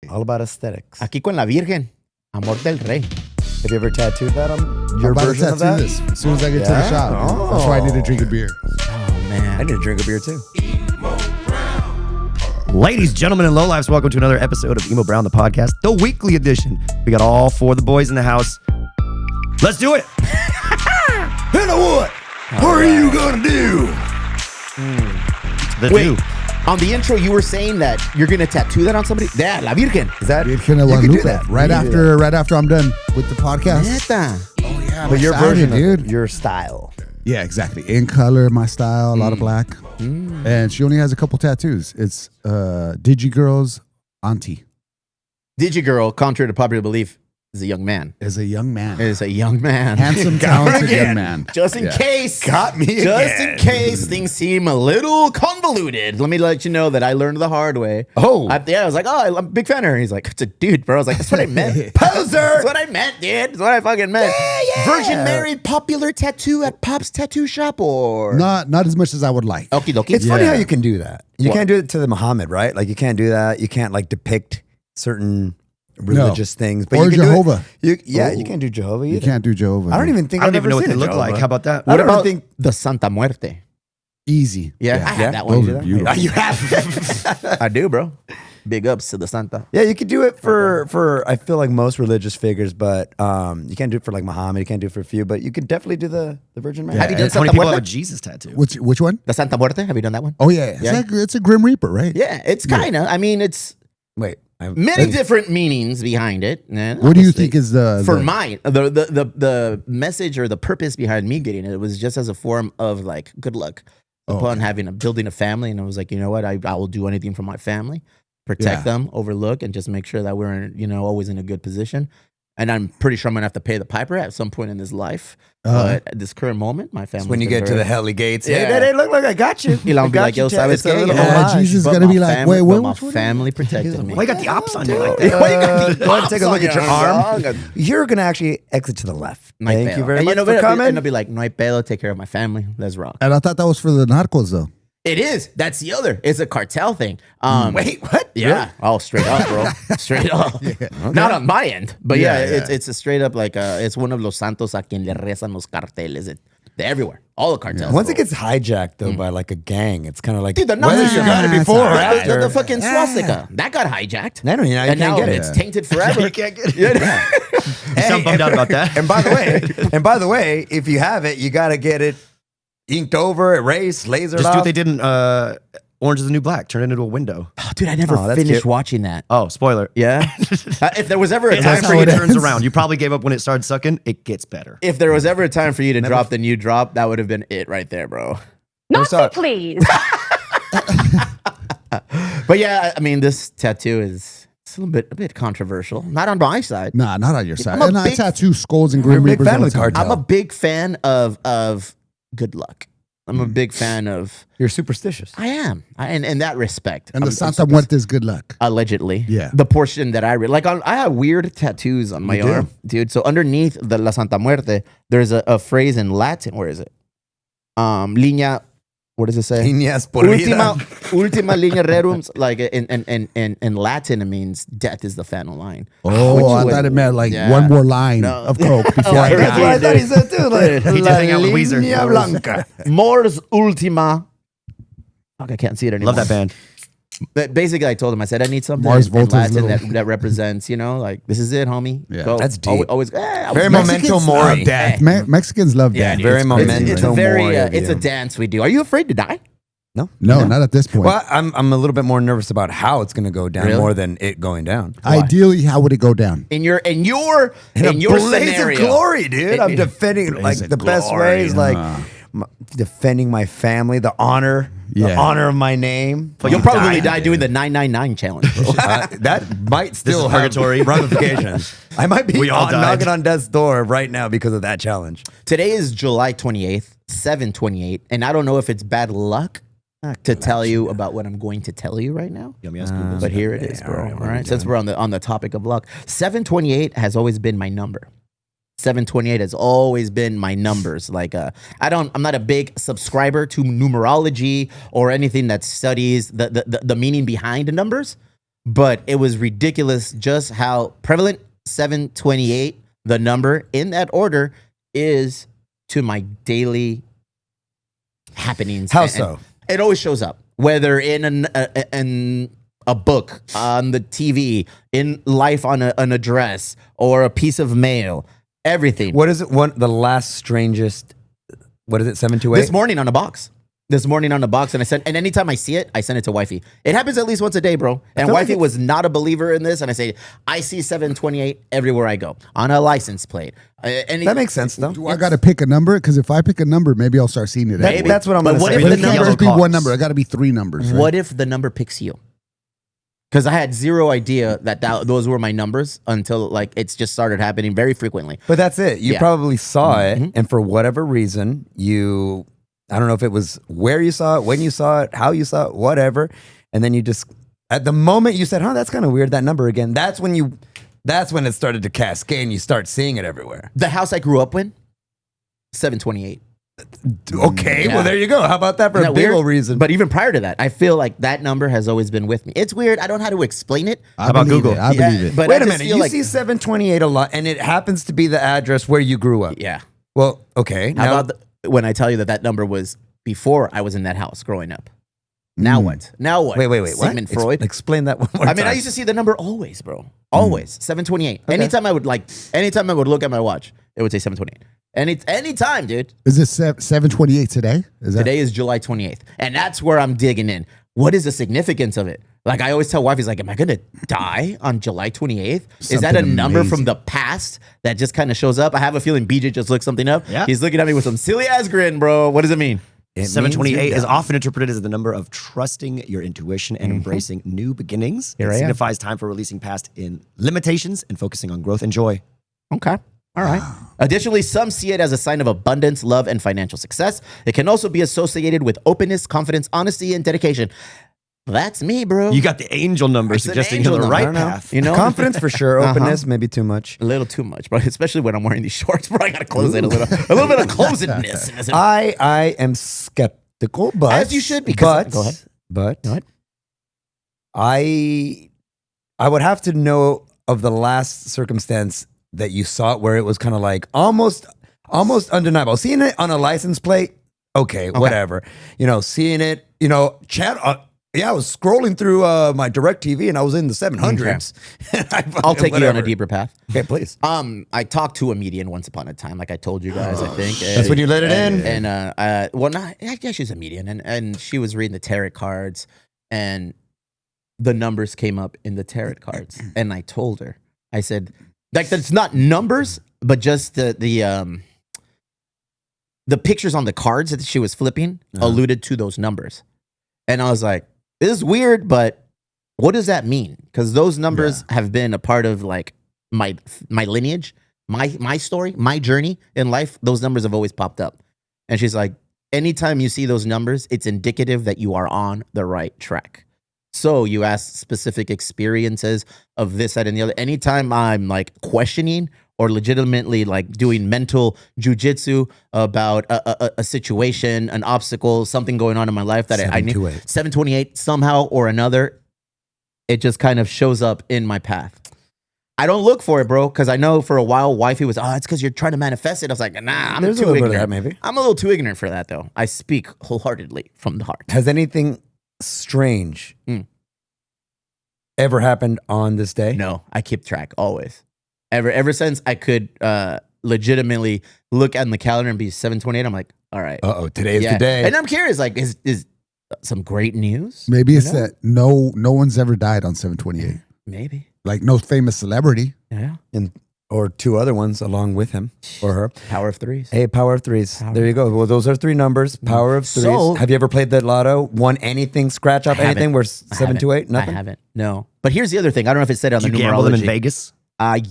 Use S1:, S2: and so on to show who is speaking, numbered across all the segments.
S1: All about aesthetics.
S2: Aquí con la Virgen. Amor del Rey.
S1: Have you ever tattooed that on your
S3: I'm
S1: version
S3: about
S1: of
S3: to tattoo
S1: that?
S3: this as soon as I get to the shop.
S1: Oh.
S3: That's why I need to drink a beer.
S2: Oh, man.
S1: I need to drink a beer too.
S4: Ladies, gentlemen, and lowlifes, welcome to another episode of Emo Brown, the podcast, the weekly edition. We got all four of the boys in the house. Let's do it.
S1: You know what? What are you gonna do?
S4: The
S2: Wait,
S4: do.
S2: on the intro, you were saying that you're going to tattoo that on somebody? Yeah, la Virgen.
S1: Is that
S3: Virgen de
S1: you can do
S3: Guadalupe.
S1: that
S3: Right after I'm done with the podcast.
S2: Neta.
S3: Oh yeah,
S1: But your
S3: excited,
S1: version of your style.
S3: Yeah, exactly. In color, my style, a lot of black. And she only has a couple tattoos. It's Digi Girl's auntie.
S2: Digigirl, contrary to popular belief, is a young man.
S3: Is a young man.
S2: Is a young man.
S3: Handsome, talented young man.
S2: Just in
S3: Yeah.
S2: case.
S1: Got me
S2: Just
S1: again.
S2: in case things seem a little convoluted. Let me let you know that I learned the hard way.
S1: Oh.
S2: I was like, I'm a big fan of her. He's like, it's a dude, bro. I was like, that's what I meant.
S1: Poser.
S2: That's what I meant, dude. That's what I fucking meant. Virgin married, popular tattoo at Pop's tattoo shop or?
S3: Not as much as I would like.
S2: Okie dokie.
S1: It's funny
S3: Yeah.
S1: how you can do that. You
S2: What?
S1: can't do it to the Muhammad, right? Like you can't do that. You can't like depict certain religious things. But
S3: Or
S1: you can
S3: Jehovah.
S1: Do it. You can't do Jehovah either.
S3: You can't do Jehovah.
S1: I don't even think
S4: I
S1: I've
S4: don't even
S1: ever
S4: know what
S1: seen
S4: they
S1: a
S4: look
S1: Jehovah.
S4: like. How about that?
S2: What
S1: I don't
S2: about
S1: think-
S2: the Santa Muerte?
S3: Easy.
S2: Yeah, I
S1: Yeah.
S2: have that one.
S3: Those
S2: You
S3: are
S2: do
S3: beautiful.
S2: that?
S1: You have.
S2: I do, bro. Big ups to the Santa.
S1: Yeah, you could do it for I feel like most religious figures, but you can't do it for like Muhammad. You can't do it for a few, but you could definitely do the Virgin Mary.
S2: Have you done
S4: How many
S2: Santa
S4: people have a
S2: Muerte?
S4: Jesus tattoo?
S3: Which one?
S2: The Santa Muerte? Have you done that one?
S3: Oh yeah.
S2: Yeah.
S3: It's a Grim Reaper, right?
S2: Yeah, it's kind of. I mean, it's
S1: Wait,
S2: many different meanings behind it. And
S3: What do you
S2: obviously,
S3: think is the
S2: for mine, the message or the purpose behind me getting it was just as a form of like good luck upon building a family. And I was like, you know what, I will do anything for my family, protect
S3: Yeah.
S2: them, overlook, and just make sure that we're always in a good position. And I'm pretty sure I'm gonna have to pay the piper at some point in this life. But at this current moment, my family.
S1: when you get to the helly gates.
S2: Yeah.
S1: Hey, look like I got you.
S2: I'll be
S1: I
S2: like,
S1: got
S2: yo,
S1: you,
S2: sabes
S1: it's a
S2: qué?
S1: little
S3: Yeah,
S1: homage.
S3: Jesus is
S2: But
S3: gonna
S2: my
S3: be like,
S2: family-
S3: wait,
S2: but my
S3: which one?
S2: family protected me.
S4: Why you got the ops on you like
S1: Why
S4: that?
S1: you got the- go ahead and take a look at your arm.
S2: Dog.
S1: You're gonna actually exit to the left.
S2: No hay
S1: Thank
S2: pedo.
S1: you very
S2: And
S1: much
S2: know,
S1: for
S2: but-
S1: coming.
S2: And I'll be like, no hay pedo, take care of my family. Let's rock.
S3: And I thought that was for the narcos though.
S2: It is. That's the other. It's a cartel thing.
S1: Wait, what?
S2: Yeah. Oh, straight up, bro. Straight up. Not on my end, but yeah,
S3: Yeah.
S2: it's a straight up like it's one of los santos a quien le rezan los carteles. They're everywhere. All the cartels.
S1: Once
S2: bro.
S1: it gets hijacked though by like a gang, it's kind of like
S2: Dude, the
S1: whether
S2: Nazis
S1: you
S2: are-
S1: got it before or after.
S2: the fucking swastika that got hijacked.
S1: I don't know, you
S2: and
S1: can't
S2: now
S1: get it.
S2: it's tainted forever.
S4: You can't get it.
S2: Yeah.
S4: You sound bummed out about that.
S1: And by the way, if you have it, you got to get it inked over, erased, lasered
S4: Just do
S1: off.
S4: what they did in Orange is the New Black. Turn it into a window.
S2: Oh, dude, I never
S1: Oh, that's
S2: finished
S1: cute.
S2: watching that.
S4: Oh, spoiler.
S2: Yeah. If there was ever a time
S4: Time
S2: for
S4: for
S2: you
S4: you
S2: to
S4: turns around. You probably gave up when it started sucking. It gets better.
S2: If there was ever a time for you to drop, then you drop. That would have been it right there, bro.
S5: Nazi, please.
S2: But yeah, I mean, this tattoo is it's a bit controversial. Not on my side.
S3: Nah, not on your side.
S2: I'm a
S3: And I
S2: big-
S3: tattoo skulls and
S1: You're
S3: Grim
S1: a big
S3: Reapers.
S1: fan
S3: all
S1: of
S3: the
S1: the
S3: time.
S1: cartel.
S2: I'm a big fan of good luck. I'm a big fan of.
S1: You're superstitious.
S2: I am, in that respect.
S3: And the
S2: I'm
S3: Santa Muerte is good luck.
S2: allegedly.
S3: Yeah.
S2: The portion that I read, like I have weird tattoos on my arm, dude. So underneath the La Santa Muerte, there's a phrase in Latin. Where is it? Línea. What does it say?
S1: Líneas por vida.
S2: Ultima linea rerum. Like in Latin, it means death is the final line.
S3: Oh,
S2: Which
S3: I
S2: would-
S3: thought it meant like
S2: yeah.
S3: one more line of coke before I
S2: That's
S3: die.
S1: That's what I thought he said too. Like,
S4: He did hang out with Weezer.
S1: Línea blanca.
S2: Mors ultima. Fuck, I can't see it anymore.
S4: Love that band.
S2: But basically, I told him, I said, I need something
S3: Mars
S2: in
S3: Volta's
S2: Latin
S3: little-
S2: that represents, like, this is it, homie.
S3: Yeah.
S2: Go.
S1: That's deep.
S2: Always,
S1: Very
S3: Mexicans
S1: memento mori.
S3: love death. Mexicans love
S2: Yeah,
S3: death.
S2: dude,
S1: Very
S2: it's
S1: memento
S2: very,
S1: mori of
S2: it's a
S1: you.
S2: dance we do. Are you afraid to die?
S1: No,
S3: No, not at this point.
S1: Well, I'm a little bit more nervous about how it's going to go down
S2: Really?
S1: more than it going down.
S3: Ideally, how would it go down?
S2: In your
S1: In a
S2: scenario.
S1: blaze of glory, dude. I'm defending like
S3: of
S1: the best
S3: glory,
S1: ways, like defending my family, the honor, the
S3: Yeah.
S1: honor of my name.
S2: But you'll probably die doing the 999 challenge, bro.
S1: That might still
S4: is
S1: have
S4: purgatory.
S1: ramifications. I might be
S4: We all died.
S1: knocking on death's door right now because of that challenge.
S2: Today is July 28th, 7/28, and I don't know if it's bad luck to tell you about what I'm going to tell you right now.
S4: Yummy ass Google.
S2: But here it is, bro. All right. Since we're on the topic of luck, 7/28 has always been my number. 7/28 has always been my numbers. Like I'm not a big subscriber to numerology or anything that studies the meaning behind the numbers. but it was ridiculous just how prevalent 728, the number in that order, is to my daily happenings.
S1: How so?
S2: It always shows up, whether in a book, on the TV, in life on an address, or a piece of mail, everything.
S1: What is it? The last strangest, what is it, 728?
S2: This morning on a box. And anytime I see it, I send it to wifey. It happens at least once a day, bro. And wifey was not a believer in this, and I say, I see 728 everywhere I go on a license plate.
S1: That makes sense, though.
S3: Do I got to pick a number? Because if I pick a number, maybe I'll start seeing it.
S1: That's what I'm going to
S2: what
S1: say.
S2: if
S3: But
S2: the
S3: it can't
S2: number
S3: just be
S4: cards.
S3: one number. It got to be 3 numbers. Right?
S2: What if the number picks you? Because I had zero idea that those were my numbers until like it's just started happening very frequently.
S1: But that's it. You
S2: Yeah.
S1: probably saw it, and for whatever reason, I don't know if it was where you saw it, when you saw it, how you saw it, whatever. And then you just, at the moment you said, that's kind of weird, that number again. That's when it started to cascade and you start seeing it everywhere.
S2: The house I grew up in, 728.
S1: Okay,
S2: Yeah.
S1: well, there you go. How about that for
S2: Isn't
S1: a
S2: that
S1: big
S2: weird?
S1: old reason?
S2: But even prior to that, I feel like that number has always been with me. It's weird. I don't know how to explain it.
S3: I
S4: How about
S3: believe
S4: Google?
S3: it. I believe it.
S2: But
S1: Wait
S2: I
S1: a
S2: just
S1: minute.
S2: feel
S1: You
S2: like,
S1: see 728 a lot, and it happens to be the address where you grew up.
S2: yeah.
S1: Well, okay.
S2: How about when I tell you that number was before I was in that house growing up? Now what? Now what?
S1: Wait. What?
S2: Sigmund Freud.
S1: Explain that one more
S2: I mean,
S1: time.
S2: I used to see the number always, bro. Always 728. Anytime I would look at my watch, it would say 728. Anytime, dude.
S3: Is it 728 today? Is that
S2: Today is July 28th, and that's where I'm digging in. What is the significance of it? Like I always tell wife, he's like, "Am I gonna die on July 28th? Is that a
S3: Something
S2: number from
S3: amazing.
S2: the past that just kind of shows up?" I have a feeling BJ just looked something up.
S4: Yeah.
S2: He's looking at me with some silly ass grin, bro. What does it mean?
S1: It means
S4: 728
S1: you're
S4: is
S1: done.
S4: often interpreted as the number of trusting your intuition and embracing new beginnings.
S2: Here
S4: It
S2: I am.
S4: signifies time for releasing past in limitations and focusing on growth and joy.
S2: Okay. All right. Additionally, some see it as a sign of abundance, love, and financial success. It can also be associated with openness, confidence, honesty, and dedication. That's me, bro.
S4: You got the angel number
S2: It's an
S4: suggesting
S2: angel
S4: you're the
S2: number.
S1: I
S4: right
S1: don't know.
S4: path.
S2: You know?
S1: Confidence for sure. Openness, maybe too much.
S2: a little too much, bro. Especially when I'm wearing these shorts, bro. I gotta close it a little bit of closedness.
S1: I am skeptical, but
S2: As you should be, 'cause- go ahead.
S1: But
S2: Go ahead.
S1: I would have to know of the last circumstance that you saw it where it was kind of like almost undeniable. Seeing it on a license plate, okay, whatever. Seeing it, chat. Yeah, I was scrolling through my DirecTV and I was in the 700s.
S2: I'll take you on
S1: Whatever.
S2: a deeper path.
S1: Okay, please.
S2: I talked to a median once upon a time, like I told you guys, I think.
S1: That's when you let it in?
S2: Yeah, she's a median, and she was reading the tarot cards, and the numbers came up in the tarot cards, and I told her, I said, like, that's not numbers, but just the pictures on the cards that she was flipping alluded to those numbers, and I was like, this is weird, but what does that mean? Because those numbers have been a part of like my lineage, my story, my journey in life. Those numbers have always popped up. And she's like, anytime you see those numbers, it's indicative that you are on the right track. So you ask specific experiences of this, that, and the other. Anytime I'm like questioning or legitimately like doing mental jujitsu about a situation, an obstacle, something going on in my life that I need 728 somehow or another, it just kind of shows up in my path. I don't look for it, bro, because I know for a while wifey was, it's because you're trying to manifest it. I was like, nah, I'm
S1: There's a
S2: too
S1: little bit of
S2: ignorant.
S1: that, maybe.
S2: I'm a little too ignorant for that, though. I speak wholeheartedly from the heart.
S1: Has anything strange ever happened on this day?
S2: No, I keep track always. Ever since I could legitimately look at the calendar and be 728, I'm like, all right.
S1: Today is the day.
S2: And I'm curious, like, is some great news?
S3: maybe it's that no one's ever died on 728.
S2: Maybe.
S3: Like no famous celebrity.
S2: Yeah.
S1: Or 2 other ones along with him or her.
S2: Power of threes.
S1: Hey, power of threes. There you go. Well, those are 3 numbers. Power of threes.
S2: So-
S1: have you ever played the lotto? Won anything? Scratch off
S2: I haven't.
S1: anything? Where
S2: I
S1: 728?
S2: haven't.
S1: Nothing.
S2: I haven't. No. But here's the other thing. I don't know if it said it on
S4: Did
S2: the
S4: you gamble them in
S2: numerology.
S4: Vegas?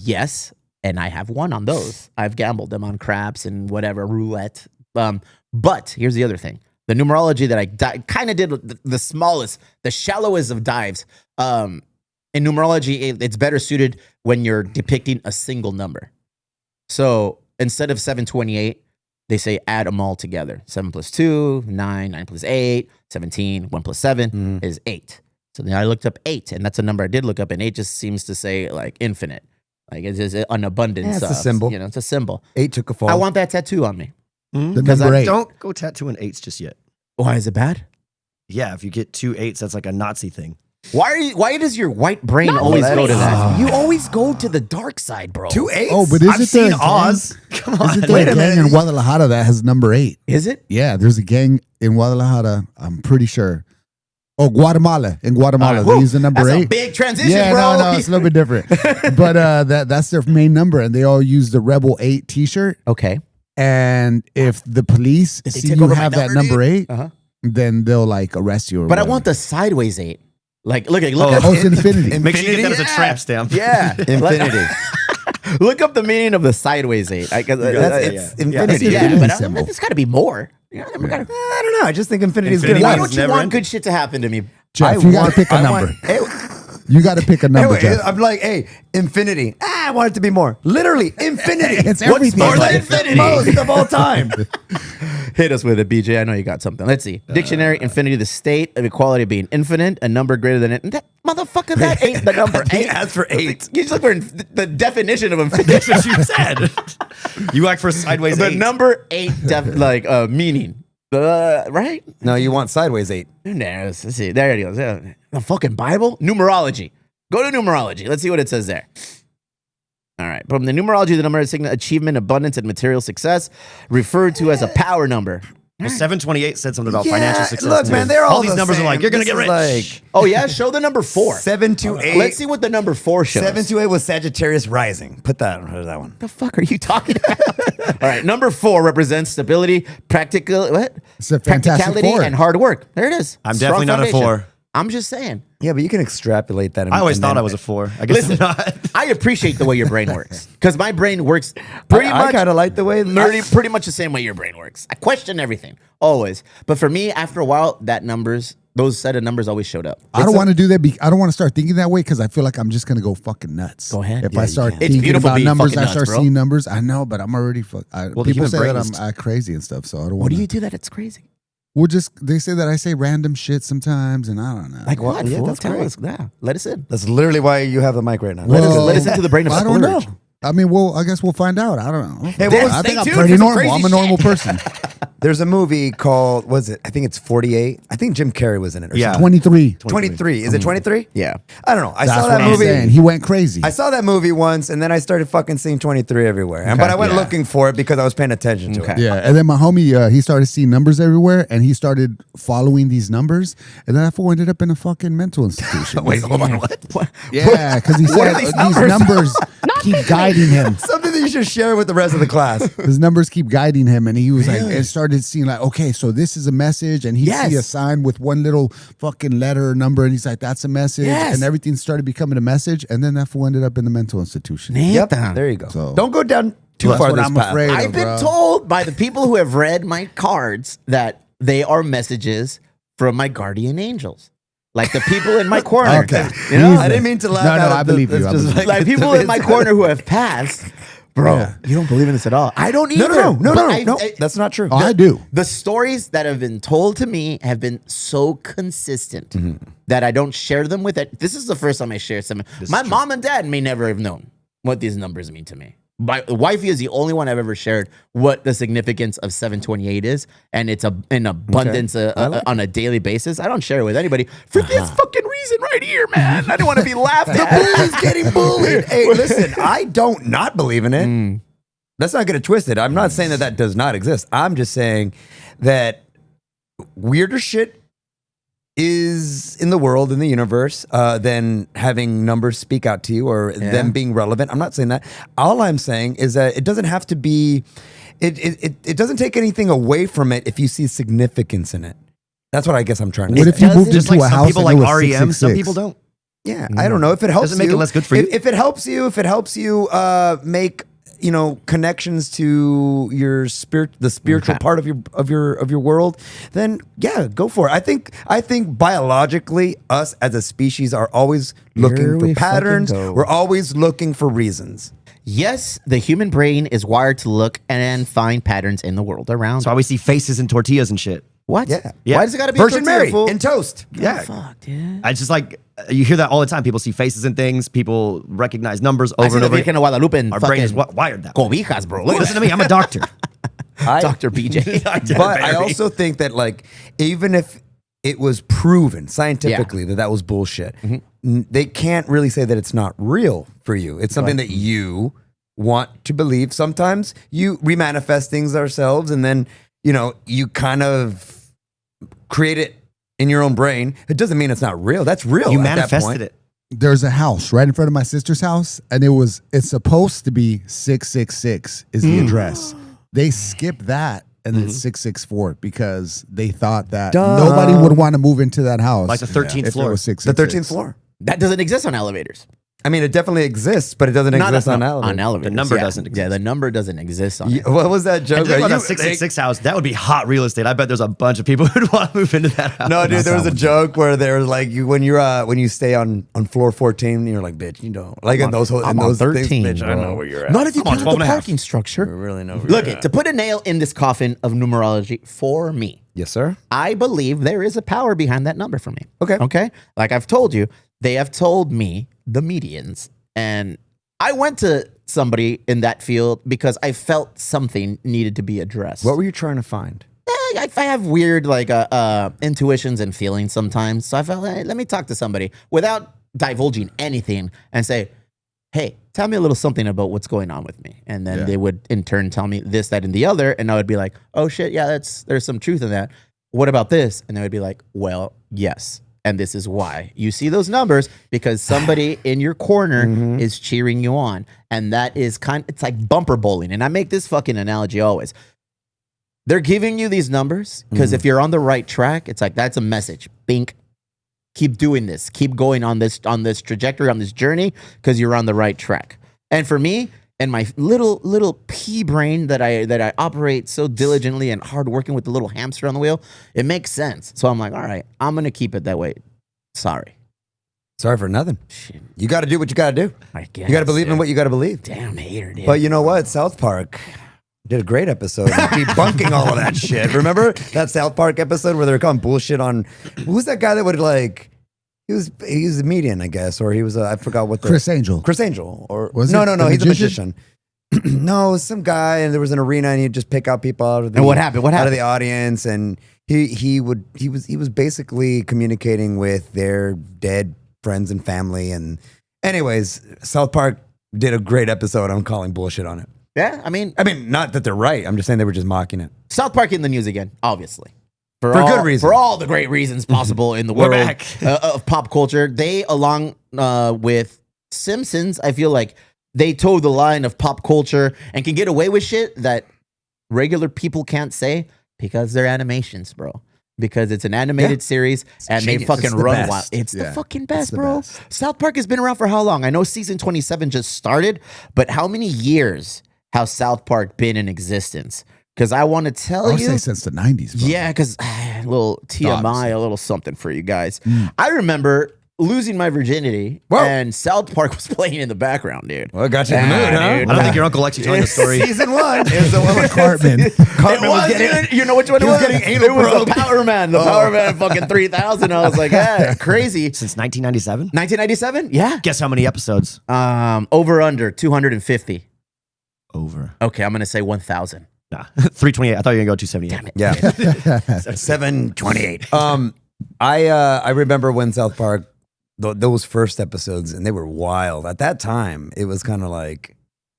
S2: Yes, and I have won on those. I've gambled them on craps and whatever, roulette. But here's the other thing. The numerology that I kind of did the smallest, the shallowest of dives. In numerology, it's better suited when you're depicting a single number. So instead of 728, they say add them all together. 7 plus 2, 9, 9 plus 8, 17, 1 plus 7 is 8. So then I looked up 8, and that's a number I did look up, and 8 just seems to say like infinite. Like it's just an abundance.
S1: Yeah, it's a symbol.
S2: You know, it's a symbol.
S1: 8 took a fall.
S2: I want that tattoo on me.
S3: The
S2: 'Cause
S3: number 8.
S4: Don't go tattooing 8s just yet.
S2: Why is it bad?
S4: Yeah, if you get 2 8s, that's like a Nazi thing.
S2: Why does your white brain
S1: No,
S2: always go to
S1: that's-
S2: that? You always go to the dark side, bro.
S1: 2 8s.
S3: Oh, but
S4: I've
S3: isn't
S4: seen
S3: there a
S4: Oz.
S3: gang?
S4: Come on.
S3: Isn't there
S1: Wait
S3: a
S1: a
S3: gang
S1: minute.
S3: in Guadalajara that has number 8?
S2: Is it?
S3: Yeah, there's a gang in Guadalajara. I'm pretty sure. Oh, Guatemala. In Guatemala, they
S2: Whew,
S3: use the number
S2: that's
S3: 8.
S2: a big transition,
S3: Yeah,
S2: bro.
S3: no, it's a little bit different. But that's their main number, and they all use the Rebel 8 T-shirt.
S2: Okay.
S3: And if the police
S2: Did they
S3: see
S2: take
S3: you
S2: over my
S3: have that
S2: number,
S3: number 8,
S2: Uh-huh.
S3: then they'll like arrest you. Or
S2: But I
S3: whatever.
S2: want the sideways 8. Like, look at
S3: Oh, it's infinity.
S4: Make sure you get that as a tramp stamp.
S2: Yeah.
S1: Infinity.
S2: Look up the meaning of the sideways 8.
S1: It's
S3: That's
S1: infinity.
S3: the
S2: yeah,
S3: infinity
S2: but
S3: symbol.
S2: there's got to be more. Yeah, we gotta-
S1: I don't know. I just think infinity is good.
S4: Infinity
S2: why
S1: enough.
S4: is
S2: don't you
S4: never
S2: want
S4: ending.
S2: good shit to happen to me?
S3: Jeff, you got to pick a number.
S1: Hey,
S3: You got to pick a number,
S1: anyway,
S3: Jeff.
S1: I'm like, hey, infinity. I want it to be more. Literally, infinity.
S3: It's
S1: What's
S3: everything.
S1: more than
S3: Like,
S1: infinity? Most of all time.
S2: Hit us with it, BJ. I know you got something. Let's see. Dictionary, infinity, the state of equality being infinite, a number greater than it. That motherfucker, that ain't the number
S1: He
S2: 8.
S1: asked for 8.
S2: You just look for the definition of infinity.
S4: That's what you said. You act for sideways
S2: The
S4: 8.
S2: number 8 meaning. Right?
S1: No, you want sideways 8.
S2: There, let's see. There it goes. Yeah. The fucking Bible? Numerology. Go to numerology. Let's see what it says there. All right. From the numerology, the number is achievement, abundance, and material success, referred to as a power number.
S4: Well, 728 said something about financial success.
S1: Look,
S4: too.
S1: man, they're all
S4: these
S1: the
S4: numbers
S1: same.
S4: are like, you're going to
S1: This
S4: get
S1: is
S4: rich.
S1: like
S2: Oh, yeah? Show the number 4.
S1: 7 to 8.
S2: Let's see what the number 4 shows.
S1: 7 to 8 was Sagittarius rising. Put that on that one.
S2: What the fuck are you talking about? All right. Number 4 represents stability,
S3: It's a Fantastic
S2: practicality,
S3: Four.
S2: and hard work. There it is.
S4: I'm
S2: Strong
S4: definitely not a
S2: foundation.
S4: 4.
S2: I'm just saying.
S1: Yeah, but you can extrapolate that.
S4: I always thought I was a 4. I guess
S2: Listen,
S4: I'm not.
S2: I appreciate the way your brain works because my brain works pretty
S1: I
S2: much
S1: kind of like the way
S2: nerdy, pretty much the same way your brain works. I question everything always, but for me, after a while, those set of numbers always showed up.
S3: I don't want to do that. I don't want to start thinking that way because I feel like I'm just gonna go fucking nuts.
S2: Go ahead.
S3: If
S2: Yeah,
S3: I
S2: you
S3: start
S2: can. It's
S3: thinking
S2: beautiful
S3: about
S2: being
S3: numbers,
S2: fucking
S3: I
S2: nuts,
S3: start
S2: bro.
S3: seeing numbers. I know, but I'm already.
S4: the
S3: People
S4: human
S3: say
S4: brain
S3: that
S4: is-
S3: I'm crazy and stuff, so I don't
S2: What
S3: want
S2: do
S3: to.
S2: you do that? It's crazy.
S3: Well, they say that I say random shit sometimes, and I don't know.
S2: Like what?
S1: yeah,
S2: fool?
S1: that's
S2: Tell
S1: great.
S2: us. Yeah, let us in.
S1: That's literally why you have the mic right now.
S2: Let us into the brain of
S3: I don't know.
S2: Splurge.
S3: I mean, well, I guess we'll find out. I don't know.
S1: Hey, what was-
S3: I
S2: stay
S3: think I'm
S2: tuned
S3: pretty
S2: for some
S3: normal.
S2: crazy
S3: I'm a normal
S2: shit.
S3: person.
S1: There's a movie called, I think it's 48. I think Jim Carrey was in it. Or
S4: Yeah.
S3: 23.
S1: 23. Is it 23?
S2: Yeah.
S1: I don't know. I
S3: That's
S1: saw
S3: what
S1: that
S3: I'm
S1: movie.
S3: saying. He went crazy.
S1: I saw that movie once, and then I started fucking seeing 23 everywhere. But I went
S3: Yeah.
S1: looking for it because I was paying attention to it.
S3: Yeah, and then my homie, he started seeing numbers everywhere, and he started following these numbers, and then that fool ended up in a fucking mental institution.
S1: Wait, hold on. What?
S3: Yeah, because he said these numbers keep guiding him.
S1: Something that you should share with the rest of the class.
S3: His numbers keep guiding him, and he was like, and started seeing like, okay, so this is a message, and he
S2: Yes.
S3: see a sign with one little fucking letter or number, and he's like, that's a message,
S2: Yes.
S3: and everything started becoming a message, and then that fool ended up in the mental institution.
S1: Yep.
S2: Neta.
S1: There you go.
S3: So-
S1: Don't go down too
S3: That's
S1: far
S3: what
S1: this
S3: I'm
S1: path.
S3: afraid of.
S2: I've been
S3: bro.
S2: told by the people who have read my cards that they are messages from my guardian angels. Like the people in my corner.
S3: Okay.
S2: You know?
S1: I didn't mean to laugh.
S3: No,
S1: at it.
S3: I believe you.
S1: It's
S3: I
S1: just
S3: believe you.
S2: Like people in my corner who have passed. Bro,
S3: Yeah.
S2: you don't believe in this at all. I don't
S1: No,
S2: either.
S1: no, no,
S2: But
S1: no,
S2: I-
S1: no.
S2: I-
S1: That's not true.
S3: Oh, I do.
S2: The stories that have been told to me have been so consistent
S1: Mm-hmm.
S2: that I don't share them with it. This is the first time I share some. My mom and dad may never have known what these numbers mean to me. My wifey is the only one I've ever shared what the significance of 728 is, and it's an abundance on a daily basis. I don't share it with anybody for this fucking reason right here, man. I don't want to be laughed
S1: The
S2: at.
S1: bully's getting bullied. Hey, listen, I don't not believe in it. Let's not get it twisted. I'm not saying that does not exist. I'm just saying that weirder shit is in the world, in the universe, than having numbers speak out to you or them being relevant. I'm not saying that. All I'm saying is that it doesn't have to be, it doesn't take anything away from it if you see significance in it. That's what I guess I'm trying to
S3: What
S1: say.
S3: if you moved
S4: Just
S3: into
S4: like
S3: a
S4: some
S3: house
S4: people
S3: and
S4: like
S3: it was
S4: REM, some
S3: 666?
S4: people don't.
S1: Yeah, I don't know if it helps.
S4: Doesn't make it less good for you.
S1: If it helps you, make connections to your spirit, the spiritual part of your world, then yeah, go for it. I think biologically, us as a species are always looking for
S2: we
S1: patterns.
S2: fucking go.
S1: We're always looking for reasons.
S2: Yes, the human brain is wired to look and find patterns in the world around.
S4: That's why we see faces in tortillas and shit.
S2: What?
S1: Yeah.
S4: Yeah.
S2: Why does it got to be
S1: Virgin
S2: a tortilla,
S1: Mary
S2: fool?
S1: and toast.
S4: Yeah.
S2: Fuck, dude.
S4: I just like, you hear that all the time. People see faces and things. People recognize numbers over
S2: I see
S4: and
S2: the
S4: over.
S2: Virgen of Guadalupe and
S4: Our brain is
S2: fucking
S4: wired that way.
S2: cobijas, bro. Look at
S4: Listen to me. I'm a doctor.
S2: Dr. BJ.
S1: But I also think that like even if it was proven scientifically that was bullshit, they can't really say that it's not real for you. It's something that you want to believe. Sometimes we manifest things ourselves, and then you kind of create it in your own brain. It doesn't mean it's not real. That's real.
S4: You
S1: at that
S4: manifested
S1: point.
S4: it.
S3: There's a house right in front of my sister's house, and it's supposed to be 666 is the address. They skipped that and then 664 because they thought that nobody would want to move into that house.
S4: Like the 13th
S3: if it
S4: floor.
S3: was
S1: The
S3: 666.
S1: 13th floor.
S2: That doesn't exist on elevators.
S1: I mean, it definitely exists, but it doesn't exist on elevators.
S2: On elevators.
S4: The number
S2: yeah.
S4: doesn't exist.
S2: Yeah, the number doesn't exist on it.
S1: What was that joke?
S4: And think about
S1: Are
S4: that
S1: you-
S4: 666 house. That would be hot real estate. I bet there's a bunch of people who'd want to move into that house.
S1: No, dude, there was a
S3: sound
S1: joke where they were like, when you stay on floor 14, you're like, bitch, you know, like in those
S2: I'm
S1: in
S2: on
S1: those
S2: 13,
S1: things, bitch, I
S2: bro.
S1: know where you're at.
S2: Not if you
S4: I'm on
S2: count
S4: 12
S2: the
S4: and a half.
S2: parking structure.
S1: We really know. Where
S2: Look,
S1: you're at.
S2: to put a nail in this coffin of numerology for me,
S1: Yes, sir.
S2: I believe there is a power behind that number for me.
S1: Okay.
S2: Okay. Like I've told you, they have told me the medians. And I went to somebody in that field because I felt something needed to be addressed.
S1: What were you trying to find?
S2: I have weird like intuitions and feelings sometimes. So I felt, hey, let me talk to somebody without divulging anything and say, hey, tell me a little something about what's going on with me. And then they would in turn tell me this, that, and the other. And I would be like, oh shit, yeah, there's some truth in that. What about this? And they would be like, well, yes. And this is why. You see those numbers because somebody in your corner is cheering you on. And that is it's like bumper bowling. And I make this fucking analogy always. They're giving you these numbers because if you're on the right track, it's like that's a message. Bink. Keep doing this. Keep going on this trajectory, on this journey, because you're on the right track. And for me, and my little pea brain that I operate so diligently and hard working with the little hamster on the wheel, it makes sense. So I'm like, all right, I'm gonna keep it that way. Sorry
S1: for nothing.
S2: Shit,
S1: You got to do what you got to do.
S2: I guess,
S1: You got to believe in what you got to believe.
S2: Damn hater, dude.
S1: But you know what? South Park did a great episode debunking all of that shit. Remember that South Park episode where they were calling bullshit on who's that guy that would like he was a median, I guess, or he was I forgot what the
S3: Chris Angel.
S1: Chris Angel or
S3: Was
S1: no,
S3: it
S1: no,
S3: the
S1: he's
S3: magician?
S1: a magician. No, it was some guy, and there was an arena, and he'd just pick out people out of the
S2: And what happened? What
S1: out of
S2: happened?
S1: the audience, and he was basically communicating with their dead friends and family. And anyways, South Park did a great episode on calling bullshit on it.
S2: Yeah, I mean,
S1: Not that they're right. I'm just saying they were just mocking it.
S2: South Park in the news again, obviously. For
S1: good reason.
S2: For all the great reasons possible in the
S4: We're
S2: world
S4: back.
S2: Of pop culture. They, along with Simpsons, I feel like they toe the line of pop culture and can get away with shit that regular people can't say because they're animations, bro. Because it's an animated series and
S1: genius.
S2: they fucking
S1: It's the
S2: run
S1: best.
S2: wild. It's the
S3: Yeah,
S2: fucking
S3: it's
S2: best,
S3: the
S2: bro.
S3: best.
S2: South Park has been around for how long? I know season 27 just started, but how many years has South Park been in existence? Because I want to tell
S3: I would
S2: you.
S3: say since the 90s. Bro.
S2: Yeah, because a little TMI,
S3: Obviously.
S2: a little something for you guys. I remember losing my virginity
S1: Whoa.
S2: and South Park was playing in the background, dude.
S1: Well, it got you in the
S2: Yeah,
S1: mood, huh?
S2: dude.
S4: I don't think your uncle actually telling the story.
S1: Season 1 is the one with
S3: Cartman.
S1: Cartman
S2: It was,
S1: getting.
S2: dude. You know which one
S1: he
S2: it
S1: was
S2: was?
S1: getting anal
S2: It was
S1: probed.
S2: the Power Man. The Power Man fucking 3000. I was like, yeah, crazy.
S4: Since 1997?
S2: 1997? Yeah.
S4: Guess how many episodes?
S2: Over under 250.
S4: Over.
S2: Okay, I'm going to say 1000.
S4: Nah, 328. I thought you were going to go 278.
S2: Damn it.
S1: Yeah, 728. I remember when South Park those first episodes, and they were wild at that time. It was kind of like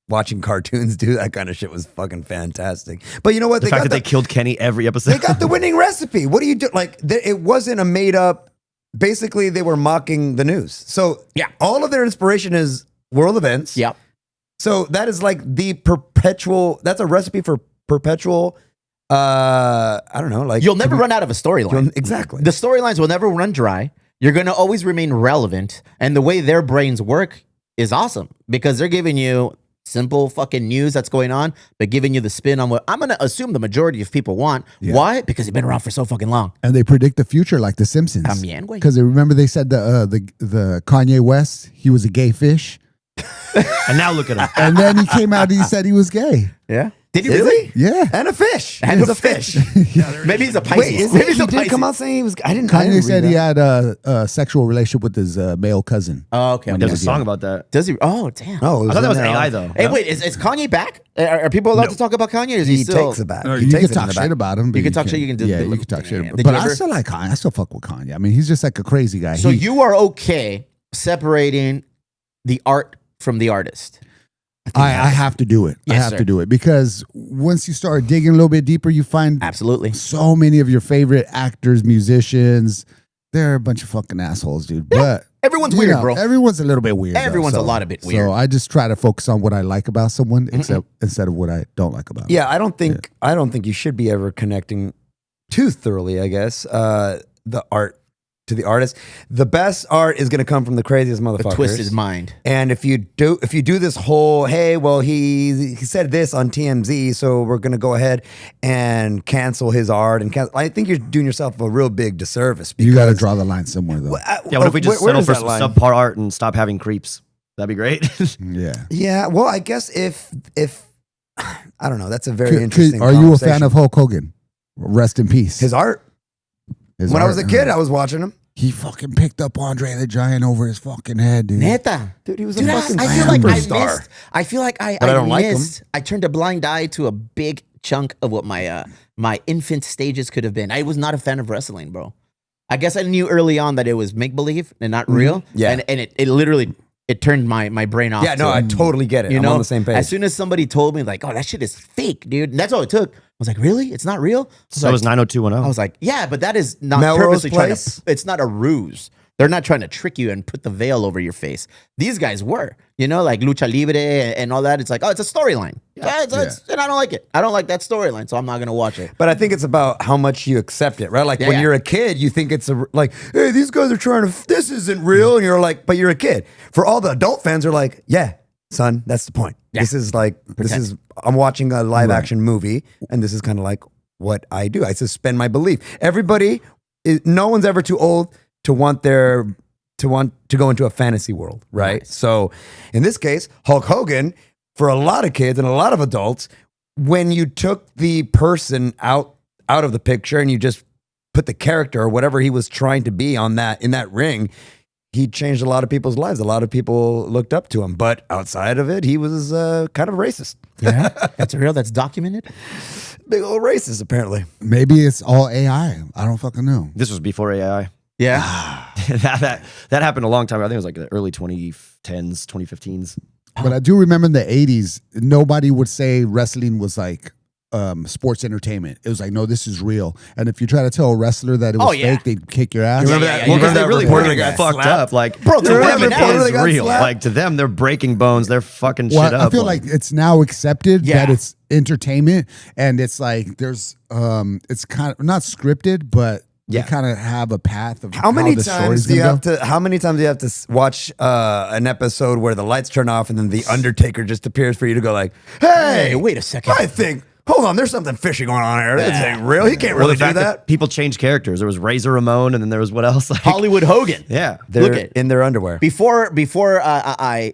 S1: watching cartoons do that kind of shit was fucking fantastic. But you know what?
S4: The fact that they killed Kenny every episode.
S1: they got the winning recipe. What do you do? Like it wasn't a made up. Basically, they were mocking the news. So
S2: Yeah.
S1: all of their inspiration is world events.
S2: Yep.
S1: So that is like the perpetual. That's a recipe for perpetual. I don't know. Like
S2: You'll never run out of a storyline.
S1: exactly.
S2: The storylines will never run dry. You're going to always remain relevant. And the way their brains work is awesome because they're giving you simple fucking news that's going on, but giving you the spin on what I'm going to assume the majority of people want.
S3: Yeah.
S2: Why? Because they've been around for so fucking long.
S3: And they predict the future like The Simpsons.
S2: También, güey.
S3: Because remember they said the Kanye West, he was a gay fish.
S4: And now look at him.
S3: And then he came out and he said he was gay.
S2: Yeah. Did he
S1: Is
S2: really?
S1: he?
S3: Yeah.
S1: And a fish.
S2: And
S1: He's
S2: a
S1: a fish.
S2: Maybe he's a Pisces.
S1: Wait, is
S2: Maybe
S1: he?
S2: he's a
S1: He did
S2: Pisces.
S1: come out saying he was. I didn't.
S3: Kanye
S1: read
S3: said
S1: that.
S3: he had a sexual relationship with his male cousin.
S2: Oh, okay.
S3: When
S4: There's
S3: he
S4: a
S3: was
S4: song
S3: young.
S4: about that.
S2: Does he? Oh, damn.
S1: Oh,
S4: I thought that was
S1: in there.
S4: AI though.
S2: Hey, wait, is Kanye back? Are people allowed to talk about Kanye? Or is he,
S1: He
S2: still?
S1: takes it back.
S3: No,
S1: He
S3: you
S1: takes
S3: can
S1: it
S3: talk
S1: in the
S3: shit
S1: back.
S3: about him. but
S2: You can talk shit, you can do-
S3: Yeah,
S2: do-
S3: you can talk shit.
S2: Did
S3: But
S2: you
S3: I
S2: ever-
S3: still like Kanye. I still fuck with Kanye. I mean, he's just like a crazy guy.
S2: So
S3: He-
S2: you are okay separating the art from the artist?
S3: I have to do it. I
S2: Yes,
S3: have
S2: sir.
S3: to do it because once you start digging a little bit deeper, you find
S2: Absolutely.
S3: so many of your favorite actors, musicians. They're a bunch of fucking assholes, dude. But
S2: Everyone's
S3: you
S2: weird,
S3: know,
S2: bro.
S3: Everyone's a little bit weird. though,
S2: Everyone's a
S3: so-
S2: lot of bit weird.
S3: So I just try to focus on what I like about someone, instead of what I don't like about them.
S1: Yeah, I don't think you should be ever connecting too thoroughly. I guess the art to the artist. The best art is going to come from the craziest motherfuckers.
S2: Twist his mind.
S1: And if you do this whole, hey, well, he said this on TMZ, so we're gonna go ahead and cancel his art and cancel. I think you're doing yourself a real big disservice. Because,
S3: You got to draw the line somewhere, though.
S4: Yeah, what if we just
S1: where
S4: settle
S1: is
S4: for
S1: that
S4: some
S1: line?
S4: subpar art and stop having creeps? That'd be great.
S3: Yeah.
S1: Yeah, well, I guess if I don't know, that's a very interesting.
S3: Are you a fan
S1: conversation.
S3: of Hulk Hogan? Rest in peace.
S1: his art?
S3: His
S1: When I
S3: art,
S1: was a kid, I was watching him.
S3: he fucking picked up Andre the Giant over his fucking head, dude.
S2: Neta.
S1: Dude, he was
S2: Dude,
S1: a fucking
S2: I feel like I
S1: superstar.
S2: missed. I feel like I
S1: But I don't like
S2: missed. I turned a blind eye to a big chunk of what my my infant stages could have been. I was not a fan of wrestling, bro. I guess I knew early on that it was make believe and not real.
S1: Yeah.
S2: and it literally it turned my brain off.
S1: Yeah, no,
S2: to
S1: I
S2: it.
S1: totally get it.
S2: You
S1: I'm
S2: know,
S1: on the same page.
S2: as soon as somebody told me like, "Oh, that shit is fake, dude," and that's all it took. I was like, "Really? It's not real?"
S4: So it was
S2: I
S4: 90210.
S2: was like, "Yeah, but that is not
S1: Melrose
S2: purposely trying
S1: Place?
S2: to. It's not a ruse. They're not trying to trick you and put the veil over your face. These guys were, you know, like Lucha Libre and all that. It's like, oh, it's a storyline. Yeah, and I don't like it. I don't like that storyline, so I'm not gonna watch it.
S1: But I think it's about how much you accept it, right? Like
S2: Yeah,
S1: when
S2: yeah.
S1: you're a kid, you think it's like, hey, these guys are trying to, this isn't real. And you're like, but you're a kid. For all the adult fans are like, yeah, son, that's the point.
S2: Yeah.
S1: This is like, I'm watching a live action movie and this is kind of like what I do. I suspend my belief. No one's ever too old to want to go into a fantasy world, right?
S2: Nice.
S1: So in this case, Hulk Hogan, for a lot of kids and a lot of adults, when you took the person out of the picture and you just put the character or whatever he was trying to be in that ring, he changed a lot of people's lives. A lot of people looked up to him, but outside of it, he was kind of racist.
S2: Yeah, that's real. That's documented.
S1: Big old racist, apparently.
S3: Maybe it's all AI. I don't fucking know.
S4: This was before AI.
S2: Yeah,
S4: that happened a long time ago. I think it was like the early 2010s, 2015s.
S3: But I do remember in the 80s, nobody would say wrestling was like sports entertainment. It was like, no, this is real. And if you try to tell a wrestler that it was
S2: Oh, yeah.
S3: fake, they'd kick your ass.
S1: You remember that?
S4: Well,
S1: You
S4: because
S1: remember
S4: they
S1: that
S4: really
S1: reporter
S4: were
S1: that got
S4: fucked
S1: slapped?
S4: up. Like,
S2: Bro,
S4: to
S2: the
S4: them
S2: women
S4: it
S2: now-
S4: is
S1: They got
S4: real.
S1: slapped?
S4: Like to them, they're breaking bones. They're fucking
S3: Well,
S4: shit up.
S3: I feel like it's now accepted
S2: Yeah.
S3: that it's entertainment and it's like there's it's kind of not scripted, but
S1: Yeah.
S3: they kind of have a path of
S1: How many
S3: the
S1: times
S3: story's
S1: do you
S3: gonna
S1: have
S3: go.
S1: to? How many times do you have to watch an episode where the lights turn off and then the Undertaker just appears for you to go like, "Hey,
S2: Hey, wait a second.
S1: I think. Hold on, there's something fishy going on here. This ain't real. He can't
S4: well,
S1: really
S4: the
S1: do
S4: fact
S1: that."
S4: people change characters. There was Razor Ramon, and then there was what else? Like,
S2: Hollywood Hogan.
S4: yeah.
S1: They're
S2: Look at
S1: in their underwear.
S2: before I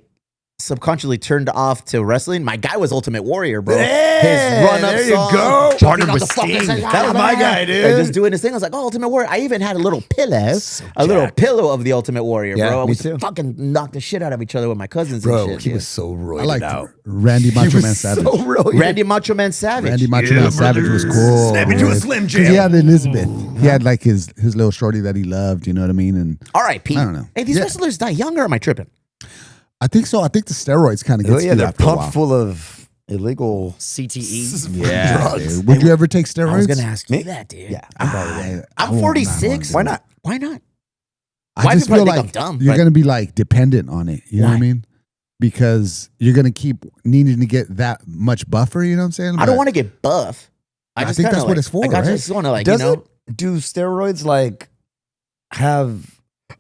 S2: subconsciously turned off to wrestling. My guy was Ultimate Warrior, bro.
S1: Hey,
S2: his run up
S1: there you
S2: song,
S1: go.
S2: jumping
S4: Partnered
S2: on
S4: with
S2: the fucking
S4: Sting.
S2: side,
S1: That was my guy, dude.
S2: And just doing his thing. I was like, oh, Ultimate Warrior. I even had a little pillow, little pillow of the Ultimate Warrior,
S1: Yeah,
S2: bro. I
S1: me
S2: was
S1: too.
S2: fucking knock the shit out of each other with my cousins
S1: Bro,
S2: and shit.
S1: he
S2: dude.
S1: was so roided
S3: I like
S1: out.
S3: Randy
S1: He
S3: Macho
S1: was
S3: Man Savage.
S1: so roided.
S2: Randy Macho Man Savage.
S3: Randy Macho Man Savage was cool.
S1: Snap into a
S3: dude.
S1: Slim
S3: 'Cause
S1: Jim.
S3: he had Elizabeth. He had like his little shorty that he loved. You know what I mean? And
S2: R.I.P.
S3: I don't know.
S2: Hey, these
S3: Yeah.
S2: wrestlers die young, or am I tripping?
S3: I think so. I think the steroids kind of
S1: Oh
S3: gets
S1: yeah,
S3: you
S1: they're
S3: after a while.
S1: pumped full of illegal
S4: CTE.
S3: Yeah,
S1: drugs.
S3: dude. Would you ever take steroids?
S2: I was gonna ask
S1: Me?
S2: you that, dude.
S1: Yeah, I'm probably
S3: I
S2: I'm
S3: won't
S2: 46.
S1: Why not?
S2: Why not?
S3: I
S2: Why
S3: just
S2: people
S3: feel
S2: think
S3: like
S2: I'm dumb,
S3: you're
S2: but-
S3: gonna be like dependent on it. You know what I
S2: Why?
S3: mean? Because you're gonna keep needing to get that much buffer. You know what I'm saying?
S2: I don't
S3: But
S2: want to get buff.
S3: I
S2: just
S3: think
S2: kinda
S3: that's what it's for,
S2: Like, I
S3: right?
S2: just want to like
S1: Does
S2: you know
S1: it? Do steroids like have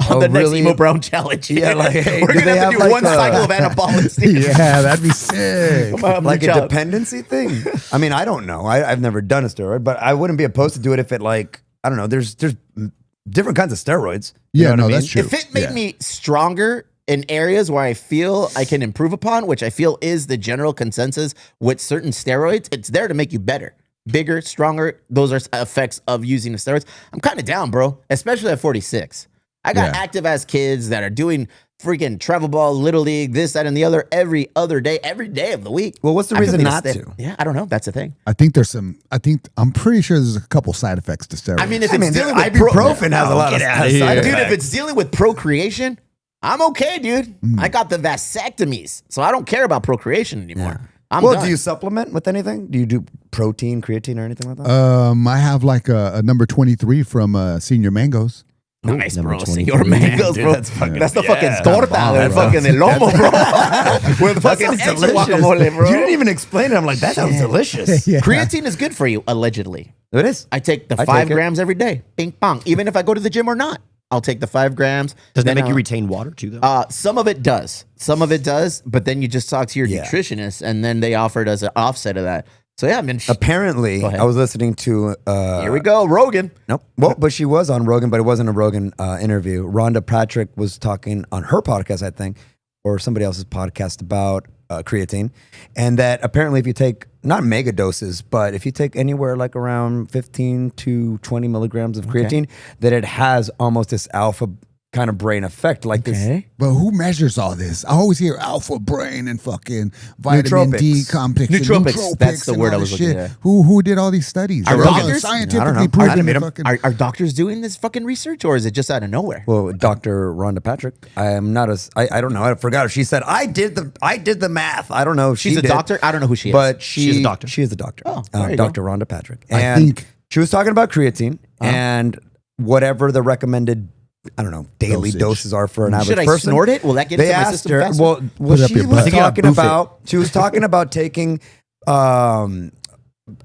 S2: on
S1: a
S2: the next
S1: really-
S2: Emo Brown challenge.
S1: Yeah, like, hey,
S2: we're
S1: do
S2: gonna
S1: they
S2: have to
S1: have,
S2: do
S1: like,
S2: one cycle of anabolics.
S3: Yeah, that'd be sick.
S1: like a dependency thing? I mean, I don't know. I've never done a steroid, but I wouldn't be opposed to do it if it like I don't know. There's different kinds of steroids. You
S3: Yeah,
S1: know what
S3: no,
S1: I mean?
S3: that's true.
S2: If it made
S3: Yeah.
S2: me stronger in areas where I feel I can improve upon, which I feel is the general consensus with certain steroids, it's there to make you better, bigger, stronger. Those are effects of using the steroids. I'm kind of down, bro, especially at 46. I got active ass kids that are doing freaking travel ball, little league, this, that, and the other every day of the week.
S1: Well, what's the reason not to?
S2: Yeah, I don't know. That's the thing.
S3: I'm pretty sure there's a couple side effects to steroids.
S2: I mean, if it's dealing with
S1: ibuprofen has a lot of
S4: get outta
S1: side
S4: here.
S1: effects.
S2: dude, if it's dealing with procreation, I'm okay, dude. I got the vasectomies, so I don't care about procreation anymore. I'm
S1: Well,
S2: done.
S1: do you supplement with anything? Do you do protein, creatine, or anything like that?
S3: I have like a number 23 from Senior Mangoes.
S2: Nice, bro.
S1: Number
S2: Senor
S1: 23.
S2: Mangoes,
S1: Dude,
S2: bro.
S1: that's fucking-
S2: That's the fucking
S4: yeah.
S2: torta,
S3: That's
S2: the fucking el lomo, bro. With fucking
S1: sounds
S2: extra
S1: delicious.
S2: guacamole, bro.
S1: You didn't even explain it. I'm like, that sounds delicious.
S3: Yeah.
S2: Creatine is good for you, allegedly.
S1: It is.
S2: I take the
S1: I
S2: 5
S1: take it.
S2: grams every day. Bing bong. Even if I go to the gym or not, I'll take the 5 grams.
S4: Does that
S2: Then
S4: make you
S2: I'll-
S4: retain water too, though?
S2: Some of it does. Some of it does. But then you just talk to your
S1: Yeah.
S2: nutritionist, and then they offered us an offset of that. So yeah, I mean,
S1: Apparently,
S2: Go ahead.
S1: I was listening to.
S2: here we go, Rogan.
S1: Nope. Well, but she was on Rogan, but it wasn't a Rogan interview. Rhonda Patrick was talking on her podcast, I think, or somebody else's podcast about creatine, and that apparently if you take not mega doses, but if you take anywhere like around 15 to 20 milligrams of creatine, that it has almost this alpha kind of brain effect, like this.
S3: But who measures all this? I always hear alpha brain and fucking vitamin D
S1: Nootropics.
S3: complex. and
S2: Nootropics, that's the
S3: and
S2: word
S3: all
S2: I was
S3: this
S2: looking
S3: shit.
S2: at.
S3: Who did all these studies?
S2: Are
S3: They're all
S2: doctors?
S1: I don't
S3: scientifically
S1: know. I
S3: proven.
S1: didn't meet
S3: to
S1: 'em.
S3: fucking-
S2: Are doctors doing this fucking research, or is it just out of nowhere?
S1: Well, Dr. Rhonda Patrick, I am not I don't know. I forgot if she said I did the math. I don't know if
S2: She's
S1: she
S2: a
S1: did,
S2: doctor. I don't know who she is.
S1: but
S4: She's a doctor.
S1: She is a doctor.
S2: Oh, there you
S1: Dr. Rhonda Patrick.
S3: I
S1: And
S3: think-
S1: she was talking about creatine and whatever the recommended, I don't know, daily
S3: Dosage.
S1: doses are for an average
S2: should I
S1: person.
S2: snort it? Will that get
S1: They
S2: into my
S1: asked
S2: system
S1: her.
S2: faster?
S1: Well,
S3: Put it up
S1: she
S3: your
S1: was
S3: butt.
S1: talking
S4: Proof it.
S1: about. She was talking about taking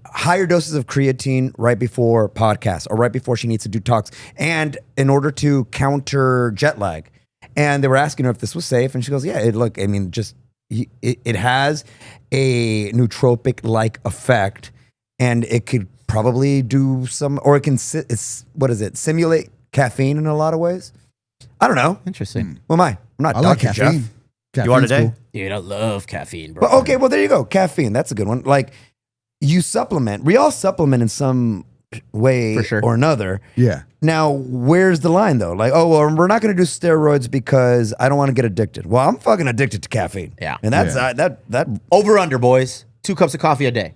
S1: higher doses of creatine right before podcasts or right before she needs to do talks, and in order to counter jet lag. And they were asking her if this was safe, and she goes, "Yeah, look, I mean, just it has a nootropic-like effect, and it could probably do some, or it can simulate caffeine in a lot of ways. I don't know.
S2: Interesting.
S1: Who am I? I'm not
S3: I like
S1: Dr.
S3: caffeine.
S1: Jeff.
S4: You are
S3: Caffeine's
S4: today?
S3: cool.
S2: Dude, I love caffeine, bro.
S1: But okay, well there you go. Caffeine, that's a good one. Like you supplement. We all supplement in some way
S2: For sure.
S1: or another.
S3: Yeah.
S1: Now, where's the line though? Like, oh, well, we're not going to do steroids because I don't want to get addicted. Well, I'm fucking addicted to caffeine.
S2: Yeah.
S1: and that's
S3: Yeah.
S1: that
S2: Over under, boys. 2 cups of coffee a day,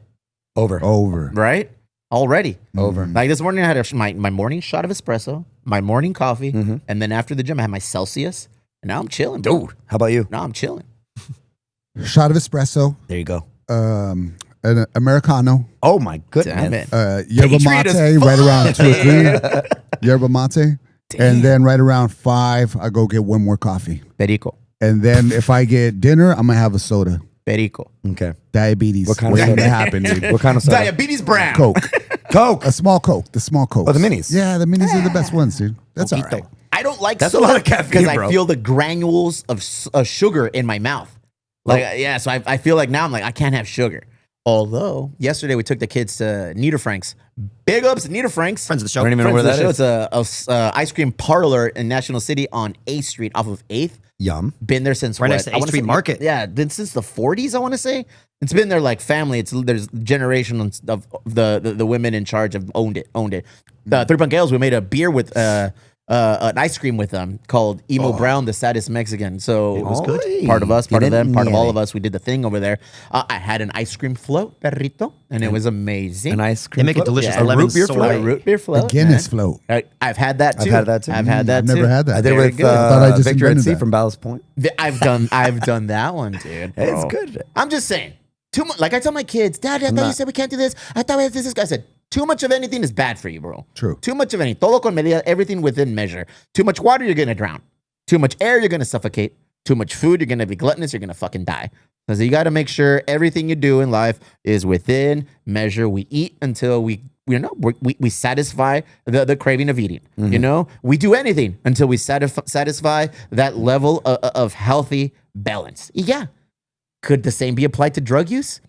S1: over.
S3: Over.
S2: right? Already.
S1: Over.
S2: Like this morning, I had my morning shot of espresso, my morning coffee,
S1: Mm-hmm.
S2: and then after the gym, I had my Celsius. And now I'm chilling, bro.
S1: Dude, how about you?
S2: Now I'm chilling.
S3: Shot of espresso,
S1: There you go.
S3: an Americano,
S1: Oh my goodness.
S2: Damn it.
S3: yerba
S2: Patriot as
S3: mate right
S2: fuck.
S3: around 2 or 3. Yerba mate. And then right around 5, I go get one more coffee.
S2: Perico.
S3: And then if I get dinner, I'm going to have a soda.
S2: Perico.
S1: Okay.
S3: Diabetes.
S1: What kind of
S3: waiting
S1: soda?
S3: to happen, dude.
S1: What kind of soda?
S2: Diabetes brown.
S3: Coke.
S1: Coke.
S3: A small Coke. The small Coke.
S1: Oh, the minis.
S3: Yeah, the minis are the best ones, dude. That's all right.
S2: I don't like
S1: That's a
S2: soda
S1: lot of caffeine,
S2: because I
S1: bro.
S2: feel the granules of sugar in my mouth. Like, yeah, so I feel like now I'm like, I can't have sugar. Although, yesterday we took the kids to Niederfrank's. Big ups, Niederfrank's.
S4: Friends of the show.
S1: I don't even know where
S2: Friends
S1: that
S2: of
S1: is.
S2: the show. It's a ice cream parlor in National City on 8th Street off of 8th.
S1: Yum.
S2: Been there since
S4: Right
S2: what?
S4: next to
S2: I
S4: 8th
S2: wanna
S4: Street
S2: say-
S4: Market.
S2: Yeah, been since the 40s, I want to say. It's been there like family. There's generation of the women in charge have owned it. The 3 Gales, we made a beer with an ice cream with them called Emo Brown, the saddest Mexican. So it was
S1: good.
S2: Part of us, part of them, part of all
S1: Nieve.
S2: of us. We did the thing over there. I had an ice cream float, perrito, and it was amazing.
S1: An ice
S4: They
S1: cream.
S4: make a
S1: float?
S4: delicious
S2: Yeah,
S4: lemon
S1: root beer
S4: soy.
S1: float.
S2: A root beer float.
S3: Guinness
S2: man.
S3: float.
S2: I've had that too.
S1: I've had that too.
S2: I've had that
S3: I've
S2: too.
S3: never had that.
S1: I did
S2: Very
S1: with
S2: good.
S3: I thought I just
S1: Victor at
S3: invented
S1: Sea
S3: that.
S1: from Ballast Point.
S2: I've done that one, dude.
S1: It's
S2: bro.
S1: good.
S2: I'm just saying. Too much. Like I tell my kids, Dad, I thought you said we can't do this. I thought we have this. I said, too much of anything is bad for you, bro.
S3: True.
S2: Too much of anything. Todo con medida. Everything within measure. Too much water, you're gonna drown. Too much air, you're gonna suffocate. Too much food, you're gonna be gluttonous. You're gonna fucking die. So you got to make sure everything you do in life is within measure. We eat until we satisfy the craving of eating. You know, we do anything until we satisfy that level of healthy balance. Yeah. Could the same be applied to drug use?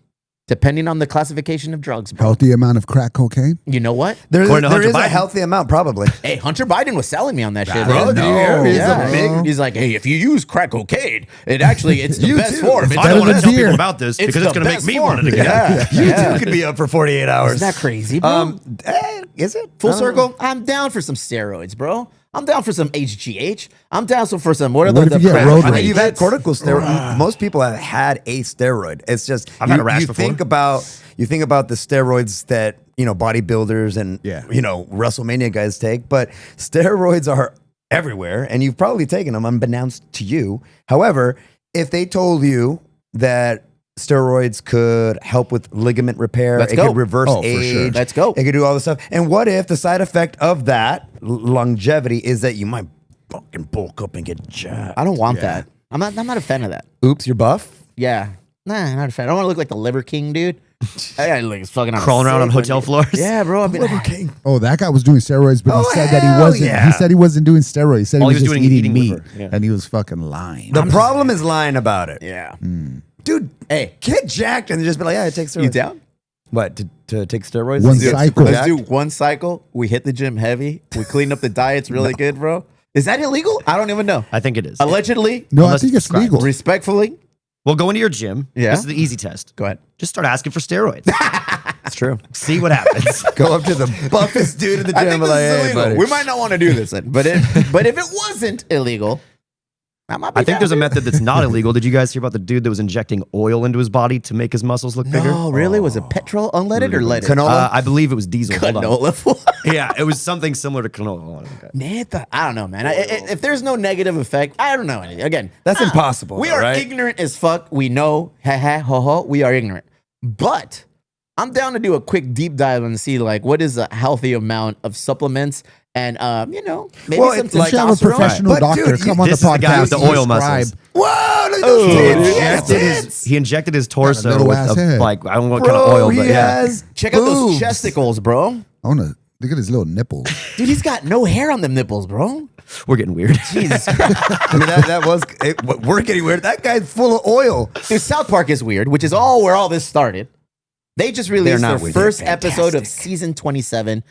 S2: depending on the classification of drugs, bro.
S3: Healthy amount of crack cocaine.
S2: You know what?
S1: There
S4: According to Hunter
S1: is a
S4: Biden.
S1: healtly amount, probably.
S2: Hey, Hunter Biden was selling me on that shit,
S1: Bro,
S2: bro.
S1: did you hear? He's
S2: Yeah.
S1: a big.
S2: He's like, hey, if you use crack cocaine, it's the
S1: You
S2: best
S1: too.
S2: form.
S4: So
S2: It's
S4: I don't
S2: the
S4: want to
S2: best-
S4: tell
S3: beer.
S4: people about this because it's
S2: the
S4: going to make
S2: best
S4: me
S2: form.
S4: want it again.
S2: Yeah.
S1: You
S2: yeah.
S1: too could be up for 48 hours.
S2: Isn't that crazy, bro?
S1: Is it
S2: Full
S1: I don't know.
S2: circle. I'm down for some steroids, bro. I'm down for some HGH. I'm down for some. What are
S3: What
S2: the
S3: if you get
S2: crap?
S3: road
S1: I mean,
S3: rage?
S1: you've had corticosteroid. Most people have had a steroid. It's just
S4: I've had a rash
S1: you
S4: before.
S1: think about the steroids that bodybuilders and
S3: Yeah.
S1: WrestleMania guys take, but steroids are everywhere, and you've probably taken them unbeknownst to you. However, if they told you that steroids could help with ligament repair,
S2: Let's
S1: it
S2: go.
S1: could reverse
S3: Oh, for
S1: age,
S3: sure.
S2: Let's go.
S1: It could do all this stuff. And what if the side effect of that longevity is that you might fucking bulk up and get jacked?
S2: I don't want that. I'm not a fan of that.
S1: Oops, you're buff.
S2: Yeah. Nah, not a fan. I don't want to look like the Liver King, dude. I gotta look fucking
S4: Crawling around on
S2: sick
S4: hotel
S2: one, dude.
S4: floors.
S2: Yeah, bro. I've been
S1: King.
S3: Oh, that guy was doing steroids, but
S1: Oh,
S3: he said that
S1: hell
S3: he wasn't.
S1: yeah.
S3: He said he wasn't doing steroids. He said
S4: All
S3: he
S4: he
S3: was
S4: was
S3: just
S4: doing is
S3: eating
S4: eating
S3: meat,
S4: liver. Yeah.
S3: and he was fucking lying.
S1: The problem is lying about it.
S2: Yeah.
S1: Dude,
S2: Hey,
S1: get jacked and just be like, yeah, I take steroids.
S2: you down?
S1: What, to take steroids?
S3: One
S1: To get
S3: cycle.
S1: super
S2: Let's do
S1: jacked?
S2: one cycle. We hit the gym heavy. We clean up the diets really good, bro. Is that illegal? I don't even know.
S4: I think it is.
S2: Allegedly,
S3: No, I
S4: Unless
S3: think
S4: it's
S3: it's legal.
S2: respectfully.
S4: Well, go into your gym.
S2: Yeah.
S4: This is the easy test.
S2: Go ahead.
S4: Just start asking for steroids.
S1: It's true.
S4: See what happens.
S1: Go up to the buffest dude in the
S2: I
S1: gym
S2: think
S1: and be
S2: this
S1: like,
S2: is
S1: hey,
S2: illegal.
S1: buddy.
S2: We might not want to do this, then, but if it wasn't illegal, I might be
S4: I think
S2: down
S4: there's a
S2: with it.
S4: method that's not illegal. Did you guys hear about the dude that was injecting oil into his body to make his muscles look bigger?
S2: Oh, really? Was it petrol, unleaded, or leaded?
S1: Canola?
S4: I believe it was diesel. Hold on.
S2: Canola.
S4: Yeah, it was something similar to canola. Hold on, okay.
S2: Neta, I don't know, man. If there's no negative effect, I don't know anything. Again,
S1: That's impossible,
S2: We
S1: though,
S2: are
S1: right?
S2: ignorant as fuck. We know, ha ha ho ho. We are ignorant, but I'm down to do a quick deep dive and see like what is a healthy amount of supplements and maybe
S1: Well,
S2: some
S1: it's like
S3: You should have a
S2: testosterone.
S3: professional
S1: But,
S3: doctor
S1: dude,
S3: come on the
S4: this is the guy
S3: podcast.
S4: with the
S3: and
S4: oil
S3: prescribe.
S4: muscles.
S1: Whoa, look at
S2: Oh,
S1: those tits.
S2: dude.
S1: He
S4: He
S1: has
S4: injected his,
S1: tits.
S4: he injected his torso
S3: little
S4: with
S3: ass
S4: a,
S3: head.
S4: like I don't know what
S1: Bro,
S4: kind of oil,
S1: he
S4: but yeah.
S1: has
S2: Check out those
S1: boobs.
S2: chesticles, bro.
S3: I want to look at his little nipples.
S2: Dude, he's got no hair on them nipples, bro.
S4: We're getting weird.
S2: Jesus.
S1: I mean, that was, we're getting weird. That guy's full of oil.
S2: Dude, South Park is weird, which is all where all this started. They just released
S1: not
S2: their
S1: weird.
S2: first
S1: They're
S2: episode of
S1: fantastic.
S2: season 27,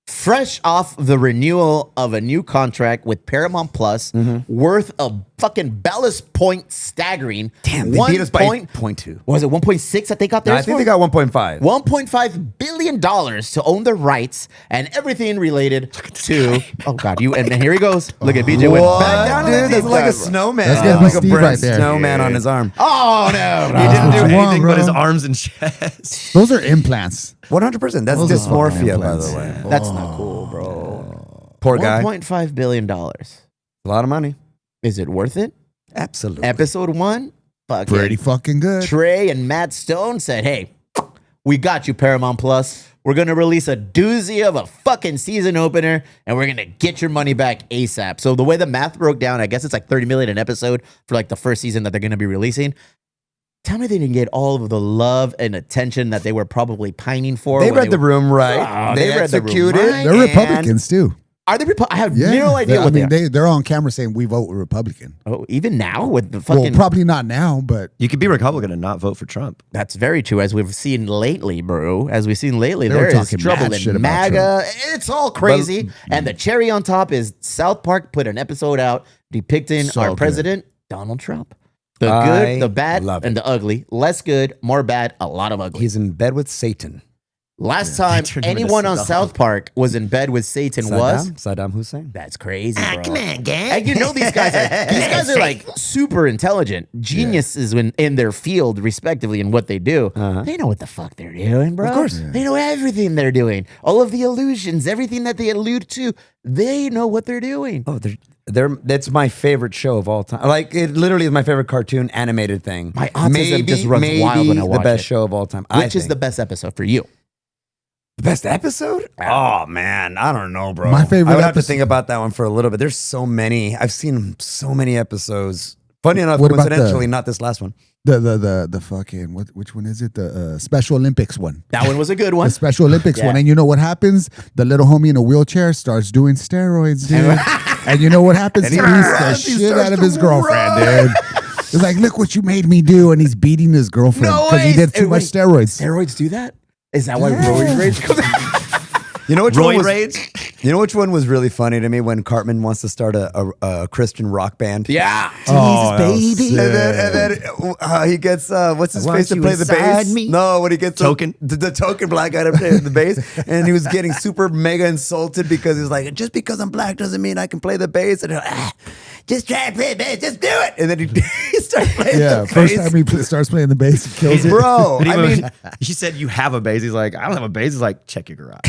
S2: fresh off the renewal of a new contract with Paramount Plus, worth a fucking ballast point staggering.
S1: Damn, they beat us by 0.2.
S2: Was it 1.6 that they got
S1: No,
S2: there?
S1: I think they got 1.5.
S2: $1.5 billion to own the rights and everything related to. Oh God! And here he goes. Look at BJ went back down
S1: What,
S2: to the
S1: dude?
S2: deep
S1: That's like a
S2: dive.
S1: snowman.
S3: That's gonna be
S1: like a
S3: Steve
S1: Brent
S3: right there.
S1: snowman on his arm.
S2: Oh no!
S4: He didn't do
S3: What's wrong,
S4: anything but his
S3: bro?
S4: arms and chest.
S3: Those are implants.
S1: 100%. That's
S3: Those are fucking
S1: dysmorphia, by
S3: implants.
S1: the way.
S2: That's not cool, bro.
S1: Poor guy.
S2: $1.5 billion.
S1: A lot of money.
S2: Is it worth it?
S1: Absolutely.
S2: Episode 1, fucking
S3: Pretty fucking good.
S2: Trey and Matt Stone said, "Hey, we got you, Paramount Plus. We're gonna release a doozy of a fucking season opener, and we're gonna get your money back ASAP." So the way the math broke down, I guess it's like $30 million an episode for like the first season that they're gonna be releasing. Tell me they didn't get all of the love and attention that they were probably pining for.
S1: They
S2: when
S1: read the room right.
S2: Oh,
S1: they
S2: they read the room
S1: executed.
S2: right.
S3: They're
S1: and-
S3: Republicans too.
S2: Are they? I have
S3: Yeah,
S2: no idea
S3: I
S2: what
S3: mean,
S2: they are.
S3: they're on camera saying we vote Republican.
S2: Oh, even now with the
S3: Well,
S2: fucking.
S3: probably not now, but
S4: You could be Republican and not vote for Trump.
S2: That's very true. As we've seen lately, bro. As we've seen lately,
S3: They were
S2: there is
S3: talking
S2: trouble
S3: mad shit
S2: in
S3: about
S2: MAGA. It's all crazy. And the cherry on top is South Park put an episode out depicting
S3: So
S2: our
S3: good.
S2: president, Donald Trump. The
S1: I
S2: good, the bad,
S1: love
S2: and the ugly. Less good, more bad, a lot of ugly.
S1: He's in bed with Satan.
S2: Last time
S4: turned him into
S2: anyone on
S4: Saddam.
S2: South Park was in bed with Satan was.
S1: Saddam Hussein.
S2: That's crazy, bro. And you know these guys are like super intelligent, geniuses in their field, respectively, in what they do. They know what the fuck they're doing, bro.
S1: Of course.
S2: They know everything they're doing. All of the illusions, everything that they allude to, they know what they're doing.
S1: Oh, that's my favorite show of all time. Like, it literally is my favorite cartoon animated thing.
S2: My autism just runs wild when I watch
S1: the best
S2: it.
S1: show of all time.
S2: Which is the best episode for you?
S1: the best episode? Oh man, I don't know, bro.
S3: My favorite
S1: I would have to
S3: episode-
S1: think about that one for a little bit. There's so many. I've seen so many episodes. Funny enough,
S3: What about
S1: coincidentally, not this last one.
S3: the fucking which one is it? The Special Olympics one.
S2: That one was a good one.
S3: The Special Olympics
S2: Yeah.
S3: one. And you know what happens? The little homie in a wheelchair starts doing steroids, dude. And you know what happens?
S1: And
S3: He
S1: he
S3: beats the
S1: runs. He
S3: shit
S1: starts
S3: out of
S1: to
S3: his girlfriend,
S1: run.
S3: dude. It's like, look what you made me do, and he's beating his girlfriend
S2: No
S3: because he
S2: way.
S3: did too much steroids.
S2: Steroids do that? Is that why roid rage comes out?
S1: You know which one
S4: Roid
S1: was,
S4: rage?
S1: You know which one was really funny to me when Cartman wants to start a Christian rock band.
S2: Yeah.
S3: Oh, that was
S2: Jesus, baby.
S3: sick.
S1: And then he gets what's his
S2: want
S1: face to
S2: you
S1: play the
S2: inside
S1: bass?
S2: me.
S1: No, when he gets
S4: Token?
S1: the token black guy to play the bass, and he was getting super mega insulted because he's like, just because I'm black doesn't mean I can play the bass. And just try to play the bass, just do it. And then he starts playing
S3: Yeah,
S1: the
S3: first
S1: bass.
S3: time he starts playing the bass, he kills it.
S1: Bro,
S4: But
S1: I
S4: even-
S1: mean,
S4: she said you have a bass. He's like, I don't have a bass. He's like, check your garage.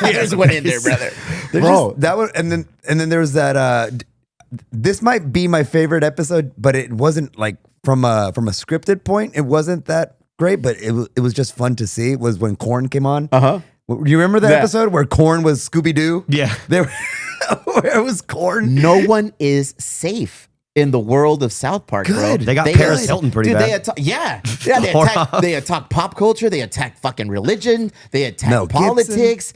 S2: There's one in there, brother.
S1: bro, that was, and then there was that. This might be my favorite episode, but it wasn't like from a scripted point. It wasn't that great, but it was just fun to see. It was when Korn came on.
S2: Uh-huh.
S1: Do you remember that
S2: Yeah.
S1: episode where Korn was Scooby Doo?
S4: Yeah.
S1: There, where it was Korn.
S2: No one is safe in the world of South Park, bro.
S1: Good.
S4: They got Paris Hilton pretty
S2: Dude,
S4: bad.
S2: They attack pop culture. They attack fucking religion. They attack
S1: Mel Gibson.
S2: politics.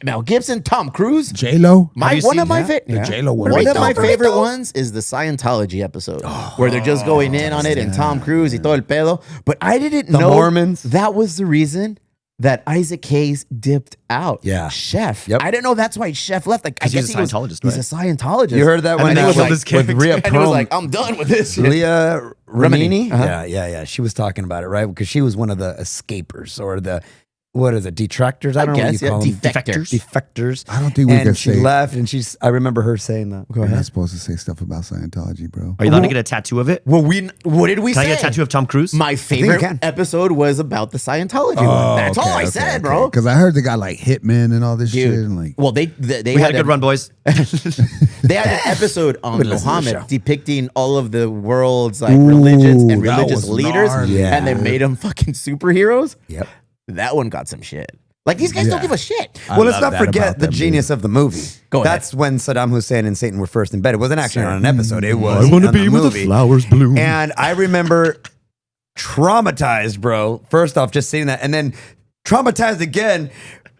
S2: Mel Gibson, Tom Cruise.
S3: J-Lo.
S2: One
S4: you
S2: of
S4: seen
S2: my
S4: that?
S2: favorite.
S3: The J-Lo one.
S2: One of
S3: Burrito.
S2: my favorite
S1: Burrito.
S2: ones is the Scientology episode where they're just going in on it and Tom Cruise y todo el pedo. But I didn't know
S1: Mormons.
S2: that was the reason that Isaac Hayes dipped out.
S1: Yeah.
S2: Chef.
S1: Yep.
S2: I didn't know that's why Chef left. Like, I
S4: 'Cause he's
S2: guess
S4: a Scientologist,
S2: He's
S4: right?
S2: a Scientologist.
S1: You heard that
S2: And
S1: when
S2: then he was like,
S1: with Rhea
S2: and he was
S1: Perlman.
S2: like, I'm done with this shit.
S1: Leah Remini?
S2: Uh-huh.
S1: Yeah. She was talking about it, right? Because she was one of the escapers or the, what is it, detractors? I don't know what you call them.
S2: Defectors.
S1: Defectors.
S3: I don't think we
S1: And
S3: could
S1: she
S3: say.
S1: left, and I remember her saying that.
S3: We're not supposed to say stuff about Scientology, bro.
S4: Are you allowed to get a tattoo of it?
S2: Well, what did we
S4: Can I
S2: say?
S4: get a tattoo of Tom Cruise?
S2: My
S1: you
S2: favorite
S1: can.
S2: episode was about the Scientology one. That's all I said, bro.
S3: Because I heard they got like hitmen and all this shit.
S2: Dude,
S3: And like,
S2: well, they
S4: we had a good run, boys.
S2: They had an episode on
S1: Good listen to the
S2: Muhammad
S1: show.
S2: depicting all of the world's like religions and
S3: that
S2: religious
S3: was
S2: leaders,
S3: gnarly.
S2: and they made them fucking superheroes.
S1: Yep.
S2: That one got some shit. Like these guys don't
S3: Yeah.
S2: give a shit.
S3: I
S1: Well, let's
S3: love
S1: not
S3: that
S1: forget
S3: about
S1: the
S3: them,
S1: genius of the movie.
S2: Go ahead.
S1: That's when Saddam Hussein and Satan were first in bed. It wasn't actually on an episode. It was
S4: I want to
S1: on the
S4: be where the
S1: movie.
S4: flowers bloom.
S1: And I remember traumatized, bro. First off, just seeing that, and then traumatized again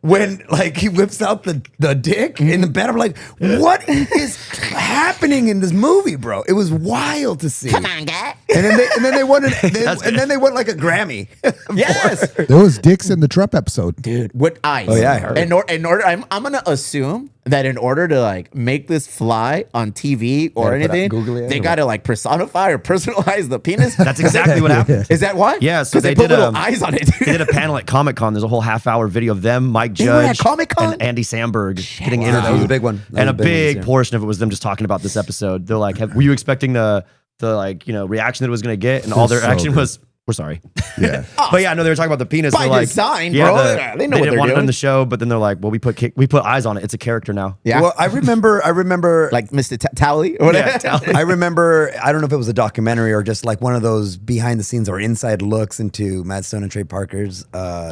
S1: when like he whips out the dick in the bed. I'm like, what is happening in this movie, bro? It was wild to see.
S2: Come on, guy.
S1: And then they won
S4: That's
S1: and then they won like a Grammy.
S2: Yes,
S3: there was dicks in the Trump episode.
S2: dude. What eyes?
S1: Oh, yeah, I heard.
S2: In order, I'm gonna assume that in order to like make this fly on TV or
S1: Gotta put out
S2: anything,
S1: googly eyes
S2: they
S1: or
S2: gotta like personify or personalize the penis.
S4: That's exactly what happened.
S2: Is that why?
S4: Yeah, so
S2: 'Cause they
S4: they
S2: put
S4: did,
S2: little eyes on it. Dude.
S4: They did a panel at Comic-Con. There's a whole half-hour video of them, Mike
S2: They were at
S4: Judge,
S2: Comic-Con?
S4: and Andy Samberg getting
S1: Wow.
S4: interviewed.
S1: That was a big one. That
S4: And a
S1: was a big one this
S4: big
S1: year.
S4: portion of it was them just talking about this episode. They're like, were you expecting the like, reaction that it was going to get? And all their
S3: so
S4: action
S3: good.
S4: was, we're sorry.
S3: Yeah.
S4: But yeah, no, they were talking about the penis.
S2: By
S4: They're like,
S2: design, bro. They know what
S4: they didn't
S2: they're
S4: want it
S2: doing.
S4: on the show, but then they're like, well, we put eyes on it. It's a character now.
S2: Yeah.
S1: Well, I remember
S2: Like Mr. Tally or whatever.
S4: Yeah, Tally.
S1: I remember, I don't know if it was a documentary or just like one of those behind the scenes or inside looks into Matt Stone and Trey Parker's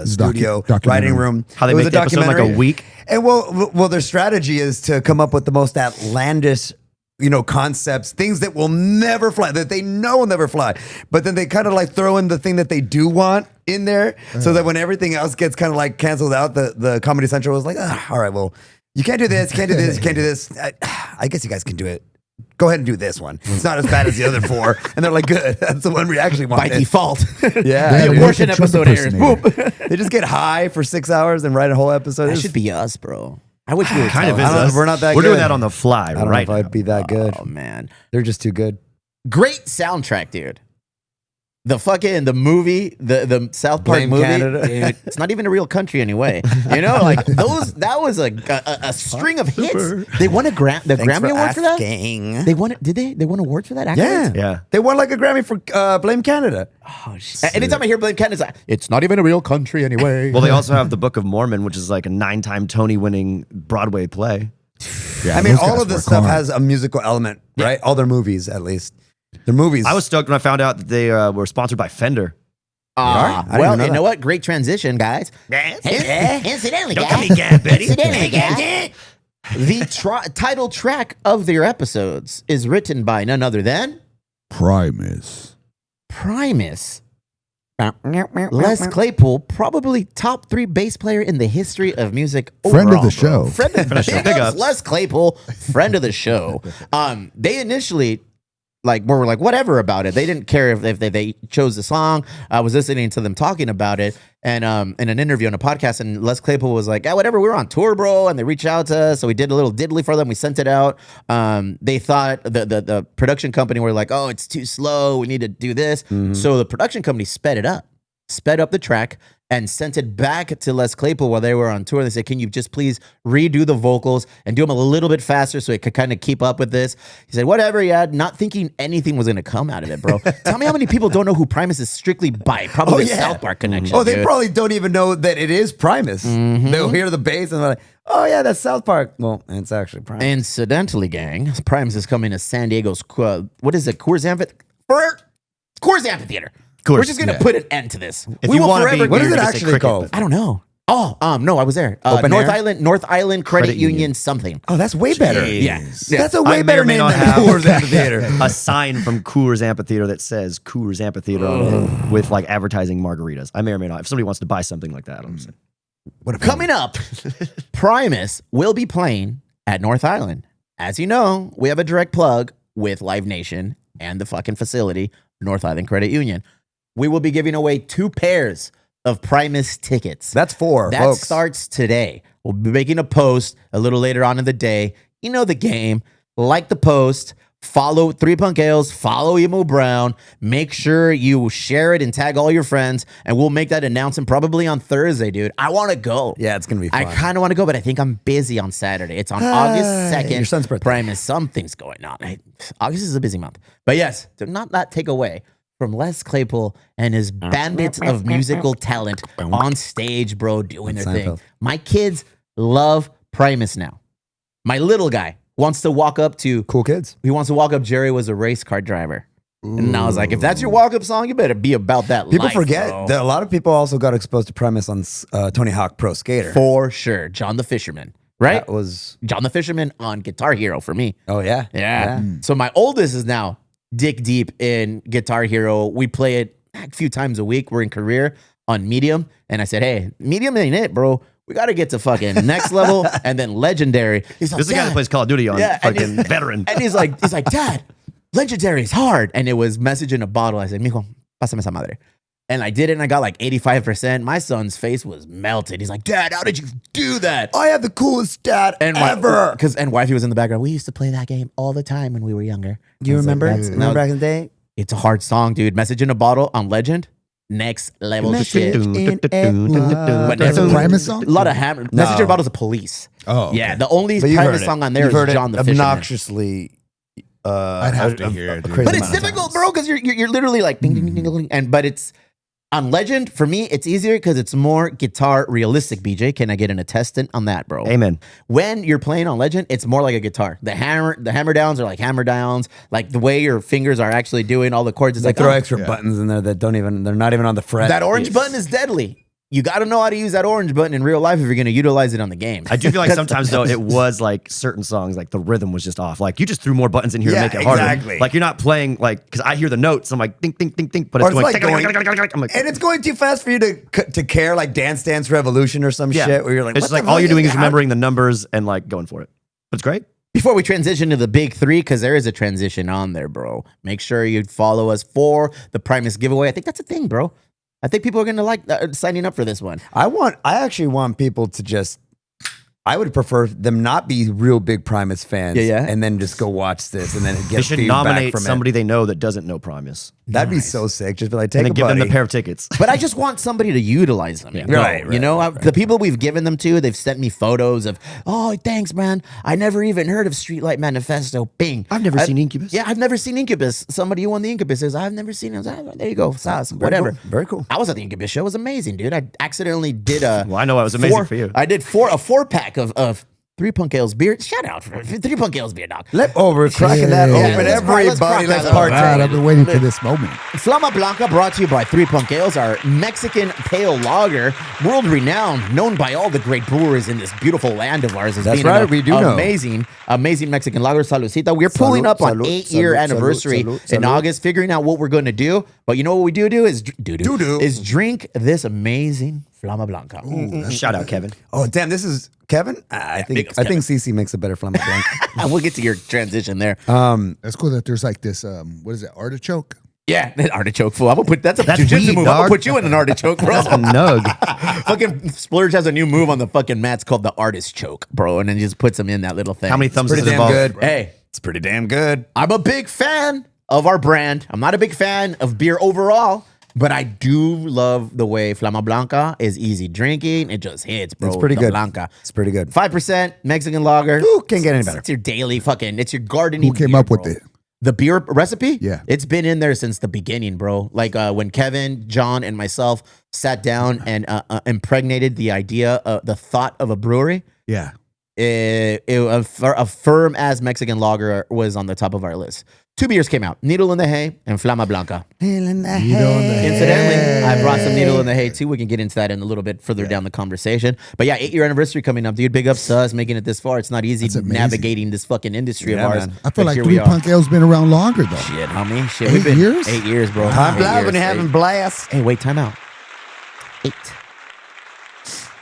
S1: studio
S3: documentary.
S1: writing room.
S4: How they
S1: It was
S4: make the episode in like a
S1: documentary.
S4: week.
S1: And well, their strategy is to come up with the most outlandish, concepts, things that will never fly, that they know will never fly. But then they kind of like throw in the thing that they do want in there, so that when everything else gets kind of like canceled out, the Comedy Central was like, all right, well, you can't do this, can't do this, you can't do this. I guess you guys can do it. Go ahead and do this one. It's not as bad as the other four. And they're like, good. That's the one we actually wanted.
S2: By default.
S1: Yeah.
S2: The
S3: They
S2: abortion
S3: make a Trump
S2: episode airs. Boom.
S3: impersonator.
S1: They just get high for 6 hours and write a whole episode.
S2: That
S1: It's-
S2: should be us, bro. I wish we were
S4: Kind of
S2: telling
S4: is
S1: I don't-
S4: us.
S1: we're not that
S4: We're doing
S1: good.
S4: that on the fly
S1: I don't
S4: right
S1: know if
S4: now.
S1: I'd be that good.
S2: Oh man.
S1: They're just too good.
S2: Great soundtrack, dude. The movie, the South Park
S1: Blame
S2: movie,
S1: Canada.
S2: dude, it's not even a real country anyway. Like that was a string of hits. They won the Grammy Award for that.
S1: asking.
S2: They won it. Did they? They won awards for that?
S1: Yeah.
S2: Accolades?
S4: Yeah.
S1: They won like a Grammy for Blame Canada.
S2: Oh, shit. Anytime I hear Blame Canada, it's like, it's not even a real country anyway.
S4: Well, they also have the Book of Mormon, which is like a 9-time Tony-winning Broadway play.
S3: Yeah,
S1: I mean,
S3: those
S1: all
S3: guys
S1: of this
S3: work
S1: stuff
S3: hard.
S1: has a musical element, right? All their movies, at least. Their movies.
S4: I was stoked when I found out that they were sponsored by Fender.
S1: I didn't
S2: well,
S1: know
S2: you
S1: that.
S2: know what? Great transition, guys. Incidentally,
S4: Don't
S2: guys.
S4: call me Gab, Betty.
S2: Incidentally, guys. The title track of their episodes is written by none other than
S3: Primus.
S2: Primus. Les Claypool, probably top 3 bass player in the history of music.
S3: Friend of
S2: overall,
S3: the show.
S2: Friend of the show.
S4: Big
S2: Big
S4: ups.
S2: ups, Les Claypool, friend of the show. They initially like were like whatever about it. They didn't care if they chose the song. I was listening to them talking about it, and in an interview on a podcast, and Les Claypool was like, "Yeah, whatever. We were on tour, bro, and they reached out to us, so we did a little diddly for them. We sent it out. They thought the production company were like, oh, it's too slow. We need to do this. So the production company sped up the track." And sent it back to Les Claypool while they were on tour. They said, "Can you just please redo the vocals and do them a little bit faster so it could kind of keep up with this?" He said, "Whatever, yeah." Not thinking anything was going to come out of it, bro. Tell me how many people don't know who Primus is strictly by. Probably the South Park connection.
S1: Oh, they
S2: dude.
S1: probably don't even know that it is Primus. They'll hear the bass and they're like, "Oh yeah, that's South Park." Well, it's actually Primus.
S2: Incidentally, gang, Primus is coming to San Diego's, what is it, Coors Amphitheater. We're just going to put an end to this.
S4: If
S2: We
S4: you
S2: will
S4: want to
S2: forever
S4: be,
S1: What is
S4: weird,
S1: it
S4: just say
S1: actually
S4: cricket,
S1: called?
S4: but-
S2: I don't know. Oh, no, I was there.
S1: Open
S2: North
S1: air?
S2: Island Credit
S4: Credit
S2: Union
S4: Union.
S2: something.
S1: Oh, that's way better.
S2: Yeah.
S1: That's a
S4: I
S1: way
S4: may
S1: better
S4: or may
S1: name
S4: not
S1: than
S4: have
S1: Coors Amphitheater.
S4: a sign from Coors Amphitheater that says Coors Amphitheater on it with like advertising margaritas. I may or may not. If somebody wants to buy something like that, I'm saying.
S2: Coming up, Primus will be playing at North Island. As you know, we have a direct plug with Live Nation and the fucking facility, North Island Credit Union. We will be giving away 2 pairs of Primus tickets.
S1: That's 4,
S2: That
S1: folks.
S2: starts today. We'll be making a post a little later on in the day. You know the game. Like the post. Follow 3 Punk Ales. Follow Emo Brown. Make sure you share it and tag all your friends. And we'll make that announcement probably on Thursday, dude. I want to go.
S1: Yeah, it's gonna be
S2: I
S1: fun.
S2: kind of want to go, but I think I'm busy on Saturday. It's on August 2nd.
S1: Your son's birthday.
S2: Primus. Something's going on. August is a busy month. But yes, do not that take away from Les Claypool and his bandits of musical talent on stage, bro, doing their thing.
S1: Seinfeld.
S2: My kids love Primus now. My little guy wants to walk up to,
S1: Cool kids.
S2: he wants to walk up, Jerry was a race car driver. And I was like, if that's your walk-up song, you better be about that
S1: People
S2: life,
S1: forget
S2: bro.
S1: that a lot of people also got exposed to Primus on Tony Hawk Pro Skater.
S2: For sure. John the Fisherman, right?
S1: That was.
S2: John the Fisherman on Guitar Hero for me.
S1: Oh yeah.
S2: Yeah. So my oldest is now dick deep in Guitar Hero. We play it a few times a week. We're in career on Medium. And I said, hey, Medium ain't it, bro. We got to get to fucking next level and then Legendary. He's like,
S4: This is the guy that
S2: "Dad."
S4: plays Call of Duty on
S2: and
S4: fucking
S2: he's-
S4: veteran.
S2: And he's like, Dad, Legendary is hard. And it was message in a bottle. I said, mijo, pásame esa madre. And I did it and I got like 85%. My son's face was melted. He's like, Dad, how did you do that?
S1: I have the coolest dad ever.
S2: And wifey was in the background. We used to play that game all the time when we were younger.
S1: Do you
S2: I was like,
S1: remember?
S2: "That's-"
S1: Remember back in the day?
S2: It's a hard song, dude. Message in a bottle on Legend. Next level shit.
S1: Message in a
S3: That's a Primus song?
S2: A lot of hammer. Message in a bottle is a police.
S3: Oh,
S2: Yeah, the only
S1: But you've
S2: Primus
S1: heard it.
S2: song on there
S1: You've
S2: is
S1: heard it
S2: John the Fisherman.
S1: obnoxiously.
S3: I'd have to hear it, dude.
S1: crazy
S2: But it's
S1: amount of
S2: difficult,
S1: times.
S2: bro, because you're literally like ding, ding, ding, ding, ding, and but it's on Legend for me. It's easier because it's more guitar realistic. BJ, can I get an attestant on that, bro?
S4: Amen.
S2: When you're playing on Legend, it's more like a guitar. The hammer downs are like hammer downs. Like the way your fingers are actually doing all the chords is
S1: They
S2: like
S1: throw
S2: oh,
S1: extra buttons in there that don't even. They're not even on the fret.
S2: that orange button is deadly. You got to know how to use that orange button in real life if you're going to utilize it on the game.
S4: I do feel like sometimes though it was like certain songs like the rhythm was just off. Like you just threw more buttons in here to
S1: Yeah,
S4: make it harder.
S1: exactly.
S4: Like you're not playing like because I hear the notes. I'm like ding ding ding ding, but
S1: Or
S4: it's
S1: it's like
S4: going.
S1: going-
S4: I'm like,
S1: and it's going too fast for you to care, like Dance Dance Revolution or some
S4: yeah.
S1: shit. Where you're like,
S4: it's
S1: what
S4: just like
S1: the
S4: all
S1: fuck
S4: you're doing is
S1: that?
S4: remembering the numbers and like going for it. But it's great.
S2: Before we transition to the big 3, because there is a transition on there, bro. Make sure you follow us for the Primus giveaway. I think that's a thing, bro. I think people are going to like signing up for this one.
S1: I actually want people to just. I would prefer them not be real big Primus fans,
S2: Yeah.
S1: and then just go watch this, and then get
S4: They should
S1: feedback
S4: nominate
S1: from
S4: somebody they know that doesn't know Primus,
S1: That'd be so sick. Just be like, take
S4: and
S1: a
S4: then give them
S1: buddy.
S4: the pair of tickets.
S2: But I just want somebody to utilize them.
S1: Right,
S2: You know, the people we've given them to, they've sent me photos of, oh, thanks, man. I never even heard of Streetlight Manifesto. Bing.
S4: I've never seen Incubus.
S2: Yeah, I've never seen Incubus. Somebody who won the Incubus says, I've never seen him. There you go. Sauce, whatever.
S1: Cool. Very cool.
S2: I was at the Incubus show. It was amazing, dude. I accidentally did a.
S4: Well, I know it was amazing for you.
S2: I did a 4-pack of 3 Punk Ales beer. Shout out for 3 Punk Ales beer, dog.
S1: We're cracking that
S3: Yeah,
S1: open.
S2: let's crack
S1: Everybody,
S2: that
S1: let's
S2: open.
S3: All right, I've
S1: partake.
S3: been waiting for this moment.
S2: Flama Blanca brought to you by 3 Punk Ales, our Mexican pale lager, world renowned, known by all the great brewers in this beautiful land of ours as
S1: That's
S2: being
S1: right,
S2: an
S1: we do know.
S2: amazing Mexican lager. Saludcita. We're pulling up on
S1: salud,
S2: 8-year
S1: salud,
S2: anniversary
S1: salud,
S2: in
S1: salud.
S2: August, figuring out what we're going to do. But you know what we do is
S1: Do-do.
S2: is drink this amazing Flama Blanca.
S4: Shout out, Kevin.
S1: Oh, damn, this is Kevin? I think Cece makes a better Flama Blanca.
S2: We'll get to your transition there.
S3: That's cool that there's like this, what is it, artichoke?
S2: Yeah, that artichoke fool. I'm gonna put that's a
S4: That's
S2: jujitsu
S4: weed,
S2: move. I'm
S4: dog.
S2: gonna put you in an artichoke, bro.
S4: That's a nug.
S2: Fucking Splurge has a new move on the fucking mats called the artist choke, bro, and then just puts them in that little thing.
S4: How many thumbs does
S1: Pretty
S4: it
S1: damn
S4: involve?
S1: good.
S2: Hey,
S1: It's pretty damn good.
S2: I'm a big fan of our brand. I'm not a big fan of beer overall, but I do love the way Flama Blanca is easy drinking. It just hits, bro.
S1: It's pretty
S2: The
S1: good.
S2: Blanca.
S1: It's pretty good.
S2: 5% Mexican lager.
S1: Ooh, can't get any better.
S2: It's your daily fucking, it's your gardening.
S3: Who came
S2: beer,
S3: up with
S2: bro.
S3: it?
S2: The beer recipe?
S3: Yeah.
S2: It's been in there since the beginning, bro. Like when Kevin, John, and myself sat down and impregnated the idea, the thought of a brewery,
S3: Yeah.
S2: a firm as Mexican lager was on the top of our list. 2 beers came out, Needle in the Hay and Flama Blanca. Incidentally, I brought some Needle in the Hay too. We can get into that in a little bit further down the conversation. But yeah, 8-year anniversary coming up, dude. Big ups to us making it this far. It's not easy
S3: That's amazing.
S2: navigating this fucking industry
S1: Yeah,
S2: of ours.
S1: man.
S3: I feel
S2: But
S3: like
S2: here
S3: 3
S2: we are.
S3: Punk Ale's been around longer, though.
S2: Shit, homie. Shit,
S3: 8
S2: we've been
S3: years?
S2: 8 years, bro.
S1: I'm
S2: 8
S1: glad
S2: years.
S1: when you're having blast.
S2: Hey, wait, time out. 8.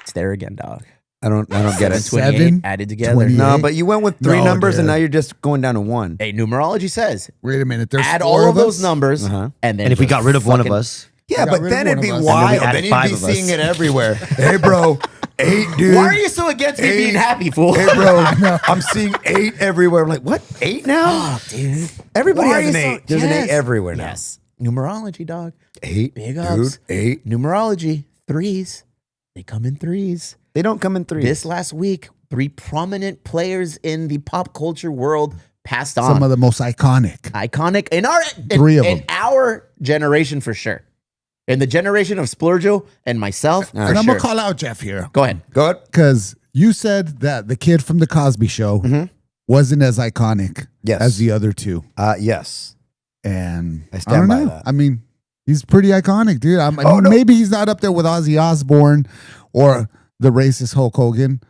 S2: It's there again, dog.
S1: I don't get it.
S2: 28
S3: 7,
S2: added together.
S3: 28.
S1: No, but you went with 3
S3: No,
S1: numbers and
S3: dude.
S1: now you're just going down to 1.
S2: Hey, numerology says
S3: Wait a minute. There's
S2: add
S3: 4
S2: all of those
S3: us?
S2: numbers,
S1: Uh-huh.
S2: and then
S4: And if we
S2: just
S4: got rid of one of
S2: fucking-
S4: us,
S1: Yeah,
S3: got
S1: but
S3: rid of
S1: then it'd
S3: one
S1: be
S3: of us.
S1: wild.
S4: And then we
S1: Then
S4: added
S1: you'd
S4: 5
S1: be
S4: of us.
S1: seeing it everywhere. Hey, bro. 8, dude.
S2: Why are you so against me being
S1: Eight.
S2: happy, fool?
S1: Hey, bro. I'm seeing 8 everywhere. I'm like, what? 8 now?
S2: Oh, dude.
S1: Everybody
S2: Why
S1: has
S2: are
S1: an
S2: you so-
S1: 8. There's an 8
S2: Yes.
S1: everywhere now.
S2: Yes. Numerology, dog.
S1: 8,
S2: Big
S1: dude.
S2: ups.
S1: 8.
S2: Numerology. 3s. They come in 3s.
S1: They don't come in 3.
S2: This last week, 3 prominent players in the pop culture world passed on.
S3: Some of the most iconic.
S2: Iconic in our
S3: 3 of
S2: in
S3: them.
S2: our generation for sure. In the generation of Splurgio and myself, for
S3: And I'm
S2: sure.
S3: going to call out Jeff here.
S2: Go ahead.
S1: Go ahead.
S3: Because you said that the kid from the Cosby Show wasn't as iconic
S1: Yes.
S3: as the other 2.
S1: Yes.
S3: And
S1: I stand
S3: don't
S1: by
S3: know.
S1: that.
S3: I mean, he's pretty iconic, dude. I mean,
S1: Oh, no.
S3: maybe he's not up there with Ozzy Osbourne or the racist Hulk Hogan.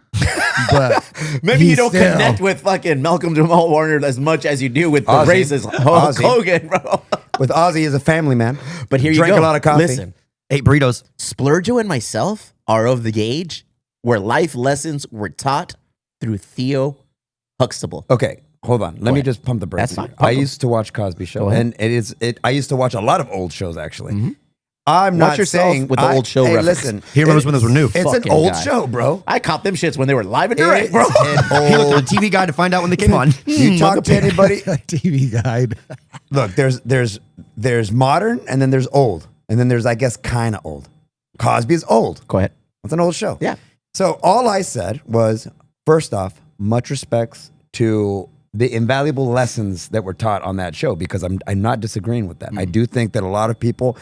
S3: But
S2: Maybe you
S3: he's
S2: don't
S3: still-
S2: connect with fucking Malcolm Jamal Warner as much as you do with the
S1: Ozzy.
S2: racist Hulk
S1: Ozzy.
S2: Hogan, bro.
S1: With Ozzy as a family man.
S2: But here you
S1: Drank
S2: go.
S1: a lot of coffee.
S2: Listen,
S4: 8 burritos.
S2: Splurgio and myself are of the age where life lessons were taught through Theo Huxtable.
S1: Okay, hold on. Let me
S2: ahead.
S1: just pump the brakes.
S2: That's fine.
S1: here.
S2: Pump
S1: I
S2: them.
S1: used to watch Cosby Show,
S2: Go ahead.
S1: and I used to watch a lot of old shows actually.
S2: Mhm.
S1: I'm
S2: Watch
S1: not
S2: yourself
S1: saying
S2: with the old show
S1: Hey,
S2: reference.
S1: listen,
S4: He remembers when those were new.
S1: It's an
S2: Fucking
S1: old
S2: guy.
S1: show, bro.
S2: I caught them shits when they were live and direct, bro.
S1: It's an
S4: He looked
S1: old.
S4: at the TV guide to find out when they came on.
S1: You talk to anybody.
S3: TV guide.
S1: Look, there's modern, and then there's old, and then there's I guess kind of old. Cosby is old.
S2: Go ahead.
S1: It's an old show.
S2: Yeah.
S1: So all I said was, first off, much respects to the invaluable lessons that were taught on that show, because I'm not disagreeing with that. I do think that a lot of people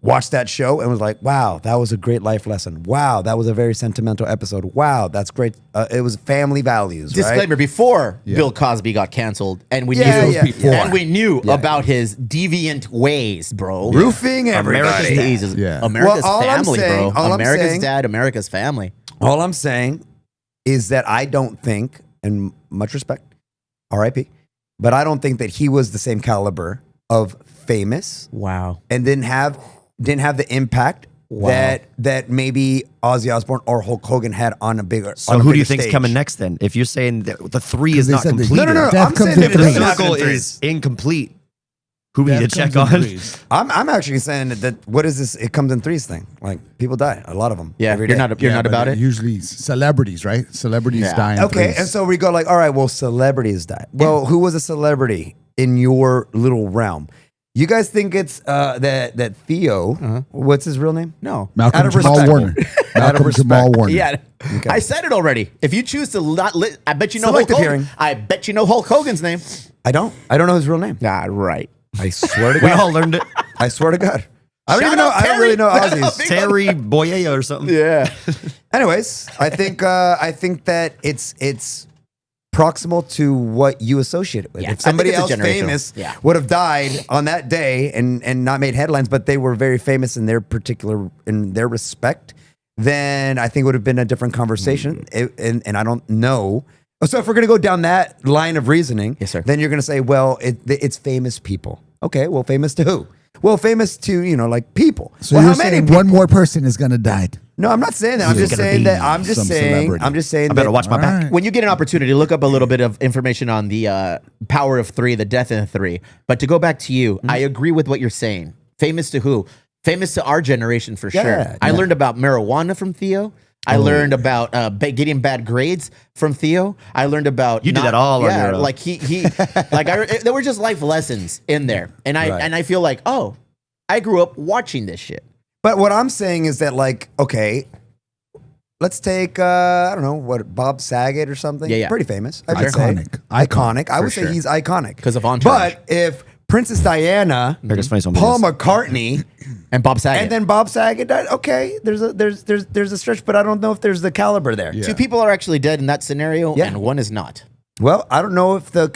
S1: watched that show and was like, wow, that was a great life lesson. Wow, that was a very sentimental episode. Wow, that's great. It was family values,
S2: Disclaimer:
S1: right?
S2: before Bill Cosby got canceled, and we
S1: Yeah,
S2: knew,
S1: yeah, yeah.
S2: and we knew about his deviant ways, bro.
S1: Roofing
S2: America's
S1: everybody.
S2: Jesus.
S3: Yeah.
S2: America's
S1: Well, all I'm
S2: family,
S1: saying-
S2: bro.
S1: all I'm
S2: America's
S1: saying-
S2: dad, America's family.
S1: All I'm saying is that I don't think, and much respect, R.I.P., but I don't think that he was the same caliber of famous
S2: Wow.
S1: and didn't have the impact that maybe Ozzy Osbourne or Hulk Hogan had on a bigger.
S4: So
S1: on a
S4: who do you
S1: bigger
S4: think's
S1: stage.
S4: coming next then? If you're saying that the 3 is
S3: they
S4: not
S3: said that-
S4: complete,
S1: No.
S3: Death
S1: I'm
S3: comes
S1: saying
S3: in
S1: that
S4: the
S1: it
S3: threes.
S1: doesn't happen
S4: circle
S1: in
S4: is
S1: threes.
S4: incomplete. Who we need to
S3: Death
S4: check
S3: comes in
S4: on?
S3: 3s.
S1: I'm actually saying that what is this? It comes in threes thing. Like people die, a lot of them.
S2: Yeah,
S1: every
S2: you're
S1: day.
S2: not you're not
S3: but
S2: about it.
S3: Usually celebrities, right? Celebrities
S2: Yeah.
S3: die in
S1: Okay,
S3: 3s.
S1: and so we go like, all right, well, celebrities die. Well, who was a celebrity in your little realm? You guys think it's that Theo? What's his real name?
S2: No.
S3: Malcolm
S1: out of
S3: Jamal
S1: respect.
S3: Warner.
S1: Out of
S3: Malcolm Jamal
S1: respect.
S3: Warner.
S2: Yeah, I said it already. If you choose to not, I bet you know Hulk
S1: Selective
S2: Hogan.
S1: hearing.
S2: I bet you know Hulk Hogan's name.
S1: I don't know his real name.
S2: Nah, right.
S1: I swear to
S4: We
S1: God.
S4: all learned it.
S1: I swear to God. I don't
S2: Shout
S1: even know.
S2: out
S1: I don't really know
S2: Terry.
S1: Ozzy's.
S4: Terry Boyea or something.
S2: Yeah.
S1: Anyways, I think that it's proximal to what you associate it with.
S2: Yeah,
S1: If somebody
S2: I think
S1: else
S2: it's a generational.
S1: famous
S2: Yeah.
S1: would have died on that day and not made headlines, but they were very famous in their respect, then I think it would have been a different conversation. And I don't know. So if we're gonna go down that line of reasoning,
S2: Yes, sir.
S1: then you're gonna say, well, it's famous people. Okay, well, famous to who? Well, famous to like people.
S3: So
S1: well,
S3: you're
S1: how many
S3: saying
S1: people?
S3: one more person is going to die.
S1: No, I'm not saying that. I'm
S3: He's
S1: just
S3: gonna
S1: saying
S3: be
S1: that. I'm just
S3: some
S1: saying.
S3: celebrity.
S1: I'm just saying
S4: I better
S1: that.
S4: watch my back.
S3: Alright.
S2: When you get an opportunity, look up a little bit of information on the power of three, the death of three. But to go back to you, I agree with what you're saying. Famous to who? Famous to our generation for sure. I learned about marijuana from Theo. I learned about getting bad grades from Theo. I learned about
S4: You did that all on your own.
S2: like he like there were just life lessons in there, and I feel like I grew up watching this shit.
S1: But what I'm saying is that, like, okay, let's take I don't know what, Bob Saget or something.
S2: Yeah.
S1: Pretty famous. I would
S3: Iconic.
S1: say iconic. I would
S2: sure.
S1: say he's iconic
S2: 'Cause of Entourage.
S1: But if Princess Diana,
S4: America's Funniest Home
S1: Paul
S4: Videos.
S1: McCartney,
S2: And Bob Saget.
S1: and then Bob Saget died, okay, there's a stretch, but I don't know if there's the caliber there.
S3: Yeah.
S2: Two people are actually dead in that scenario,
S1: Yeah.
S2: and one is not.
S1: Well, I don't know if the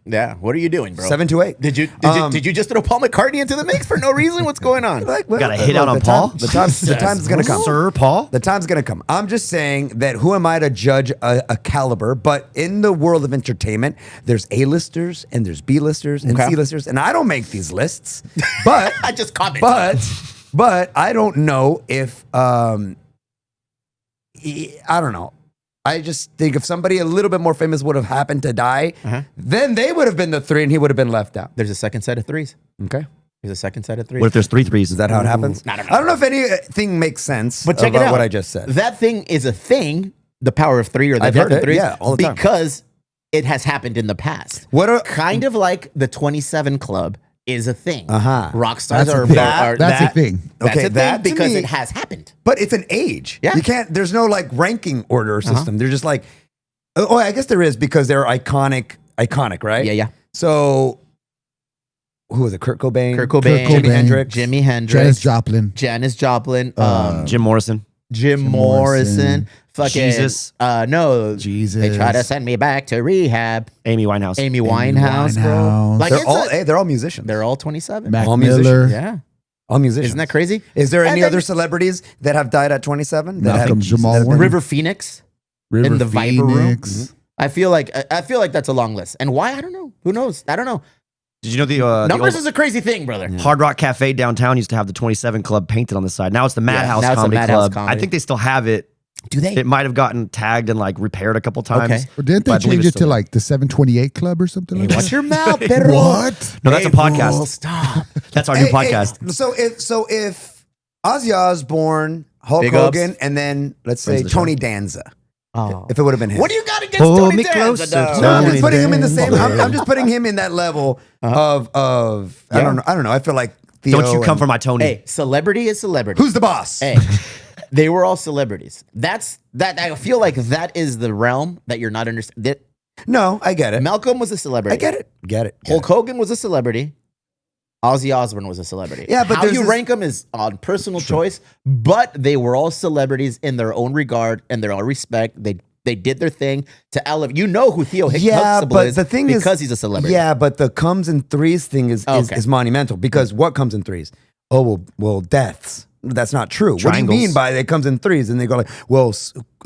S2: Yeah, what are you doing, bro?
S1: 728.
S2: Did you just throw Paul McCartney into the mix for no reason? What's going on?
S1: Like, well,
S4: Got a hit out on
S1: the
S4: Paul?
S1: the time's gonna come.
S4: Sir Paul?
S1: The time's gonna come. I'm just saying that who am I to judge a caliber? But in the world of entertainment, there's A-listers and there's B-listers and
S2: Okay.
S1: C-listers, and I don't make these lists. But
S2: I just comment.
S1: but I don't know if I don't know. I just think if somebody a little bit more famous would have happened to die, then they would have been the three, and he would have been left out.
S2: There's a second set of threes.
S1: Okay,
S2: There's a second set of threes.
S4: What if there's three threes?
S1: is that how it happens?
S2: I don't know.
S1: I don't know if anything makes sense.
S2: But check it
S1: about
S2: out.
S1: what I just said.
S2: That thing is a thing, the power of three or the
S1: I've
S2: death
S1: heard
S2: of
S1: it,
S2: threes,
S1: yeah, all the time.
S2: because it has happened in the past.
S1: What a
S2: Kind of like the 27 Club is a thing. Rock stars
S3: That's a
S2: are,
S3: thing.
S2: are
S3: That's
S2: that,
S3: a thing.
S2: That's
S1: Okay,
S2: a thing
S1: that to
S2: because
S1: me-
S2: it has happened.
S1: But it's an age.
S2: Yeah.
S1: You can't, there's no like ranking order or system. They're just like, oh, I guess there is because they're iconic, right?
S2: Yeah.
S1: So, who was it? Kurt Cobain?
S2: Kurt Cobain,
S3: Kurt
S1: Jimi
S3: Cobain,
S1: Hendrix.
S2: Jimi Hendrix,
S3: Janis Joplin.
S2: Janis Joplin,
S4: Jim Morrison.
S2: Jim
S3: Morrison.
S2: Morrison, fucking
S4: Jesus.
S2: No,
S3: Jesus.
S2: They try to send me back to rehab.
S4: Amy Winehouse.
S2: Amy Winehouse, bro.
S3: Winehouse.
S2: Like
S1: They're all musicians.
S2: they're all 27.
S3: Mac
S1: All
S3: Miller.
S1: musicians.
S2: Yeah,
S1: all musicians.
S2: isn't that crazy?
S1: Is there
S2: And
S1: any
S2: then
S1: other celebrities that have died at 27? That
S3: Malcolm
S1: have,
S3: Jamal
S1: that have been-
S3: Warner.
S2: River Phoenix.
S3: River
S2: in the Viper room.
S3: Phoenix.
S2: I feel like that's a long list. And why? I don't know. Who knows? I don't know.
S4: Did you know the
S2: Numbers
S4: old
S2: is a crazy thing, brother.
S4: Hard Rock Cafe downtown used to have the 27 Club painted on the side. Now it's the Madhouse
S2: now it's the
S4: Comedy
S2: Madhouse
S4: Club.
S2: Comedy.
S4: I think they still have it.
S2: Do they?
S4: It might have gotten tagged and like repaired a couple times.
S2: Okay.
S3: Or didn't
S4: But I
S3: they
S4: believe
S3: change
S4: it's
S3: it to
S4: still-
S3: like the 728 Club or something like
S2: Watch
S3: that?
S2: your mouth, Pedro.
S3: What?
S4: No, that's a
S2: Hey,
S4: podcast.
S2: fool, stop.
S4: That's our new podcast.
S1: So if Ozzy Osbourne, Hulk
S2: Big ups.
S1: Hogan, and then let's say
S4: Friends of the
S1: Tony Danza,
S2: Oh.
S1: if it would have been him.
S2: What do you got against
S4: Hold
S2: Tony
S4: me
S2: Danza?
S4: closer,
S2: dog?
S1: No, I'm
S4: Tony
S1: just putting him in the same.
S3: Danza.
S1: I'm just putting him in that level of. I don't know. I don't know. I feel like Theo
S4: Don't you come
S1: and-
S4: for my Tony.
S2: Hey, celebrity is celebrity.
S1: Who's the boss?
S2: Hey, they were all celebrities. That I feel like that is the realm that you're not understanding.
S1: No, I get it.
S2: Malcolm was a celebrity.
S1: I get it. Get it.
S2: Hulk Hogan was a celebrity. Ozzy Osbourne was a celebrity.
S1: Yeah, but
S2: how
S1: there's
S2: you
S1: this-
S2: rank them is on personal choice. But they were all celebrities in their own regard and their own respect. They did their thing to elevate. You know who Theo Huxtable
S1: but
S2: is
S1: the thing is
S2: because he's a celebrity.
S1: Yeah, but the comes in threes thing is
S2: Okay.
S1: is monumental because what comes in threes? Oh well, deaths. That's not true. What do you
S4: Triangles.
S1: mean by it comes in threes? And they go like, well,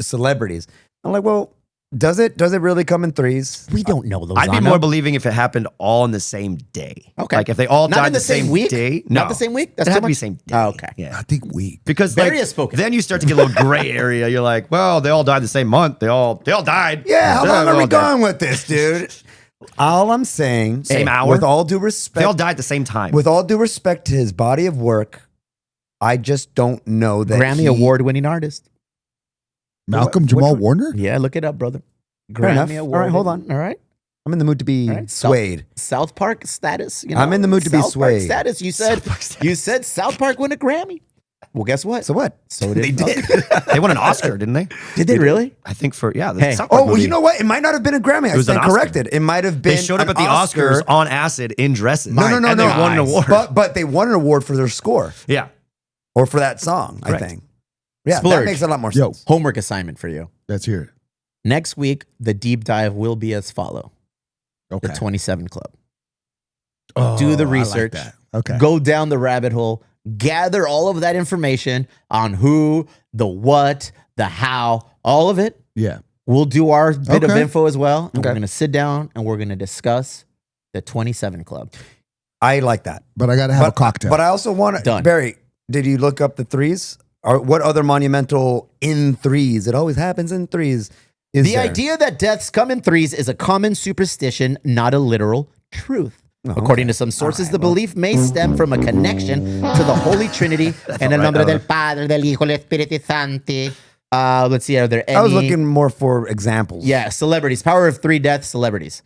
S1: celebrities. I'm like, well, does it really come in threes?
S2: We don't know those.
S4: I'd be more believing if it happened all in the same day.
S2: Okay.
S4: Like if they all
S2: Not
S4: died
S2: in the same week?
S4: day.
S2: Not
S4: No.
S2: the same week?
S4: It
S2: That's
S4: had
S2: too
S4: to be
S2: much?
S4: same day.
S2: Oh, okay.
S4: Yeah.
S3: I think weak.
S4: Because
S2: Barry
S4: like,
S2: has spoken.
S4: then you start to get a little gray area. You're like, well, they all died the same month. They all died.
S1: Yeah, how long
S4: they
S1: are we
S4: all died.
S1: going with this, dude? All I'm saying,
S4: Same hour?
S1: with all due
S4: They
S1: respect,
S4: all died at the same time.
S1: with all due respect to his body of work, I just don't know that
S2: Grammy Award winning artist.
S3: Malcolm
S1: Which
S3: Jamal
S1: one?
S3: Warner?
S2: Yeah, look it up, brother.
S1: Fair enough.
S2: Grammy
S1: All
S2: Award.
S1: right, hold on.
S2: All right.
S1: I'm in the mood to be
S2: All right.
S1: swayed.
S2: South Park status. You
S1: I'm in the mood to be
S2: South Park
S1: swayed.
S2: status. You said
S4: South Park status.
S2: you said South Park win a Grammy. Well, guess what?
S1: So what?
S2: So did
S1: they did.
S4: They won an Oscar, didn't they?
S2: Did they really?
S4: I think for the
S2: Hey.
S4: South Park
S1: Oh, well,
S4: movie.
S1: you know what? It might not have been a Grammy. I
S4: was an
S1: stand
S4: Oscar.
S1: corrected. It might have been.
S4: They showed up
S1: an
S4: at the
S1: Oscar.
S4: Oscars on acid in dresses.
S1: No,
S4: And they won an award.
S1: But they won an award for their score
S4: yeah.
S1: or for that song.
S4: Correct.
S1: I think. Yeah,
S2: Splurge.
S1: that makes a lot more
S3: Yo.
S1: sense.
S2: Homework assignment for you.
S3: Let's hear it.
S2: Next week, the deep dive will be as follow.
S3: Okay.
S2: The 27 Club.
S3: Oh,
S2: Do the
S3: I like
S2: research.
S3: that. Okay.
S2: Go down the rabbit hole. Gather all of that information on who, the what, the how, all of it.
S3: Yeah.
S2: We'll do our bit of
S3: Okay.
S2: info as well. And
S1: Okay.
S2: we're going to sit down and we're going to discuss the 27 Club.
S1: I like that.
S3: But I got to have a cocktail.
S1: But I also want to.
S2: Done.
S1: Barry, did you look up the threes? what other monumental in threes? It always happens in threes. Is
S2: The
S1: there?
S2: idea that deaths come in threes is a common superstition, not a literal truth. According to some sources, the belief may stem from a connection to the Holy Trinity en el nombre del Padre, del Hijo, del Espíritu Santo. Let's see, are there any?
S1: I was looking more for examples.
S2: Yeah, celebrities. Power of three death celebrities.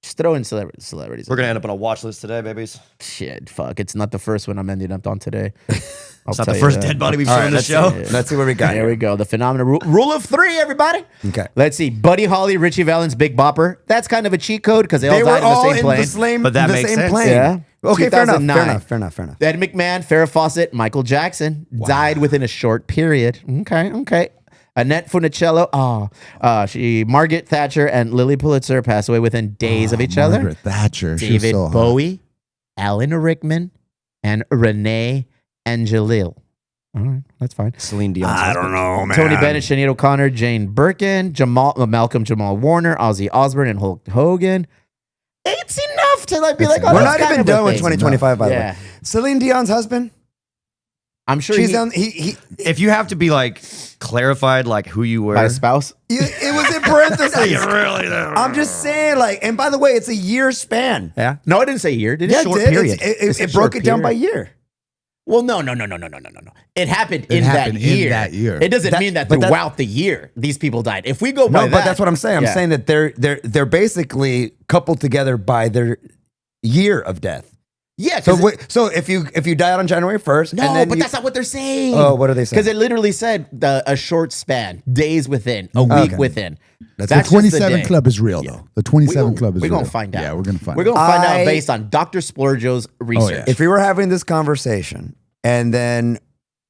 S2: Just throw in celebrities.
S4: We're gonna end up on a watch list today, babies.
S2: Shit, fuck. It's not the first one I'm ending up on today.
S4: It's not the first dead body we've seen on the show.
S1: Let's see what we got.
S2: There we go. The phenomenal rule of three, everybody.
S1: Okay.
S2: Let's see. Buddy Holly, Richie Valens, Big Bopper. That's kind of a cheat code because they all
S1: They
S2: died
S1: were all
S2: in the same plane.
S4: But that
S1: the
S4: makes
S1: same
S4: sense.
S1: plane.
S2: Yeah.
S1: Okay, fair enough.
S2: 2009.
S1: Fair enough.
S2: Ed McMahon, Farrah Fawcett, Michael Jackson died within a short period. Okay. Annette Funicello, Margaret Thatcher and Lily Pulitzer passed away within days of each other.
S3: Margaret Thatcher. She was
S2: David
S3: so hot.
S2: Bowie, Alan Rickman, and Renee Angelil. All right, that's fine.
S4: Celine Dion.
S1: I don't know, man.
S2: Tony Bennett, Sinead O'Connor, Jane Birkin, Malcolm Jamal Warner, Ozzy Osbourne, and Hulk Hogan. It's enough to be like, oh,
S1: We're
S2: that's
S1: not
S2: kind
S1: even
S2: of a
S1: done with
S2: thing.
S1: 2025, by the
S2: Yeah.
S1: way. Celine Dion's husband.
S2: I'm sure
S1: She's
S2: he,
S1: on. He
S4: If you have to be like clarified, like who you were,
S2: by a spouse.
S1: it was in parentheses.
S4: You really do.
S1: I'm just saying, like, and by the way, it's a year span.
S2: Yeah. No, I didn't say year. Did it?
S1: Yeah, it
S4: short
S1: did.
S4: period.
S1: It
S2: a
S1: broke
S2: short
S1: it down by
S2: period.
S1: year.
S2: Well, no. It happened in
S3: happened
S2: that
S3: in
S2: year.
S3: that year.
S2: It doesn't mean that
S1: but that-
S2: throughout the year these people died. If we go by
S1: No,
S2: that,
S1: but that's what I'm saying. I'm
S2: yeah.
S1: saying that they're basically coupled together by their year of death.
S2: Yeah.
S1: So
S2: 'cause
S1: so if you died on January 1st,
S2: no,
S1: and then
S2: but
S1: you,
S2: that's not what they're saying.
S1: Oh, what are they saying?
S2: Because it literally said a short span, days within, a week
S1: Okay.
S2: within.
S1: That's
S3: The
S2: just
S3: 27
S2: day.
S3: Club is real, though. The 27 Club is
S2: We're
S3: real.
S2: gonna find out.
S3: Yeah, we're going to find
S2: We're
S3: out.
S2: gonna find out
S1: I-
S2: based on Dr. Splurjo's research.
S1: if we were having this conversation and then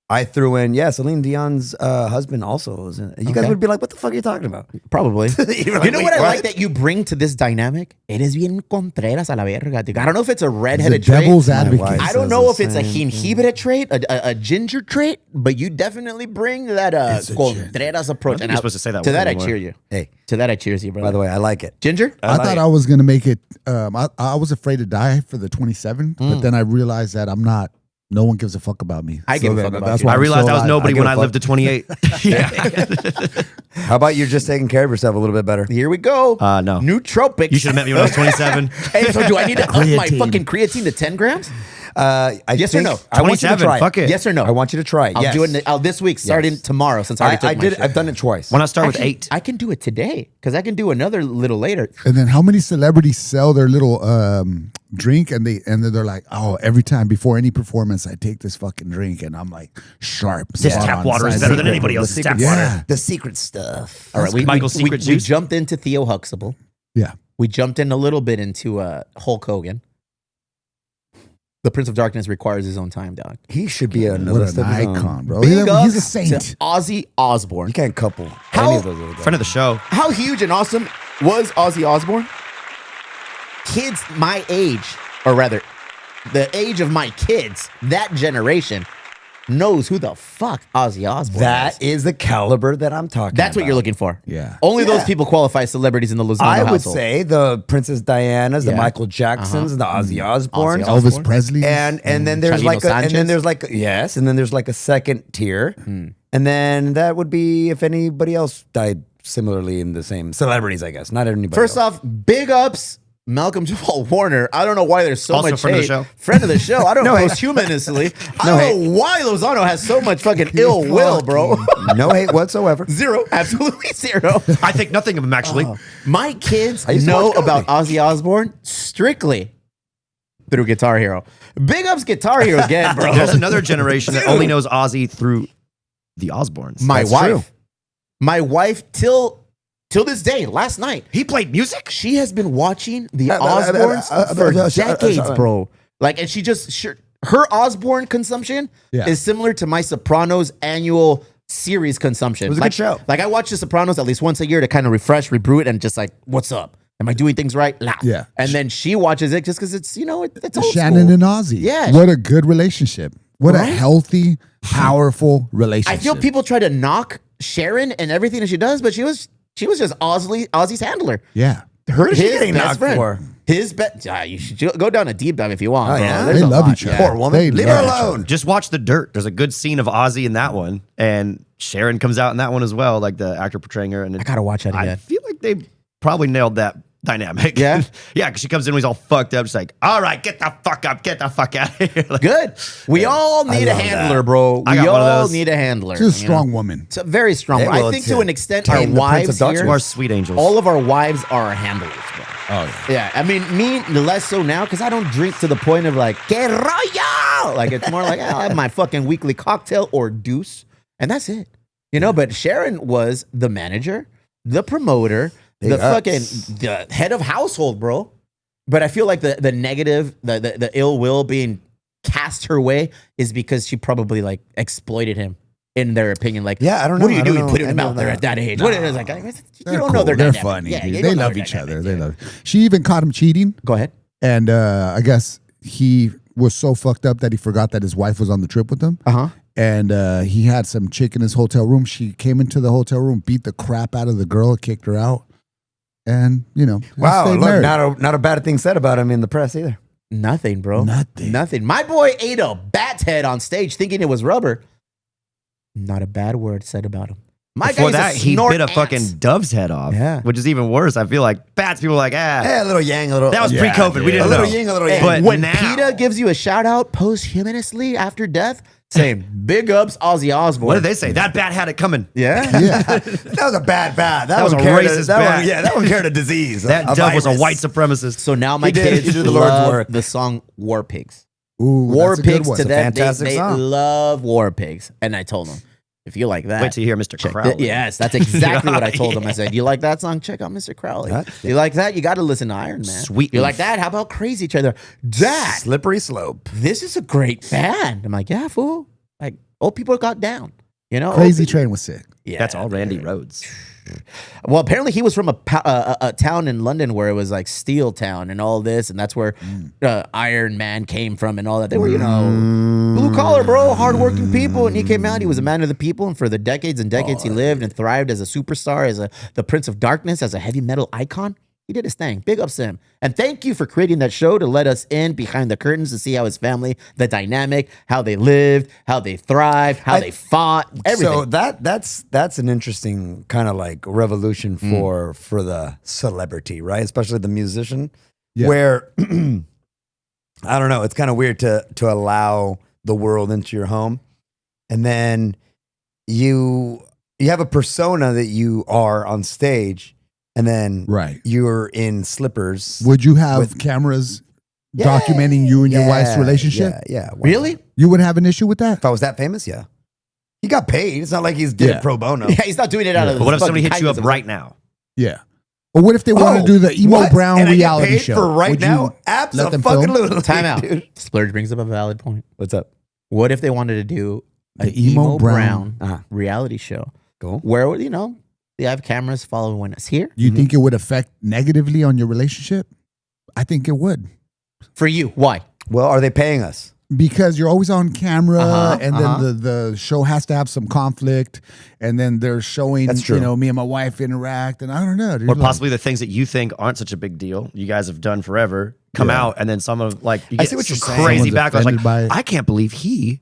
S1: I threw in, Celine Dion's husband also was in it, you guys
S2: Okay.
S1: would be like, what the fuck are you talking about?
S2: Probably.
S1: You're like,
S2: You know
S1: "Wait,
S2: what I
S1: what?"
S2: like that you bring to this dynamic? Eres bien contreras a la verga. Dude. I don't know if it's a
S3: The
S2: redheaded trait.
S3: devil's
S1: My
S3: advocate.
S1: wife
S2: I don't
S1: says
S2: know
S1: the
S2: if it's a
S1: same
S2: jengibre trait, a ginger trait, but you definitely bring that
S3: It's a
S2: Contreras approach.
S4: think you're supposed to say that
S2: To
S4: word
S2: that, I
S4: anymore.
S2: cheer you.
S1: Hey,
S2: To that, I cheers you, brother.
S1: by the way, I like it.
S2: Ginger?
S3: I thought I was going to make it. I was afraid to die for the 27th, but then I realized that I'm not. No one gives a fuck about me.
S2: I give a
S3: that-
S2: fuck about
S3: that's
S2: you.
S3: why
S4: I
S3: I'm
S4: realized
S3: so
S4: I was
S3: alive.
S4: nobody
S1: give
S4: when
S1: a
S4: I
S1: fuck.
S4: lived to 28. Yeah.
S1: How about you're just taking care of yourself a little bit better?
S2: Here we go.
S4: No.
S2: Nootropics.
S4: You should have met me when I was 27.
S2: Hey, so do I need to up my
S3: Creatine.
S2: fucking creatine to 10 grams?
S1: Yes
S2: or no?
S1: I want you to
S4: 27,
S1: try
S4: fuck it.
S2: Yes or no?
S1: I want you to try it.
S2: I'll
S1: yes.
S2: do it this week, starting tomorrow, since I already took
S1: I
S2: my
S1: did.
S2: shit.
S1: I've done it twice.
S4: When I start with
S2: Actually,
S4: 8.
S2: I can do it today because I can do another little later.
S3: And then how many celebrities sell their little drink and then they're like, oh, every time before any performance, I take this fucking drink and I'm like sharp.
S4: This
S3: spot
S4: tap
S3: on,
S4: water is
S3: size
S4: better
S3: of
S4: than
S3: it.
S4: anybody else's tap
S3: Yeah.
S4: water.
S1: the secret stuff.
S2: All right,
S4: Michael's secret
S2: we
S4: juice.
S2: jumped into Theo Huxtable.
S3: Yeah.
S2: We jumped in a little bit into Hulk Hogan. The Prince of Darkness requires his own time, dog.
S1: He should be on the
S3: What
S1: list
S3: an
S1: of his own.
S3: icon, bro.
S2: Big
S3: He's a
S2: ups
S3: saint.
S2: to Ozzy Osbourne.
S1: You can't couple
S2: How-
S1: any of those other guys.
S4: Friend of the show.
S2: How huge and awesome was Ozzy Osbourne? Kids my age, or rather, the age of my kids, that generation, knows who the fuck Ozzy Osbourne
S1: That
S2: is.
S1: is the caliber that I'm talking
S2: That's what
S1: about.
S2: you're looking for.
S3: Yeah.
S2: Only those
S1: Yeah.
S2: people qualify as celebrities in the Lozano
S1: I would
S2: household.
S1: say the Princess Dianas, the
S2: Yeah.
S1: Michael Jacksons, the Ozzy Osbournes,
S2: Ozzy
S3: Elvis Presley.
S1: and then there's
S2: Chalino
S1: like a, and
S2: Sanchez?
S1: then there's like yes, and then there's like a second tier, and then that would be if anybody else died similarly in the same celebrities, I guess. Not anybody.
S2: First
S1: else.
S2: off, big ups, Malcolm Jamal Warner. I don't know why there's so
S4: Also
S2: much
S4: friend of
S2: hate.
S4: the show.
S2: Friend of the show. I don't
S1: No
S2: know
S1: hate.
S2: posthumously. I
S1: No
S2: don't know why Lozano has so much fucking ill will, bro.
S1: no hate whatsoever.
S2: Zero. Absolutely zero.
S4: I think nothing of him, actually.
S2: My kids
S1: used to
S2: know
S1: watch
S2: about Ozzy Osbourne strictly through Guitar Hero. Big ups Guitar Hero again, bro.
S4: There's another generation that only knows Ozzy through the Osbournes.
S2: My
S1: That's
S2: wife.
S1: true.
S2: My wife till this day, last night,
S4: He played music?
S2: she has been watching the
S1: Uh,
S2: Osbournes for decades,
S1: sorry.
S2: bro. Like, and she just her Osbourne consumption
S3: Yeah.
S2: is similar to my Sopranos annual series consumption. It
S1: was a good show.
S2: Like, I watch The Sopranos at least once a year to kind of refresh, rebrew it, and just like, what's up? Am I doing things right? Nah.
S3: Yeah.
S2: And then she watches it just because it's it's old
S3: Shannon
S2: school.
S3: and Ozzy.
S2: Yeah.
S3: What a good relationship. What
S2: Right?
S3: a healthy, powerful relationship.
S2: I feel people try to knock Sharon and everything that she does, but she was just Ozzy's handler.
S3: Yeah.
S1: Her is she
S2: His
S1: getting
S2: best
S1: knocked
S2: friend.
S1: for?
S2: His best. You should go down a deep dive if you want.
S1: Oh,
S2: bro.
S1: yeah?
S2: There's
S3: They
S2: a
S3: love
S2: lot,
S3: each other.
S1: Poor woman.
S3: They
S1: Leave her
S3: love each other.
S1: alone.
S4: Just watch The Dirt. There's a good scene of Ozzy in that one, and Sharon comes out in that one as well, like the actor portraying her. And
S2: I gotta watch that
S4: I
S2: again.
S4: feel like they probably nailed that dynamic.
S2: Yeah?
S4: yeah, because she comes in, he's all fucked up. She's like, "All right, get the fuck up, get the fuck out of here." Like,
S2: Good. We all need a
S1: love
S2: handler,
S1: that.
S2: bro.
S4: I
S2: We
S4: got one of
S2: all
S4: those.
S2: need a handler.
S3: She's a
S2: you know?
S3: strong woman.
S2: It's a very strong.
S1: They
S2: I
S1: will
S2: think
S1: too.
S2: to an extent, our
S1: Tame the Prince of
S2: wives
S1: Darkness.
S2: here,
S4: you are sweet angels.
S2: all of our wives are our handlers, bro.
S3: Oh yeah.
S2: Yeah, I mean, me less so now because I don't drink to the point of like que rollo. Like it's more like I'll have my fucking weekly cocktail or deuce, and that's it. You know. But Sharon was the manager, the promoter, the fucking the head of household, bro. But I feel like the negative, the ill will being cast her way is because she probably like exploited him. In their opinion, like,
S1: Yeah, I don't know.
S2: What are you
S1: I don't
S2: doing
S1: know
S2: putting them
S1: any
S2: out
S1: of
S2: there
S1: that.
S2: at that age? What is like? You
S3: They're
S2: don't
S3: cool.
S2: know their
S3: They're
S2: dynamic.
S3: funny.
S2: Yeah,
S3: dude.
S2: you
S3: They
S2: don't know
S3: love
S2: their
S3: each other.
S2: dynamic.
S3: They
S2: Yeah.
S3: love. She even caught him cheating,
S2: Go ahead.
S3: and I guess he was so fucked up that he forgot that his wife was on the trip with him.
S2: Uh-huh.
S3: And he had some chick in his hotel room. She came into the hotel room, beat the crap out of the girl, kicked her out, and
S1: Wow,
S3: stayed
S1: look,
S3: married.
S1: not a bad thing said about him in the press either.
S2: Nothing, bro.
S3: Nothing.
S2: My boy ate a bat's head on stage thinking it was rubber. Not a bad word said about him. My
S4: Before
S2: guy's
S4: that, he
S2: snort
S4: bit a
S2: ants.
S4: fucking dove's head off.
S2: Yeah.
S4: Which is even worse. I feel like bats, people are like,
S1: Hey, a little yang, a little.
S4: that was
S3: Yeah,
S4: pre-COVID. We
S3: dude.
S4: didn't
S1: a
S4: know.
S1: little yin, a little
S2: Hey,
S1: yang.
S4: But
S2: when
S4: now-
S2: PETA gives you a shout out posthumously after death, saying big ups Ozzy Osbourne.
S4: What did they say? That bat had it coming.
S2: Yeah.
S3: Yeah.
S1: That was a bad bat. That,
S4: was
S1: one
S4: a
S1: carried
S4: racist
S1: that
S4: bat.
S1: One, yeah, that one carried a disease.
S4: That dove was a
S1: virus.
S4: white supremacist.
S2: So now my
S1: He did-
S2: kids
S1: he did the Lord's
S2: love
S1: work.
S2: the song War Pigs.
S3: Ooh,
S2: War
S3: that's a good
S2: Pigs
S3: one.
S2: to
S1: a
S2: them,
S1: fantastic
S2: they
S1: song.
S2: love War Pigs. And I told them, if you like that,
S4: Wait till you hear Mr. Crowley.
S2: yes, that's exactly what I told him. I said, "You like that song? Check out Mr. Crowley.
S1: Huh?
S2: You like that? You got to listen to Iron Man.
S4: Sweet
S2: You like
S4: leaf.
S2: that? How about Crazy Each Other? Dad,
S1: Slippery slope.
S2: this is a great band." I'm like, "Yeah, fool." Like old people got down. You know,
S3: Crazy Train was sick.
S2: Yeah,
S4: That's all Randy Rhodes.
S2: Well, apparently he was from a town in London where it was like Steel Town and all this, and that's where Iron Man came from and all that. They were, blue collar, bro, hardworking people. And he came out, he was a man of the people, and for the decades and decades he lived and thrived as a superstar, as the Prince of Darkness, as a heavy metal icon. He did his thing. Big ups to him. And thank you for creating that show to let us in behind the curtains to see how his family, the dynamic, how they lived, how they thrived, how they fought, everything.
S1: So that's an interesting kind of like revolution for the celebrity, right? Especially the musician,
S3: Yeah.
S1: where I don't know, it's kind of weird to allow the world into your home, and then you have a persona that you are on stage, and then
S3: Right.
S1: you're in slippers.
S3: Would you have
S1: With-
S3: cameras documenting you and your wife's relationship?
S1: Yeah. Why
S2: Really?
S1: not?
S3: You wouldn't have an issue with that?
S1: If I was that famous, yeah. He got paid. It's not like he's did
S3: Yeah.
S1: it pro bono.
S2: Yeah, he's not doing it out of
S4: But what if
S2: fucking
S4: somebody hits you up
S2: kindness of-
S4: right now?
S3: Yeah. Or what if they want to do the Emo
S1: what?
S3: Brown
S1: And I get
S3: reality
S1: paid
S3: show?
S1: for right
S3: Would you
S1: now?
S3: let them film?
S1: Absolutely.
S2: Time out.
S1: Dude.
S2: Splurge brings up a valid point.
S1: What's up?
S2: What if they wanted to do an
S3: The Emo Brown.
S2: reality show
S1: Cool.
S2: where, they have cameras following us here?
S3: Do you think it would affect negatively on your relationship? I think it would.
S2: For you. Why?
S1: Well, are they paying us?
S3: Because you're always on camera,
S2: Uh-huh,
S3: and then the show has to have some conflict, and then they're showing,
S1: That's true.
S3: me and my wife interact, and I don't know. dude,
S4: Or
S3: like-
S4: possibly the things that you think aren't such a big deal, you guys have done forever, come
S3: Yeah.
S4: out, and then some of like you
S1: I
S4: get
S1: see what you're
S4: some
S1: saying.
S4: crazy
S3: Someone's
S4: backlash. Like,
S3: offended by it.
S4: I can't believe he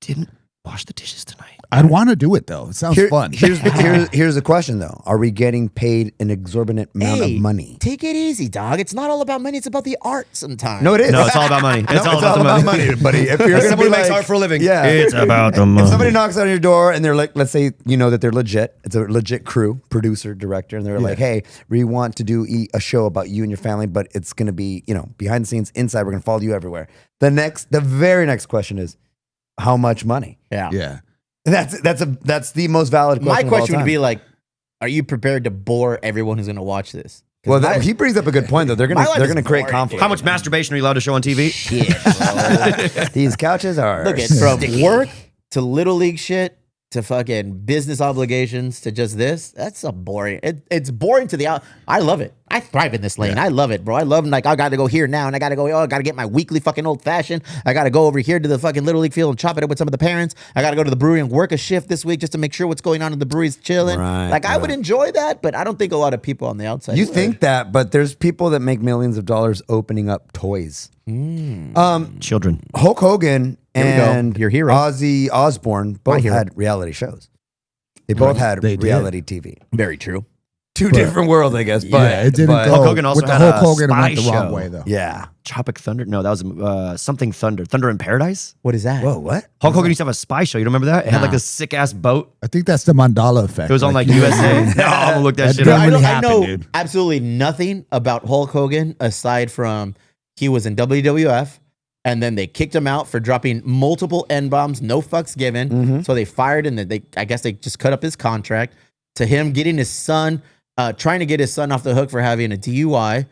S4: didn't wash the dishes tonight.
S3: I'd want to do it though. It sounds fun.
S1: Here's the question though: are we getting paid an exorbitant amount of money?
S2: Take it easy, dog. It's not all about money. It's about the art sometimes.
S1: No, it is.
S4: No, it's all about money. It's
S1: No,
S4: all about the money.
S1: buddy. If you're
S4: As
S1: gonna
S4: someone
S1: be
S4: who makes
S1: like,
S4: art for a living,
S1: yeah,
S4: it's about the money.
S1: If somebody knocks on your door and they're like, let's say that they're legit. It's a legit crew, producer, director, and they're like, hey, we want to do a show about you and your family, but it's gonna be behind the scenes, inside. We're gonna follow you everywhere. The very next question is, how much money?
S2: Yeah.
S3: Yeah.
S1: That's the most valid question.
S2: My
S1: of all
S2: question would
S1: time.
S2: be like, are you prepared to bore everyone who's going to watch this? 'Cause
S1: Well,
S2: my-
S1: he brings up a good point though. They're
S2: My life
S1: gonna
S2: is
S1: create
S2: boring,
S1: conflict.
S4: How much masturbation are you allowed to show on TV?
S2: shit, bro.
S1: These couches are
S2: Look at from work to little league shit to fucking business obligations to just this. That's a boring. It's boring to the out. I love it. I thrive in this lane. I love it, bro. I love like I got to go here now, and I got to go. Oh, I got to get my weekly fucking old fashioned. I got to go over here to the fucking Little League field and chop it up with some of the parents. I got to go to the brewery and work a shift this week just to make sure what's going on in the brewery's chilling.
S1: Right,
S2: like I would enjoy that, but I don't think a lot of people on the outside.
S1: You
S2: would.
S1: think that, but there's people that make millions of dollars opening up toys.
S4: Children.
S1: Hulk Hogan
S2: we go.
S1: and
S2: Your hero.
S1: Ozzy Osbourne both
S2: hero.
S1: had reality shows. They both had
S3: They did.
S1: reality TV.
S2: Very true.
S1: Two different worlds, I guess. But
S3: yeah, it didn't
S1: but-
S3: go.
S4: Hulk Hogan also
S3: with the
S4: had
S3: Hulk
S4: a
S3: Hogan, it went the
S4: spy
S3: wrong
S4: show.
S3: way though.
S1: Yeah.
S4: Tropic Thunder? No, that was something Thunder. Thunder in Paradise?
S2: What is that?
S1: Whoa, what?
S4: Hulk Hogan used to have a spy show. You don't remember that? It had like this sick ass boat.
S3: I think that's the Mandala effect.
S4: It was on like USA. No, I'm gonna look that shit
S3: That
S4: up.
S2: I
S3: really
S2: know,
S3: happened, dude.
S2: absolutely nothing about Hulk Hogan aside from he was in WWF and then they kicked him out for dropping multiple N-bombs, no fucks given. So they fired and I guess they just cut up his contract to him getting his son, trying to get his son off the hook for having a DUI,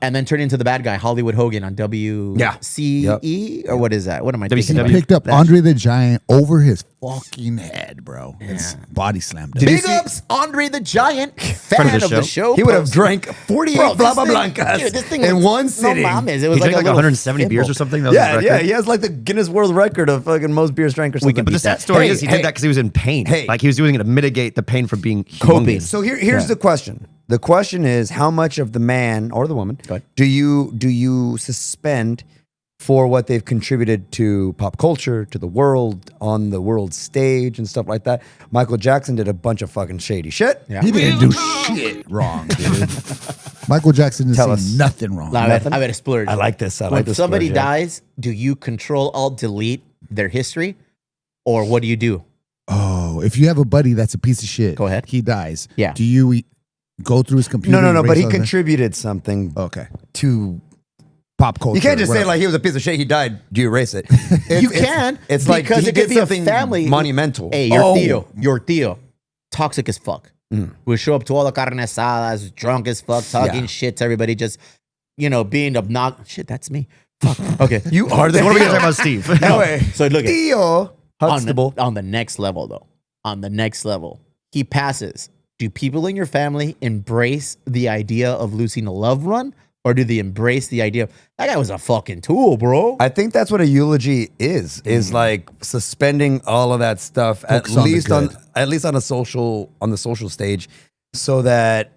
S2: and then turning into the bad guy, Hollywood Hogan on WCE or what is that? What am I thinking
S4: WCW.
S2: about?
S3: Picked up Andre the Giant over his fucking head, bro. It's body slammed him.
S2: Big ups, Andre the Giant, fan of the show.
S1: He would have drank 48
S2: Bro, this
S1: Blava
S2: thing-
S1: Blancas
S2: dude, this thing
S1: in
S2: was-
S1: one
S2: no
S1: sitting.
S2: mames, it was
S4: He
S2: like
S4: drank
S2: a
S4: like
S2: little
S4: 170 beers or
S2: thimble.
S4: something. That was his
S1: Yeah,
S4: record.
S1: yeah. He has like the Guinness World Record of fucking most beers drank or something.
S4: But the sad story is he did that because he was in pain.
S1: Hey.
S4: Like he was doing it to mitigate the pain from being
S2: Coping.
S4: humongous.
S1: So here's the question. The question is, how much of the man or the woman
S2: Go ahead.
S1: do you suspend for what they've contributed to pop culture, to the world, on the world stage and stuff like that? Michael Jackson did a bunch of fucking shady shit.
S2: Yeah.
S3: He didn't do shit wrong, dude. Michael Jackson didn't
S1: Tell
S3: say
S1: us.
S3: nothing wrong.
S2: I bet a splurge.
S1: I like this. I
S2: When
S1: like this.
S2: somebody
S1: word, yeah.
S2: dies, do you control alt delete their history, or what do you do?
S3: Oh, if you have a buddy that's a piece of shit,
S2: Go ahead.
S3: He dies.
S2: Yeah.
S3: Do you go through his computer?
S1: No,
S3: and
S1: but
S3: erase
S1: he
S3: all that?
S1: contributed something
S3: Okay.
S1: to.
S3: Pop culture.
S1: You can't just say
S3: whatever.
S1: like he was a piece of shit. He died. Do you erase it? It's-
S2: You
S1: it's-
S2: can,
S1: It's like
S2: because
S1: he
S2: it could
S1: did
S2: be a
S1: something
S2: family-
S1: monumental.
S2: Hey, your Theo, toxic as fuck. We'll show up to all the carne asadas, drunk as fuck, talking
S1: Yeah.
S2: shit to everybody, just being obnoxious. Shit, that's me. Fuck. Okay.
S1: You are the.
S4: What are we gonna talk about, Steve?
S1: Anyway,
S2: So look at
S1: Theo Huxtable.
S2: on the next level, though. On the next level, he passes. Do people in your family embrace the idea of losing a loved one, or do they embrace the idea of that guy was a fucking tool, bro?
S1: I think that's what a eulogy is like suspending all of that stuff
S3: Focus on the good.
S1: at least on the social stage, so that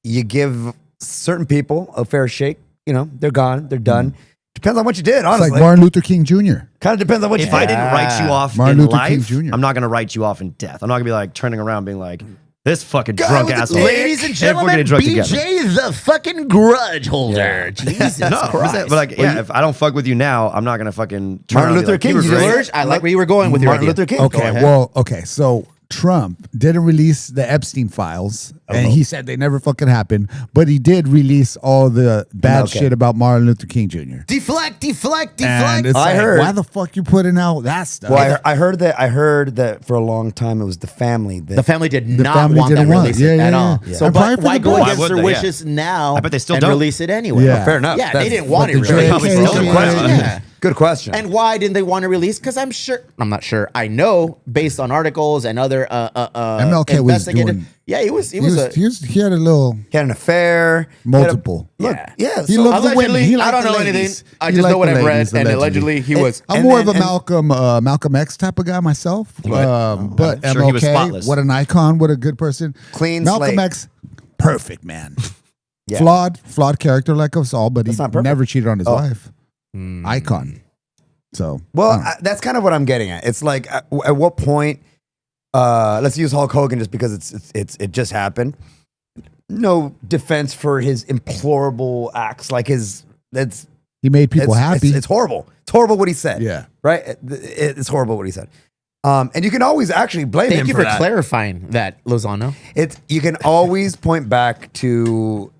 S1: you give certain people a fair shake. They're gone, they're done. Depends on what you did,
S3: It's
S1: honestly.
S3: like Martin Luther King Jr.
S1: Kind of depends on what you
S4: If
S1: did.
S4: I didn't write you off
S3: Martin
S4: in
S3: Luther King
S4: life,
S3: Jr.
S4: I'm not gonna write you off in death. I'm not gonna be like turning around being like, this fucking
S1: Guy
S4: drunk
S1: with the
S4: asshole.
S1: dick.
S2: Ladies and
S4: If we're
S2: gentlemen,
S4: getting drunk together.
S2: BJ the fucking grudge holder. Jesus
S4: No,
S2: Christ.
S4: but like, yeah, if I don't fuck with you now, I'm not gonna fucking turn
S1: Martin
S4: around and be
S1: Luther
S4: like,
S1: King,
S4: you were
S1: you
S4: great.
S1: just-
S2: Splurge, I like where you were going with your
S1: Martin
S2: idea.
S1: Luther King.
S3: Okay,
S2: ahead.
S3: well, okay. So Trump didn't release the Epstein files, and he said they never fucking happened. But he did release all the bad
S1: Okay.
S3: shit about Martin Luther King Jr.
S2: Deflect.
S3: And it's
S1: I
S3: like,
S1: heard-
S3: why the fuck you putting out that stuff?
S1: Well, I heard that for a long time it was the family that
S2: The family did
S3: The
S2: not
S3: family
S2: want that
S3: didn't want
S2: release
S3: it. Yeah,
S2: at
S3: yeah,
S2: all.
S3: yeah.
S2: So,
S3: And
S2: but
S3: probably for
S2: why
S3: the
S2: go
S3: best.
S4: Why
S2: against
S4: would
S2: their
S4: they? Yeah.
S2: wishes now?
S4: I bet they still
S2: and
S4: don't.
S2: release it anyway.
S3: Yeah.
S1: fair enough.
S2: Yeah, they
S1: That's-
S2: didn't want it
S3: but the
S2: released.
S4: Probably still
S3: JFK
S4: don't.
S3: shit,
S2: Yeah.
S1: Good question.
S2: And why didn't they want to release? Because I'm not sure. I know based on articles and other
S3: MLK was
S2: investigative.
S3: doing-
S2: Yeah, he was.
S3: He had a little
S1: he had an affair.
S3: multiple.
S1: Look,
S2: Yeah.
S1: yeah.
S3: He
S1: so-
S3: loved the women.
S2: Allegedly,
S3: He
S2: I
S3: liked
S2: don't
S3: the
S2: know
S3: ladies.
S2: anything. I
S3: He
S2: just know
S3: liked
S2: what
S3: the
S2: I've read,
S3: ladies,
S2: and allegedly he was.
S3: I'm
S1: And
S3: more
S1: then-
S3: of a Malcolm X type of guy myself. But
S4: I'm sure he was
S3: MLK,
S4: spotless.
S3: what an icon, what a good person.
S1: Clean
S3: Malcolm
S1: slate.
S3: X, perfect man.
S1: Yeah.
S3: Flawed character like us all, but he
S1: That's not perfect.
S3: never cheated on his
S1: Oh.
S3: wife. Icon. So
S1: Well,
S3: I don't know.
S1: that's kind of what I'm getting at. It's like at what point? Let's use Hulk Hogan just because it just happened. No defense for his implorable acts, like that's
S3: he made people happy.
S1: It's horrible. It's horrible what he said.
S3: Yeah.
S1: right. It's horrible what he said. And you can always actually blame him
S2: Thank you
S1: for
S2: for
S1: that.
S2: clarifying that, Lozano.
S1: You can always point back to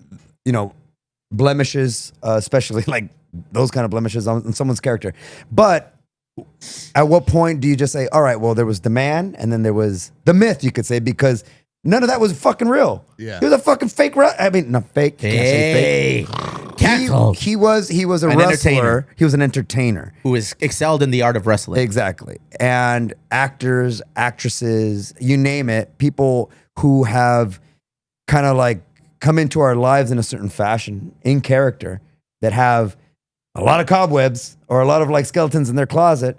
S1: blemishes, especially like those kind of blemishes on someone's character. But at what point do you just say, all right, well, there was the man and then there was the myth, you could say, because none of that was fucking real.
S3: Yeah.
S1: He was a fucking fake. I mean, not fake. You can't say fake.
S2: Canceled.
S1: He was a
S2: An
S1: wrestler.
S2: entertainer.
S1: He was an entertainer.
S2: Who is excelled in the art of wrestling.
S1: Exactly. And actors, actresses, you name it, people who have kind of like come into our lives in a certain fashion, in character, that have a lot of cobwebs or a lot of like skeletons in their closet,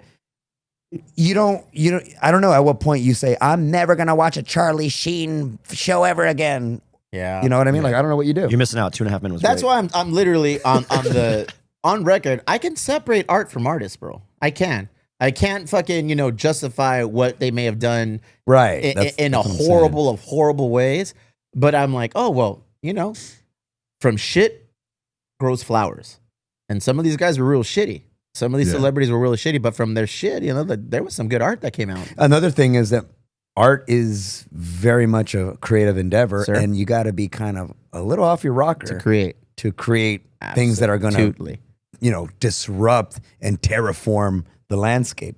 S1: you don't, I don't know at what point you say, I'm never going to watch a Charlie Sheen show ever again.
S2: Yeah.
S1: You know what I mean? Like, I don't know what you do.
S4: You're missing out. 2.5 minutes.
S2: That's why I'm literally on record. I can separate art from artists, bro. I can't fucking, justify what they may have done
S1: Right.
S2: in a
S1: that's what I'm
S2: horrible of horrible ways. But I'm like, oh, well, from shit grows flowers. And some of these guys were real shitty. Some of these celebrities were really shitty, but from their shit, there was some good art that came out.
S1: Another thing is that art is very much a creative endeavor,
S2: Sir.
S1: and you got to be kind of a little off your rocker
S2: To create
S1: things that are going
S2: Absolutely.
S1: to, disrupt and terraform the landscape.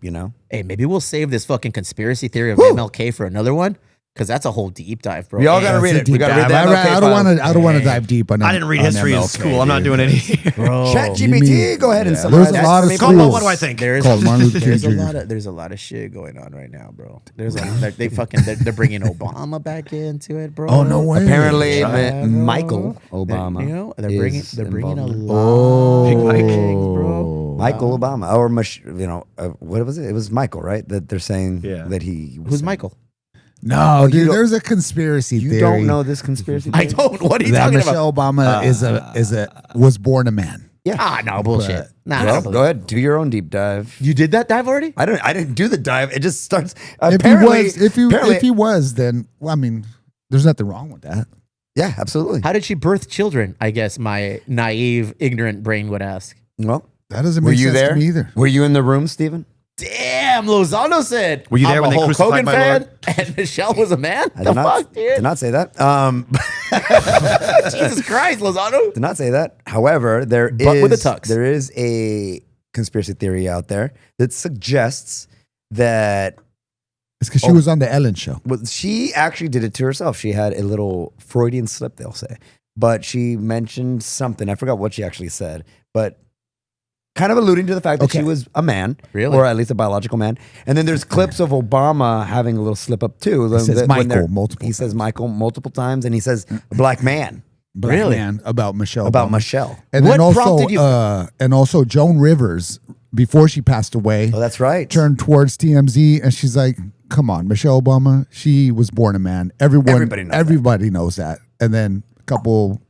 S2: Hey, maybe we'll save this fucking conspiracy theory of
S1: Woo!
S2: MLK for another one, because that's a whole deep dive, bro.
S1: We all gotta read it. We gotta read that.
S3: I don't want to dive deep on.
S4: I didn't read history in school. I'm not doing any.
S2: bro.
S1: Chat
S3: you mean-
S1: GPT, go ahead and
S3: yeah,
S1: summarize.
S3: there's a lot of
S1: that.
S3: schools.
S4: What do I think?
S2: There's
S3: Called Martin Luther King Jr.
S2: There's a lot of shit going on right now, bro. They're bringing Obama back into it, bro.
S3: Oh, no way.
S1: Apparently,
S2: Yeah, bro.
S1: Michael Obama.
S2: They're bringing a
S1: involved.
S2: lot
S4: Big
S2: of
S4: Mike.
S2: things, bro.
S1: Michael Obama, or what was it? It was Michael, right? That they're saying that he. was
S2: Who's
S1: saying.
S2: Michael?
S3: No,
S1: you
S3: dude.
S1: don't-
S3: There's a conspiracy
S1: You
S3: theory.
S1: don't know this conspiracy?
S2: I
S1: theory?
S2: don't. What are you
S3: that
S2: talking
S3: Michelle
S2: about?
S3: Obama was born a man.
S2: Ah, no bullshit. Nah, I
S1: Well,
S2: don't believe
S1: go ahead, do your own deep dive.
S2: You did that dive already?
S1: I didn't do the dive. It just starts.
S3: If he was, then there's nothing wrong with that.
S1: Yeah, absolutely.
S2: How did she birth children? I guess my naive, ignorant brain would ask.
S1: Well,
S3: That doesn't
S1: were
S3: make
S1: you
S3: sense
S1: there?
S3: to me either.
S1: Were you in the room, Stephen?
S2: Damn, Lozano said.
S4: Were you there
S2: I'm
S4: when
S2: a
S4: they
S2: Hulk
S4: crucified
S2: Hogan
S4: my
S2: fan,
S4: Lord?
S2: and Michelle was a man?
S1: I
S2: The
S1: did not,
S2: fuck, dude?
S1: did not say that.
S2: Jesus Christ, Lozano.
S1: Did not say that. However,
S2: But with a tux.
S1: there is a conspiracy theory out there that suggests that
S3: It's because she was on the Ellen show.
S1: well, she actually did it to herself. She had a little Freudian slip, they'll say. But she mentioned something. I forgot what she actually said, but kind of alluding to the fact that she was a man,
S2: Really?
S1: or at least a biological man. And then there's clips of Obama having a little slip up too.
S3: He says
S1: When
S3: Michael
S1: they're-
S3: multiple
S1: He says
S3: times.
S1: Michael multiple times, and he says black man
S3: Black
S2: Really?
S3: man about Michelle.
S1: about
S3: Obama.
S1: Michelle.
S3: And
S2: What
S3: then also,
S2: prompted you-
S3: and also Joan Rivers, before she passed away,
S1: Oh, that's right.
S3: turned towards TMZ and she's like, "Come on, Michelle Obama. She was born a man. Everybody knows that." And then a couple,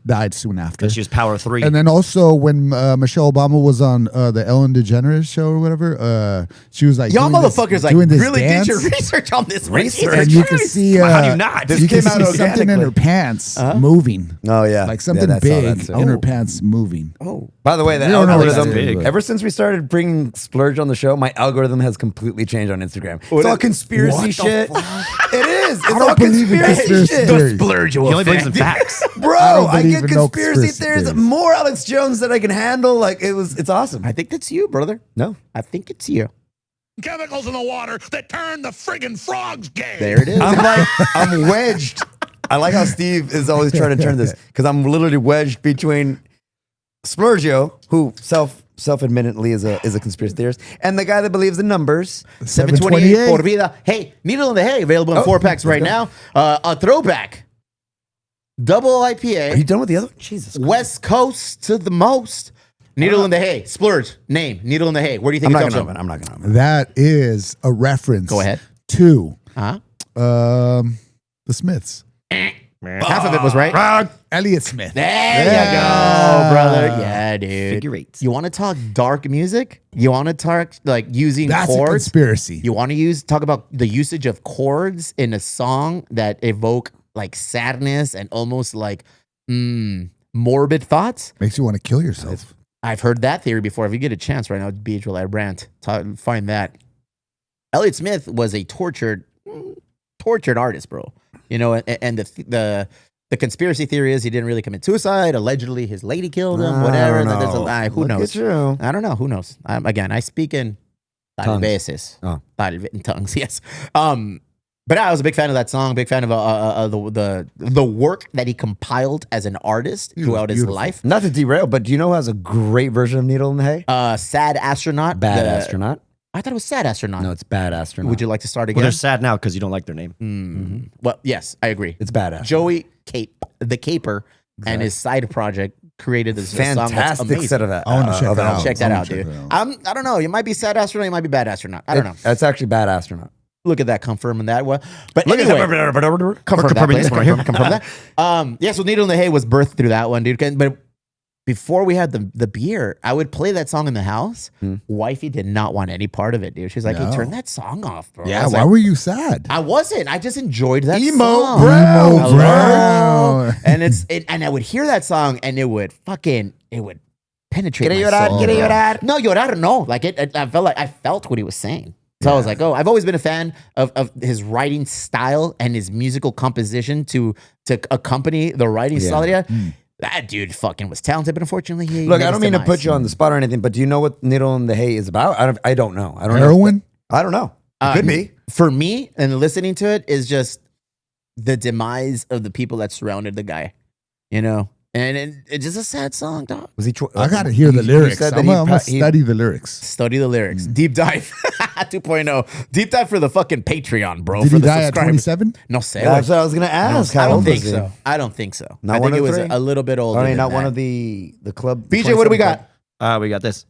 S3: died soon after.
S4: She was power 3.
S3: And then also when Michelle Obama was on the Ellen DeGeneres show or whatever, she was like,
S2: Y'all
S3: doing this-
S2: motherfuckers
S3: doing this
S2: really
S3: dance,
S2: did your research on this.
S1: Research.
S3: and you can see
S4: How do you not?
S1: This
S3: you can
S1: came out
S3: see something in her
S1: organically.
S3: pants moving,
S1: Oh yeah,
S3: like something
S1: I saw that
S3: big
S1: too.
S3: in her pants moving.
S2: Oh,
S1: By the way, the
S3: We don't know what
S1: algorithm,
S3: that is, but-
S1: ever since we started bringing Splurge on the show, my algorithm has completely changed on Instagram. It's all conspiracy shit. It is. It's all
S3: don't believe in
S1: conspiracy
S3: conspiracy
S1: shit.
S3: theories.
S2: splurge.
S4: he only believes in facts.
S1: Bro,
S3: I don't
S1: I
S3: believe
S1: get
S3: in no
S1: conspiracy
S3: conspiracy
S1: theories.
S3: theories.
S1: More Alex Jones that I can handle. Like it's awesome.
S2: I think that's you, brother.
S1: No.
S2: I think it's you.
S5: Chemicals in the water that turn the friggin' frogs gay.
S2: There it is.
S1: I'm wedged. I like how Steve is always trying to turn this because I'm literally wedged between Splurgio, who self-admittedly is a conspiracy theorist, and the guy that believes in numbers.
S2: 728 por vida. Hey, Needle in the Hay, available in 4-packs right now. A throwback. Double
S1: Are you
S2: IPA.
S1: done with the other one? Jesus.
S2: West Coast to the most. Needle in the Hay. Splurge. Name. Needle in the Hay. Where do you think
S1: I'm
S2: it
S1: not
S2: comes
S1: gonna
S2: from?
S1: open. I'm not gonna open.
S3: That is a reference.
S2: Go ahead.
S3: To
S2: Huh?
S3: the Smiths.
S2: Half of it was right.
S3: Elliott Smith.
S2: There you go, brother. Yeah, dude.
S4: Figure eights.
S2: You want to talk dark music? You want to talk like using
S3: That's a
S2: chords?
S3: conspiracy.
S2: You want to talk about the usage of chords in a song that evoke like sadness and almost like morbid thoughts?
S3: Makes you want to kill yourself.
S2: I've heard that theory before. If you get a chance right now, BH will I rant. Find that. Elliott Smith was a tortured artist, bro. And the conspiracy theory is he didn't really commit suicide. Allegedly, his lady killed him. Whatever. And then there's a who
S1: Look
S2: knows?
S1: at you.
S2: I don't know. Who knows? I speak in
S1: Tongues.
S2: veces.
S1: Oh.
S2: In tongues, yes. But I was a big fan of that song. Big fan of the work that he compiled as an artist throughout his
S3: Beautiful.
S2: life.
S1: Not to derail, but do you know who has a great version of Needle in the Hay?
S2: Sad Astronaut.
S1: Bad
S2: the-
S1: Astronaut.
S2: I thought it was Sad Astronaut.
S1: No, it's Bad Astronaut.
S2: Would you like to start
S4: Well,
S2: again?
S4: they're sad now because you don't like their name.
S2: Well, yes, I agree.
S1: It's Bad Astronaut.
S2: Joey the Caper and his side project created this song that's
S1: Fantastic
S2: amazing.
S1: set of that.
S3: I want to check that out.
S2: Check that
S3: I
S2: out,
S3: wanna
S2: dude.
S3: check that out.
S2: I don't know. You might be Sad Astronaut. You might be Bad Astronaut. I don't know.
S1: That's actually Bad Astronaut.
S2: Look at that, confirming that. Well, but
S1: Look
S2: anyway,
S1: at that.
S2: confirm that,
S4: confirming
S2: please.
S4: this one right here.
S2: Confirm that. Yeah, so Needle in the Hay was birthed through that one, dude. But before we had the beer, I would play that song in the house. Wifey did not want any part of it, dude. She's like, "Hey,
S3: No.
S2: turn that song off, bro." I
S3: Yeah,
S2: was
S3: why
S2: like,
S3: were you sad?
S2: I wasn't. I just enjoyed that
S1: Emo
S2: song.
S1: Brown.
S3: Emo
S2: Hello.
S3: Brown.
S2: And and I would hear that song and it would penetrate
S1: Quiere
S2: my
S1: llorar,
S2: soul.
S1: quiere
S2: bro.
S1: llorar.
S2: No, llorar, no. Like I felt what he was saying. So I was like, oh, I've always been a fan of his writing style and his musical composition to accompany the writing style that he had. That dude fucking was talented, but unfortunately, he
S1: Look,
S2: made
S1: I
S2: his
S1: don't mean to
S2: demise.
S1: put you on the spot or anything, but do you know what Needle in the Hay is about? I don't know. I don't know.
S3: Heroin?
S1: I don't know. Could be.
S2: For me, and listening to it is just the demise of the people that surrounded the guy, you know? And it's just a sad song, dog.
S1: Was he?
S3: I got to hear the lyrics.
S1: said that
S3: I'm
S1: he
S3: going to
S1: he-
S3: study the lyrics.
S2: Study the lyrics. Deep dive 2.0. Deep dive for the fucking Patreon, bro.
S3: Did
S2: for
S3: he
S2: the
S3: die at
S2: subscribers.
S3: 27?
S2: No sé.
S1: That's what I was gonna ask.
S2: I
S1: How
S2: don't
S1: old
S2: think
S1: was he?
S2: so. I don't think so.
S1: Not
S2: I
S1: one
S2: think it
S1: of
S2: was
S1: three?
S2: a little bit older.
S1: All right,
S2: than
S1: not
S2: that.
S1: one of the club.
S2: BJ, what do we
S1: 27 club?
S2: got?
S4: We got this.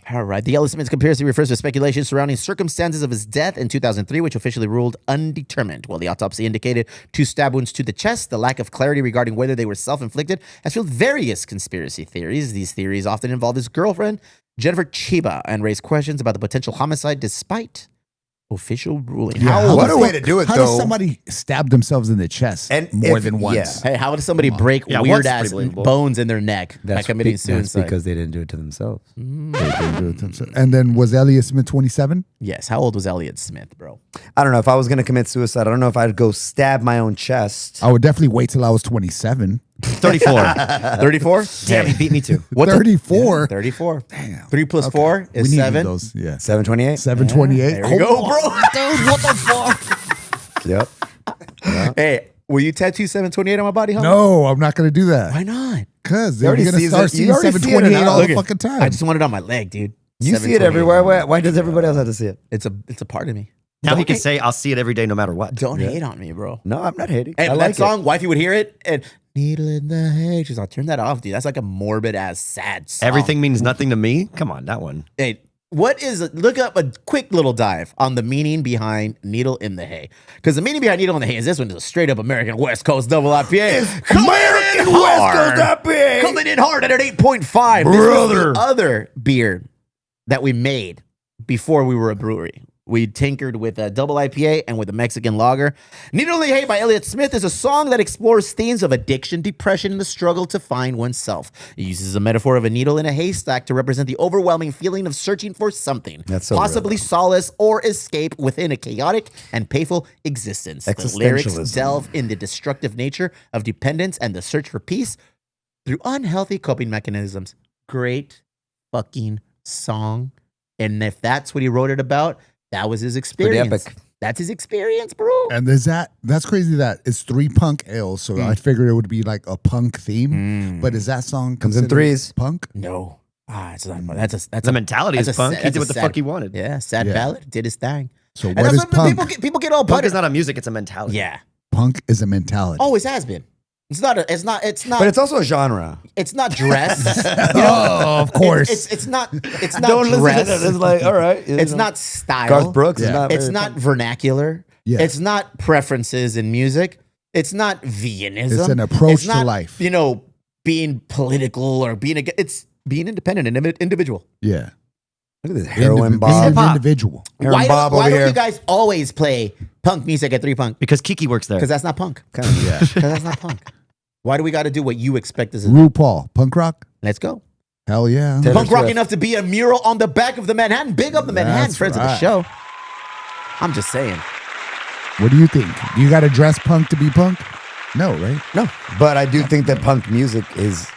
S2: All right. The Yellow Smiths conspiracy refers to speculation surrounding circumstances of his death in 2003, which officially ruled undetermined. While the autopsy indicated 2 stab wounds to the chest, the lack of clarity regarding whether they were self-inflicted has fueled various conspiracy theories. These theories often involve his girlfriend, Jennifer Chiba, and raise questions about the potential homicide despite official ruling.
S3: Yeah,
S2: How,
S1: What
S3: the
S1: a way
S3: fuck-
S1: to do it,
S3: How
S1: though.
S3: does somebody stab themselves in the chest
S1: And
S3: more
S1: if-
S3: than once?
S2: hey, how does somebody break
S4: Yeah,
S2: weird
S4: once
S2: ass
S4: pretty believable.
S2: bones in their neck by committing
S1: that's
S2: suicide?
S1: because they didn't do it to themselves.
S3: And then was Elliot Smith 27?
S2: Yes. How old was Elliot Smith, bro?
S1: I don't know if I was gonna commit suicide. I don't know if I'd go stab my own chest.
S3: I would definitely wait till I was 27.
S4: 34.
S2: 34?
S4: Damn, he beat me too.
S2: What's
S3: 34?
S2: 34.
S3: Damn.
S2: 3 plus 4
S3: We
S2: is
S3: need
S2: 7.
S3: those. Yeah.
S1: 728.
S3: 728.
S2: There we go, bro. Dude, what the fuck?
S1: Yep.
S2: Hey, will you tattoo 728 on my body, huh?
S3: No, I'm not going to do that.
S2: Why not?
S3: Because
S1: You
S3: they're
S1: already
S3: going to
S1: see
S3: start
S1: it. You
S3: seeing
S1: already see it
S3: 728
S1: now.
S3: all
S2: Look
S3: the
S2: at-
S3: fucking time.
S2: I just want it on my leg, dude.
S1: You see
S2: 728.
S1: it everywhere. Why does everybody else have to see it?
S2: It's a part of me.
S4: Now he
S2: Don't
S4: can
S2: hate-
S4: say, I'll see it every day no matter what.
S2: Don't hate on me, bro.
S1: No, I'm not hating.
S2: And
S1: I
S2: that
S1: like
S2: song, wifey would hear it and needle in the hay. She's like, turn that off, dude. That's like a morbid ass sad song.
S4: Everything means nothing to me? Come on, that one.
S2: Hey, look up a quick little dive on the meaning behind Needle in the Hay. Because the meaning behind Needle in the Hay is this one is a straight up American West Coast double IPA.
S1: American West Coast IPA.
S2: Coming in hard at an 8.5. This was the other beer that we made before we were a brewery. We tinkered with a double IPA and with a Mexican lager. Needle in the Hay by Elliot Smith is a song that explores themes of addiction, depression, and the struggle to find oneself. It uses a metaphor of a needle in a haystack to represent the overwhelming feeling of searching for something,
S1: That's so
S2: possibly solace or escape within a chaotic and painful existence. The lyrics
S1: Existentialism.
S2: delve in the destructive nature of dependence and the search for peace through unhealthy coping mechanisms. Great fucking song. And if that's what he wrote it about, that was his experience.
S1: epic.
S2: That's his experience, bro.
S3: And that's crazy that it's 3 punk ales. So I figured it would be like a punk theme. But is that song
S1: Comes in
S3: considered
S1: threes.
S3: punk?
S2: No. It's not. That's
S4: The mentality is
S2: that's a
S4: punk.
S2: sad-
S4: He
S2: that's
S4: did
S2: a
S4: what the
S2: sad-
S4: fuck he wanted.
S2: Yeah, sad
S3: Yeah.
S2: ballad. Did his thing.
S3: So
S2: And
S3: what
S2: that's
S3: is
S2: what
S3: punk?
S2: people get all
S4: Punk
S2: butted.
S4: is not a music, it's a mentality.
S2: Yeah.
S3: Punk is a mentality.
S2: Always has been. It's not. It's not.
S1: But it's also a genre.
S2: It's not dress.
S3: Oh, of course.
S2: It's not. It's not
S1: Don't
S2: dress.
S1: listen to that. It's like, all right.
S2: It's not style.
S1: Garth Brooks is
S3: Yeah.
S1: not.
S2: It's
S1: very
S2: not
S1: punk.
S2: vernacular.
S3: Yeah.
S2: It's not preferences in music. It's not veganism.
S3: It's an approach to
S2: not,
S3: life.
S2: You know, being political or being it's being independent and individual.
S3: Yeah.
S1: Look at this heroin
S3: Being
S1: Bob.
S3: an individual.
S1: Heroin
S2: Why
S1: Bob
S2: don't
S1: over here.
S2: you guys always play punk music at 3 Punk?
S4: Because Kiki works there.
S2: Because that's not punk.
S1: Kind of, yeah.
S2: Because that's not punk. Why do we got to do what you expect us to do?
S3: RuPaul, punk rock?
S2: Let's go.
S3: Hell yeah.
S1: Taylor
S2: Punk rock
S1: Swift.
S2: enough to be a mural on the back of the Manhattan. Big up the Manhattan
S3: That's
S2: friends of the
S3: right.
S2: show. I'm just saying.
S3: What do you think? Do you got to dress punk to be punk? No, right?
S1: No, but I do think that punk music is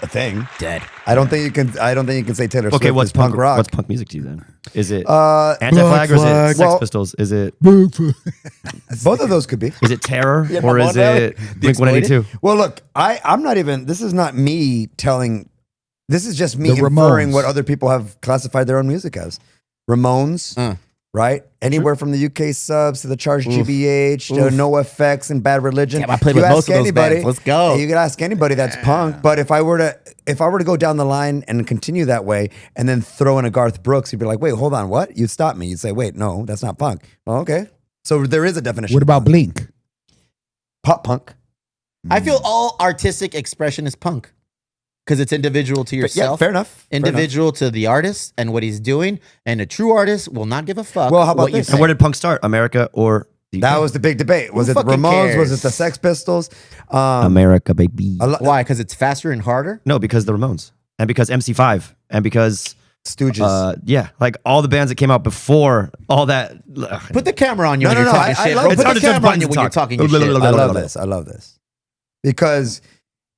S1: a thing.
S2: Dead.
S1: I don't think you can. I don't think you can say Taylor
S4: Okay,
S1: Swift
S4: what's
S1: is punk rock.
S4: What's punk music to you then? Is it
S1: Uh,
S4: Anti-Flag or is it
S3: Flag.
S4: Sex
S1: Well-
S4: Pistols? Is it
S1: both of those could be.
S4: is it Terror
S2: Yeah,
S4: or
S2: my
S4: is
S2: man,
S4: it
S2: the
S4: Blink 182?
S1: Well, look, I'm not even. This is not me telling. This is just me
S3: The
S1: inferring
S3: Ramones.
S1: what other people have classified their own music as. Ramones, right? Anywhere from the UK subs to the Charged GBH to No Effects and Bad Religion.
S2: Damn, I played
S1: You
S2: with most
S1: ask
S2: of those bands. Let's go.
S1: You could ask anybody that's punk. But if I were to go down the line and continue that way, and then throw in a Garth Brooks, you'd be like, wait, hold on, what? You'd stop me. You'd say, wait, no, that's not punk. Oh, okay. So there is a definition.
S3: What
S1: of
S3: about
S1: punk.
S3: Blink?
S1: Pop punk?
S2: I feel all artistic expression is punk because it's individual to
S1: Yeah,
S2: yourself.
S1: fair enough.
S2: Individual to the artist and what he's doing. And a true artist will not give a fuck.
S1: Well, how about
S2: what you
S1: this?
S2: say.
S4: And where did punk start? America or the
S1: That
S4: UK?
S1: was the big debate. Was
S2: Who
S1: it the
S2: fucking
S1: Ramones? Was
S2: cares?
S1: it the Sex Pistols?
S4: America, baby.
S2: Why? Because it's faster and harder?
S4: No, because the Ramones and because MC5 and because
S1: Stooges.
S4: yeah, like all the bands that came out before all that.
S2: Put the camera on you when
S1: No,
S2: you're
S1: no,
S2: talking
S1: I
S2: shit,
S1: love
S2: bro.
S1: it.
S2: Put
S4: It's hard
S2: the
S4: to touch
S2: camera on
S4: buttons
S2: you
S4: and
S2: when you're
S4: talk.
S2: talking your shit.
S1: I love this. I love this. Because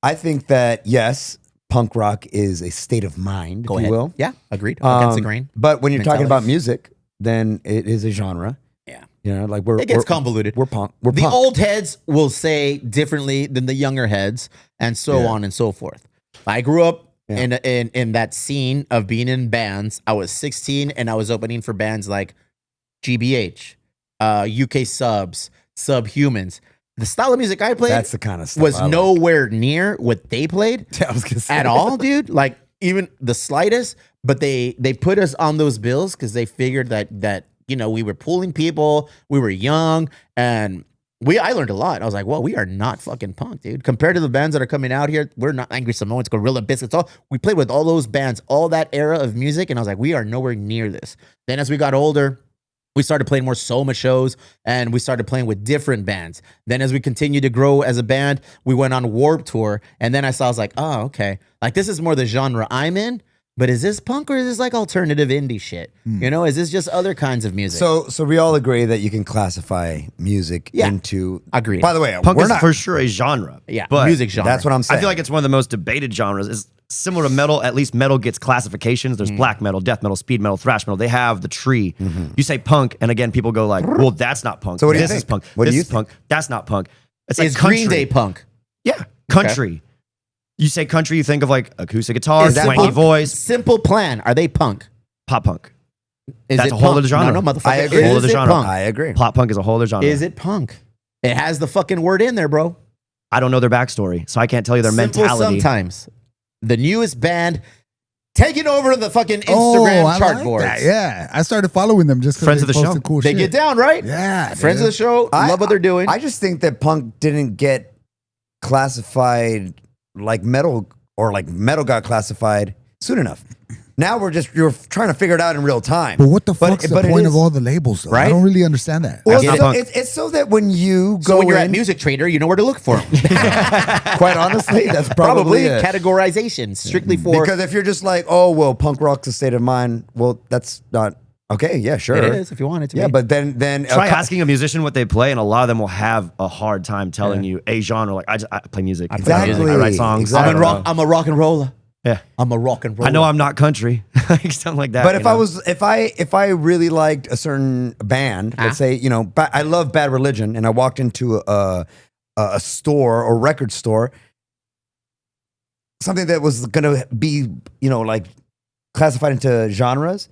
S1: I think that, yes, punk rock is a state of mind,
S2: Go
S1: if
S2: ahead.
S1: you will.
S2: Yeah, agreed. Against the
S1: Um,
S2: grain.
S1: But when you're talking
S2: mentality.
S1: about music, then it is a genre.
S2: Yeah.
S1: You know, like we're
S2: It gets
S1: we're-
S2: convoluted.
S1: We're punk. We're
S2: The
S1: punk.
S2: old heads will say differently than the younger heads, and so
S1: Yeah.
S2: on and so forth. I grew up
S1: Yeah.
S2: in that scene of being in bands. I was 16 and I was opening for bands like GBH, UK Subs, Subhumans. The style of music I played
S1: That's the kind of stuff
S2: was
S1: I like.
S2: nowhere near what they played
S1: I was gonna say.
S2: at all, dude. Like even the slightest. But they put us on those bills because they figured that you know we were pulling people, we were young, and I learned a lot. I was like, well, we are not fucking punk, dude. Compared to the bands that are coming out here, we're not Angry Samoans, Gorilla Biscuits. All we played with all those bands, all that era of music, and I was like, we are nowhere near this. Then as we got older, we started playing more Soma shows and we started playing with different bands. Then as we continued to grow as a band, we went on Warp Tour. And then I was like, oh, okay. Like this is more the genre I'm in, but is this punk or is this like alternative indie shit? You know, is this just other kinds of music?
S1: So we all agree that you can classify music
S2: Yeah.
S1: into.
S2: Agreed.
S1: By the way,
S4: Punk
S1: we're
S4: is
S1: not.
S4: for sure a genre.
S2: yeah,
S4: but
S2: music genre.
S1: That's what I'm saying.
S4: I feel like it's one of the most debated genres. It's similar to metal. At least metal gets classifications. There's black metal, death metal, speed metal, thrash metal. They have the tree. You say punk, and again, people go like, "Well, that's not punk.
S1: So what do you
S4: this is
S1: think?
S4: punk.
S1: What do
S4: this
S1: you
S4: is punk. That's not punk." It's
S2: Is
S4: like country.
S2: Green Day punk?
S4: Yeah, country. You say country, you think of like acoustic guitar,
S2: Is that
S4: swanky
S2: punk?
S4: voice,
S2: Simple Plan. Are they punk?
S4: pop punk.
S2: Is
S4: That's
S2: it
S4: a whole
S2: punk?
S4: other genre.
S2: No, motherfucker.
S1: I agree.
S2: Is
S4: Whole other
S2: it
S4: genre.
S2: punk?
S1: I agree.
S4: Pop punk is a whole other genre.
S2: Is it punk? It has the fucking word in there, bro.
S4: I don't know their backstory, so I can't tell you their
S2: Simple
S4: mentality.
S2: Sometimes. The newest band taking over the fucking Instagram
S3: Oh, I
S2: chart
S3: like
S2: boards.
S3: that. Yeah, I started following them just
S4: Friends
S3: because
S4: of the
S3: they
S4: show.
S3: posted cool
S2: They
S3: shit.
S2: get down, right?
S3: Yeah,
S2: Friends of the show, love what they're doing.
S1: I just think that punk didn't get classified like metal, or like metal got classified soon enough. Now you're trying to figure it out in real time.
S3: But what the fuck's the
S1: it
S3: point
S1: is-
S3: of all the labels, though?
S2: Right?
S3: I don't really understand that.
S1: Well,
S2: Get
S1: so
S4: it.
S1: it's so that when you
S2: so
S1: go
S2: when you're at
S1: in,
S2: Music Trader, you know where to look for them.
S1: quite honestly, that's
S2: Probably
S1: probably it.
S2: categorization, strictly for
S1: Because if you're just like, oh well, punk rock's a state of mind. Well, that's not okay. Yeah, sure.
S2: it is if you want it to
S1: Yeah,
S2: be.
S1: but then
S4: Try asking a musician what they play, and a lot of them will have a hard time telling you a genre. Like I play music. I play music. I write songs.
S1: Exactly.
S4: I don't know.
S2: I'm a rock and roller.
S4: Yeah,
S2: I'm a rock and roller.
S4: I know I'm not country, like something like that.
S1: But
S4: you
S1: if I
S4: know?
S1: was, if I really liked a certain band, let's say, you know, I love Bad Religion, and I walked into a store or record store, something that was gonna be, you know, like classified into genres.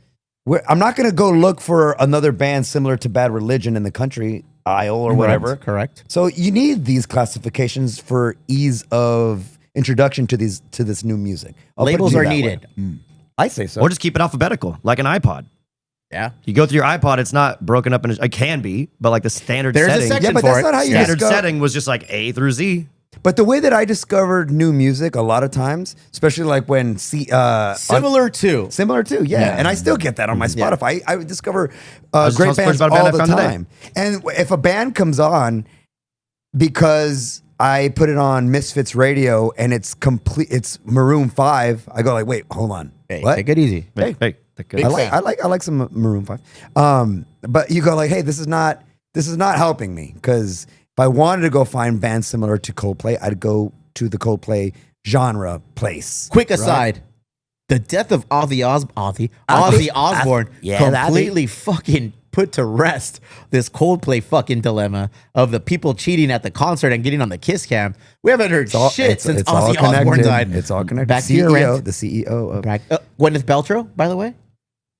S1: I'm not gonna go look for another band similar to Bad Religion in the country aisle or whatever.
S2: Correct.
S1: So you need these classifications for ease of introduction to this new music. I'll put it
S2: Labels
S1: to you
S2: are
S1: that way.
S2: needed.
S1: I say so.
S4: or just keep it alphabetical, like an iPod.
S2: Yeah.
S4: You go through your iPod, it's not broken up into. It can be, but like the standard
S2: There's a
S4: setting.
S2: section
S1: Yeah, but
S2: for
S1: that's
S2: it.
S1: not how you
S4: Standard
S1: discover-
S4: setting was just like A through Z.
S1: But the way that I discovered new music a lot of times, especially like when
S2: Similar to.
S1: similar to, yeah, and I still get that on my
S2: Yeah.
S1: Spotify. I would discover
S4: was
S1: great
S4: telling
S1: bands
S4: stories about a band
S1: all
S4: I
S1: the
S4: found today.
S1: time. And if a band comes on because I put it on Misfits Radio and it's Maroon 5, I go like, wait, hold on,
S2: Hey,
S1: what?
S2: take it easy.
S4: Hey,
S1: I like some Maroon 5. But you go like, hey, this is not helping me, because if I wanted to go find bands similar to Coldplay, I'd go to the Coldplay genre place.
S2: Quick aside. The death of Ozzy Osbourne completely fucking put to rest this Coldplay fucking dilemma of the people cheating at the concert and getting on the kiss cam. We haven't heard shit since Ozzy Osbourne died.
S1: It's all connected.
S2: Back to your rant.
S1: The CEO of
S2: Gwyneth Paltrow, by the way.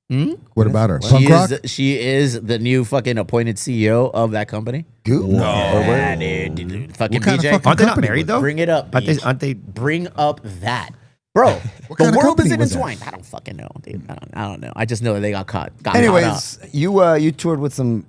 S3: What about her? Punk rock?
S2: She is the new fucking appointed CEO of that company.
S1: Goop.
S2: Yeah, dude. Fucking
S3: What kind of
S2: BJ.
S3: fucking
S4: Aren't they not
S3: company
S4: married
S3: was
S4: though?
S2: Bring it up.
S4: Aren't they?
S2: Beach.
S4: Aren't they?
S2: Bring up that. Bro, the
S3: kind of
S2: world
S3: company
S2: is
S3: was that?
S2: intertwined. I don't fucking know, dude. I don't know. I just know that they got caught. Got caught up.
S1: Anyways, you toured with some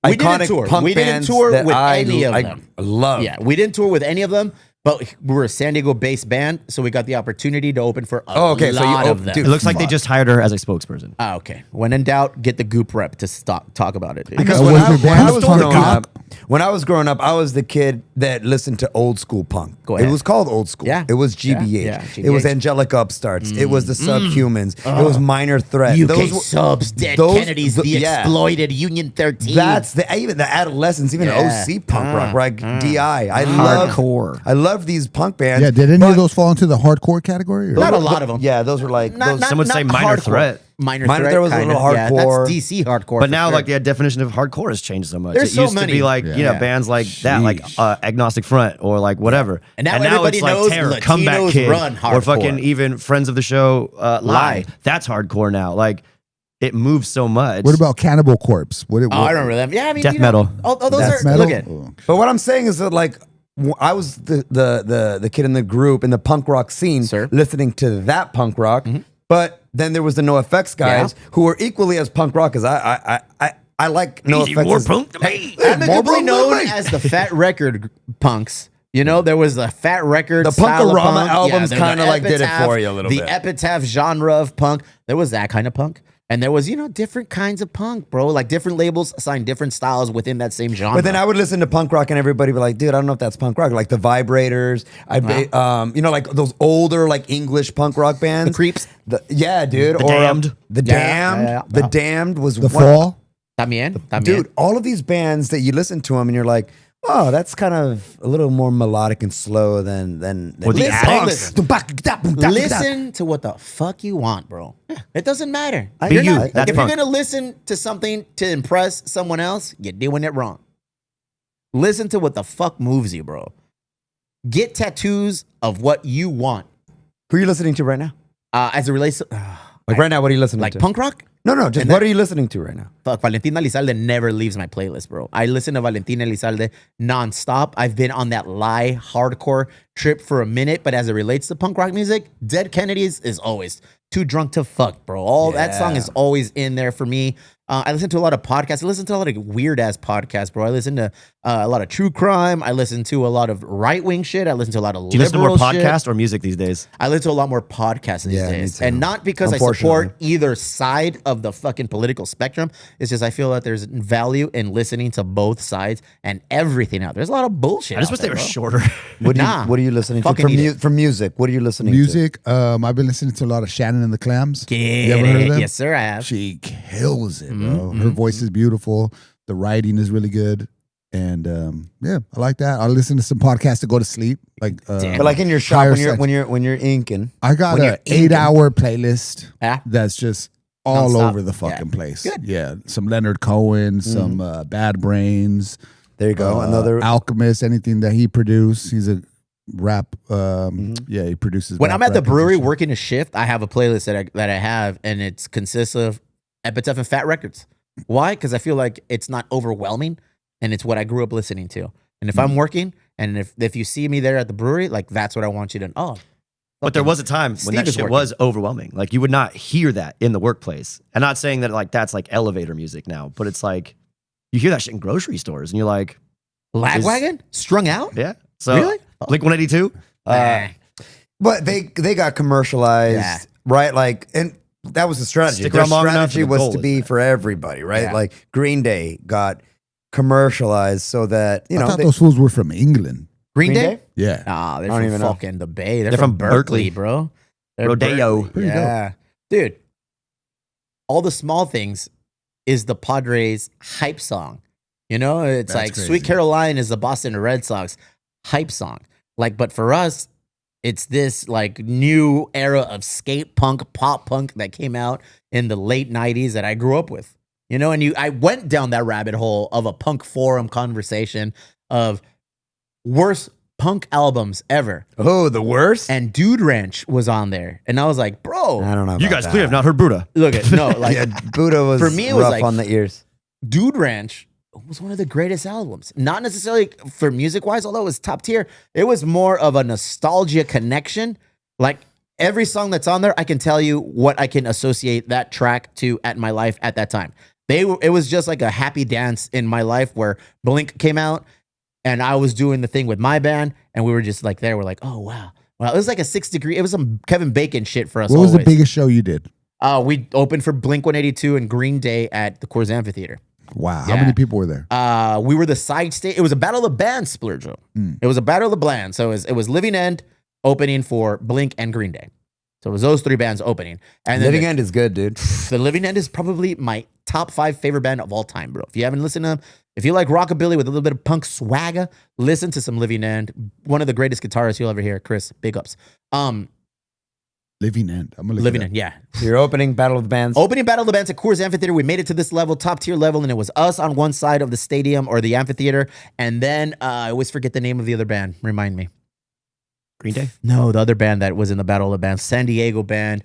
S2: We didn't
S1: iconic
S2: tour.
S1: punk
S2: We didn't
S1: bands
S2: tour
S1: that
S2: with
S1: I
S2: any of them.
S1: love.
S2: Yeah, we didn't tour with any of them, but we were a San Diego-based band, so we got the opportunity to open for a
S1: Oh, okay, so you
S2: lot of
S1: op-
S2: them.
S1: dude,
S4: It looks like they
S1: Fuck.
S4: just hired her as a spokesperson.
S2: Ah, okay. When in doubt, get the Goop rep to talk about it, dude.
S1: Because
S3: Oh,
S1: when
S3: was
S1: I,
S3: your
S1: when
S3: band
S1: I was
S3: punk
S1: growing
S3: rock?
S1: up, I was the kid that listened to old school punk.
S2: Go ahead.
S1: It was called old school.
S2: Yeah.
S1: It was GBH.
S2: Yeah,
S1: It was
S2: GBH.
S1: Angelic Upstarts. It was the Subhumans. It was Minor Threat.
S2: UK
S1: Those were-
S2: subs, Dead
S1: those-
S2: Kennedys, the
S1: yeah.
S2: exploited Union 13.
S1: That's even the adolescents, even
S2: Yeah.
S1: OC punk rock, right? DI.
S4: Hardcore.
S1: I love these punk bands.
S3: Yeah, did any
S1: but
S3: of those fall into the hardcore category? Or?
S2: Not a lot of them.
S1: Yeah, those were like those,
S4: Some would say Minor
S2: hardcore.
S4: Threat.
S2: Minor
S1: Minor
S2: Threat
S1: Threat was a
S2: kinda.
S1: little
S2: Yeah,
S1: hardcore.
S2: that's DC hardcore.
S4: But
S2: for
S4: now,
S2: sure.
S4: like the definition of hardcore has changed so much.
S2: There's
S4: it
S2: so
S4: used to
S2: many.
S4: be like
S3: Yeah.
S4: bands like that, like Agnostic Front or like whatever.
S2: And now everybody
S4: it's like
S2: knows
S4: Terror,
S2: Latinos
S4: Comeback Kid,
S2: run
S4: or
S2: hardcore.
S4: fucking even Friends of the Show, Lie. That's hardcore now. Like it moves so much.
S3: What about Cannibal Corpse? What,
S2: I remember them. Yeah, I mean,
S4: Death
S2: you know,
S4: metal.
S2: Oh, those
S3: Death
S2: are
S3: metal?
S2: look at.
S3: Oh.
S1: But what I'm saying is that like I was the kid in the group in the punk rock scene,
S2: Sir.
S1: listening to that punk rock. But then there was the No Effects guys who were equally as punk rock as I like No Effects.
S4: more
S1: as-
S4: punk to me.
S2: Amicably
S1: punk
S2: known
S1: than me.
S2: as the Fat Record punks. You know, there was the Fat Record.
S1: The
S2: style of
S1: Punkorama
S2: punk.
S1: albums
S2: there's the
S1: kinda, like, did it
S2: Epitaph,
S1: for you a little
S2: the
S1: bit.
S2: Epitaph genre of punk. There was that kind of punk. And there was, different kinds of punk, bro. Like different labels assigned different styles within that same genre.
S1: But then I would listen to punk rock and everybody would be like, dude, I don't know if that's punk rock. Like the Vibrators, like those older like English punk rock bands.
S2: The Creeps.
S1: Yeah, dude.
S4: The
S1: or,
S4: Damned.
S1: The
S2: Yeah,
S1: Damned.
S2: yeah, yeah.
S1: The Damned was
S3: The
S1: one-
S3: Fall?
S2: También.
S1: Dude, all of these bands that you listen to them and you're like, oh, that's kind of a little more melodic and slow than
S4: Or the
S2: Listen,
S1: punks.
S2: Listen to what the fuck you want, bro. It doesn't matter.
S4: Be you.
S2: If
S4: That's
S2: you're
S4: punk.
S2: gonna listen to something to impress someone else, you're doing it wrong. Listen to what the fuck moves you, bro. Get tattoos of what you want.
S1: Who are you listening to right now?
S2: As it relates to
S1: Like right now, what are you listening
S2: like
S1: to?
S2: punk rock.
S1: No, just
S2: And
S1: what
S2: that-
S1: are you listening to right now?
S2: Fuck, Valentina Elizalde never leaves my playlist, bro. I listen to Valentina Elizalde nonstop. I've been on that lie hardcore trip for a minute, but as it relates to punk rock music, Dead Kennedys is always Too Drunk to Fuck, bro. That song is always in there for me. I listen to a lot of podcasts. I listen to a lot of weird ass podcasts, bro. I listen to a lot of true crime. I listen to a lot of right wing shit. I listen to a lot of
S4: Do you listen to more
S2: liberal shit.
S4: podcast or music these days?
S2: I listen to a lot more podcasts these
S1: Yeah, me
S2: days.
S1: too.
S2: And not because I
S1: Unfortunately.
S2: support either side of the fucking political spectrum. It's just I feel that there's value in listening to both sides and everything out. There's a lot of bullshit.
S4: I just
S2: out
S4: wish they
S2: there,
S4: were
S2: bro.
S4: shorter.
S1: What
S2: Nah.
S1: are you listening to
S2: Fucking eat it.
S1: for music? What are you listening to?
S3: Music. I've been listening to a lot of Shannon and the Clams.
S2: Get
S3: You ever heard of
S2: it.
S3: them?
S2: Yes, sir, I have.
S3: She kills it, bro. Her voice is beautiful. The writing is really good. And yeah, I like that. I listen to some podcasts to go to sleep. Like
S2: Damn.
S1: But like in your shop
S3: Higher
S1: when
S3: sex.
S1: when you're inking.
S3: I got
S1: when
S3: an
S1: you're inking.
S3: 8-hour playlist
S2: Yeah.
S3: that's just all
S2: Nonstop.
S3: over the
S2: Yeah.
S3: fucking place.
S2: Good.
S3: Yeah. Some Leonard Cohen, some Bad Brains.
S1: There you go. Another
S3: Alchemist, anything that he produced. He's a rap. Yeah, he produces.
S2: When
S3: rap
S2: I'm at the
S3: records and
S2: brewery
S3: shit.
S2: working a shift, I have a playlist that I have, and it consists of Epitaph and Fat Records. Why? Because I feel like it's not overwhelming, and it's what I grew up listening to. And if I'm working, and if you see me there at the brewery, like that's what I want you to. Oh,
S4: But there
S2: fucking
S4: was a time when
S2: Steve
S4: that
S2: is
S4: shit
S2: working.
S4: was overwhelming. Like you would not hear that in the workplace. I'm not saying that like that's like elevator music now, but it's like you hear that shit in grocery stores and you're like,
S2: Lagwagon strung out.
S4: yeah. So
S2: Really?
S4: Blink 182.
S2: Nah.
S1: But they got commercialized,
S2: Yeah.
S1: right? Like, and that was the strategy.
S4: Stick
S1: Their
S4: around long enough,
S1: strategy
S4: and the
S1: was
S4: goal
S1: to
S4: is
S1: be
S4: that.
S1: for everybody, right?
S2: Yeah.
S1: Like Green Day got commercialized so that
S3: I thought those fools were from England.
S2: Green
S1: Green
S2: Day?
S1: Day?
S3: Yeah.
S2: Nah, they're
S1: I don't
S2: from
S1: even know.
S2: fucking the Bay. They're,
S4: They're
S2: from
S4: from
S2: Berkeley,
S4: Berkeley.
S2: bro. They're
S4: Rodeo.
S2: Berkeley.
S3: Pretty
S2: Yeah, dude. All the small things is the Padres hype song. You know, it's
S3: That's
S2: like
S3: crazy.
S2: Sweet Caroline is the Boston Red Sox hype song. Like, but for us, it's this like new era of skate punk, pop punk that came out in the late 90s that I grew up with. You know, and I went down that rabbit hole of a punk forum conversation of worst punk albums ever.
S1: Oh, the worst?
S2: And Dude Ranch was on there. And I was like, bro,
S1: I don't know.
S4: You
S1: about
S4: guys
S1: that.
S4: clearly have not heard Buddha.
S2: look at, no, like
S1: Yeah, Buddha was
S2: For me, it was
S1: rough
S2: like-
S1: on the ears.
S2: Dude Ranch was one of the greatest albums. Not necessarily for music wise, although it was top tier. It was more of a nostalgia connection. Like every song that's on there, I can tell you what I can associate that track to at my life at that time. It was just like a happy dance in my life where Blink came out and I was doing the thing with my band and we were just like there. We're like, oh wow. Well, it was like a 6 degree. It was some Kevin Bacon shit for us.
S3: What was the
S2: always.
S3: biggest show you did?
S2: We opened for Blink 182 and Green Day at the Coors Amphitheater.
S3: Wow. How
S2: Yeah.
S3: many people were there?
S2: We were the side stage. It was a battle of the bands, Splurge. It was a battle of the bands. So it was Living End opening for Blink and Green Day. So it was those three bands opening. And then
S1: Living End is good, dude.
S2: the Living End is probably my top 5 favorite band of all time, bro. If you haven't listened to them, if you like rockabilly with a little bit of punk swagger, listen to some Living End. One of the greatest guitarists you'll ever hear, Chris. Big ups.
S3: Living End. I'm gonna look
S2: Living
S3: it up.
S2: End, yeah.
S1: So you're opening Battle of the Bands.
S2: Opening Battle of the Bands at Coors Amphitheater. We made it to this level, top tier level, and it was us on one side of the stadium or the amphitheater. And then I always forget the name of the other band. Remind me.
S4: Green Day?
S2: No, the other band that was in the Battle of the Bands, San Diego band.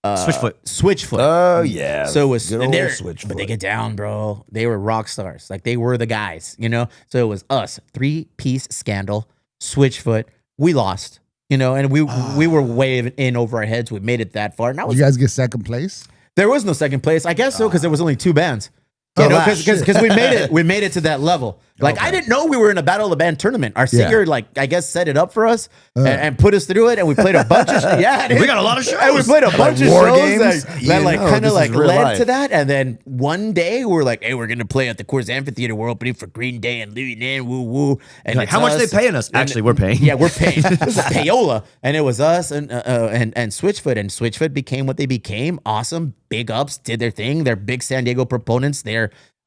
S4: Switchfoot.
S2: Switchfoot.
S1: Oh yeah.
S2: So it was,
S1: good
S2: and
S1: old
S2: they're-
S1: Switchfoot.
S2: but they get down, bro. They were rock stars. Like they were the guys, you know? So it was us, 3-piece Scandal, Switchfoot. We lost, you know, and we were way in over our heads. We made it that far. And that
S3: Did
S2: was,
S3: you guys get second place?
S2: there was no second place. I guess so, because there was only 2 bands. You
S3: Oh,
S2: know,
S3: wow.
S2: because we made it to that level. Like I didn't know we were in a Battle of the Band tournament. Our singer, like I guess, set it up for us and put us through it, and we played a bunch of shit. Yeah, dude.
S4: We got a lot of shows.
S2: And we played a bunch of
S1: war
S2: shows
S1: games?
S2: that
S1: You
S2: like
S1: know,
S2: kind
S1: this
S2: of
S1: is
S2: like
S1: real
S2: led
S1: life.
S2: to that. And then one day we're like, hey, we're gonna play at the Coors Amphitheater. We're opening for Green Day and Living In, woo woo. And
S4: Like,
S2: it's
S4: how much
S2: us.
S4: they paying us?
S2: And-
S4: Actually, we're paying.
S2: Yeah, we're paying. This is payola, and it was us and Switchfoot, and Switchfoot became what they became. Awesome, big ups, did their thing. They're big San Diego proponents.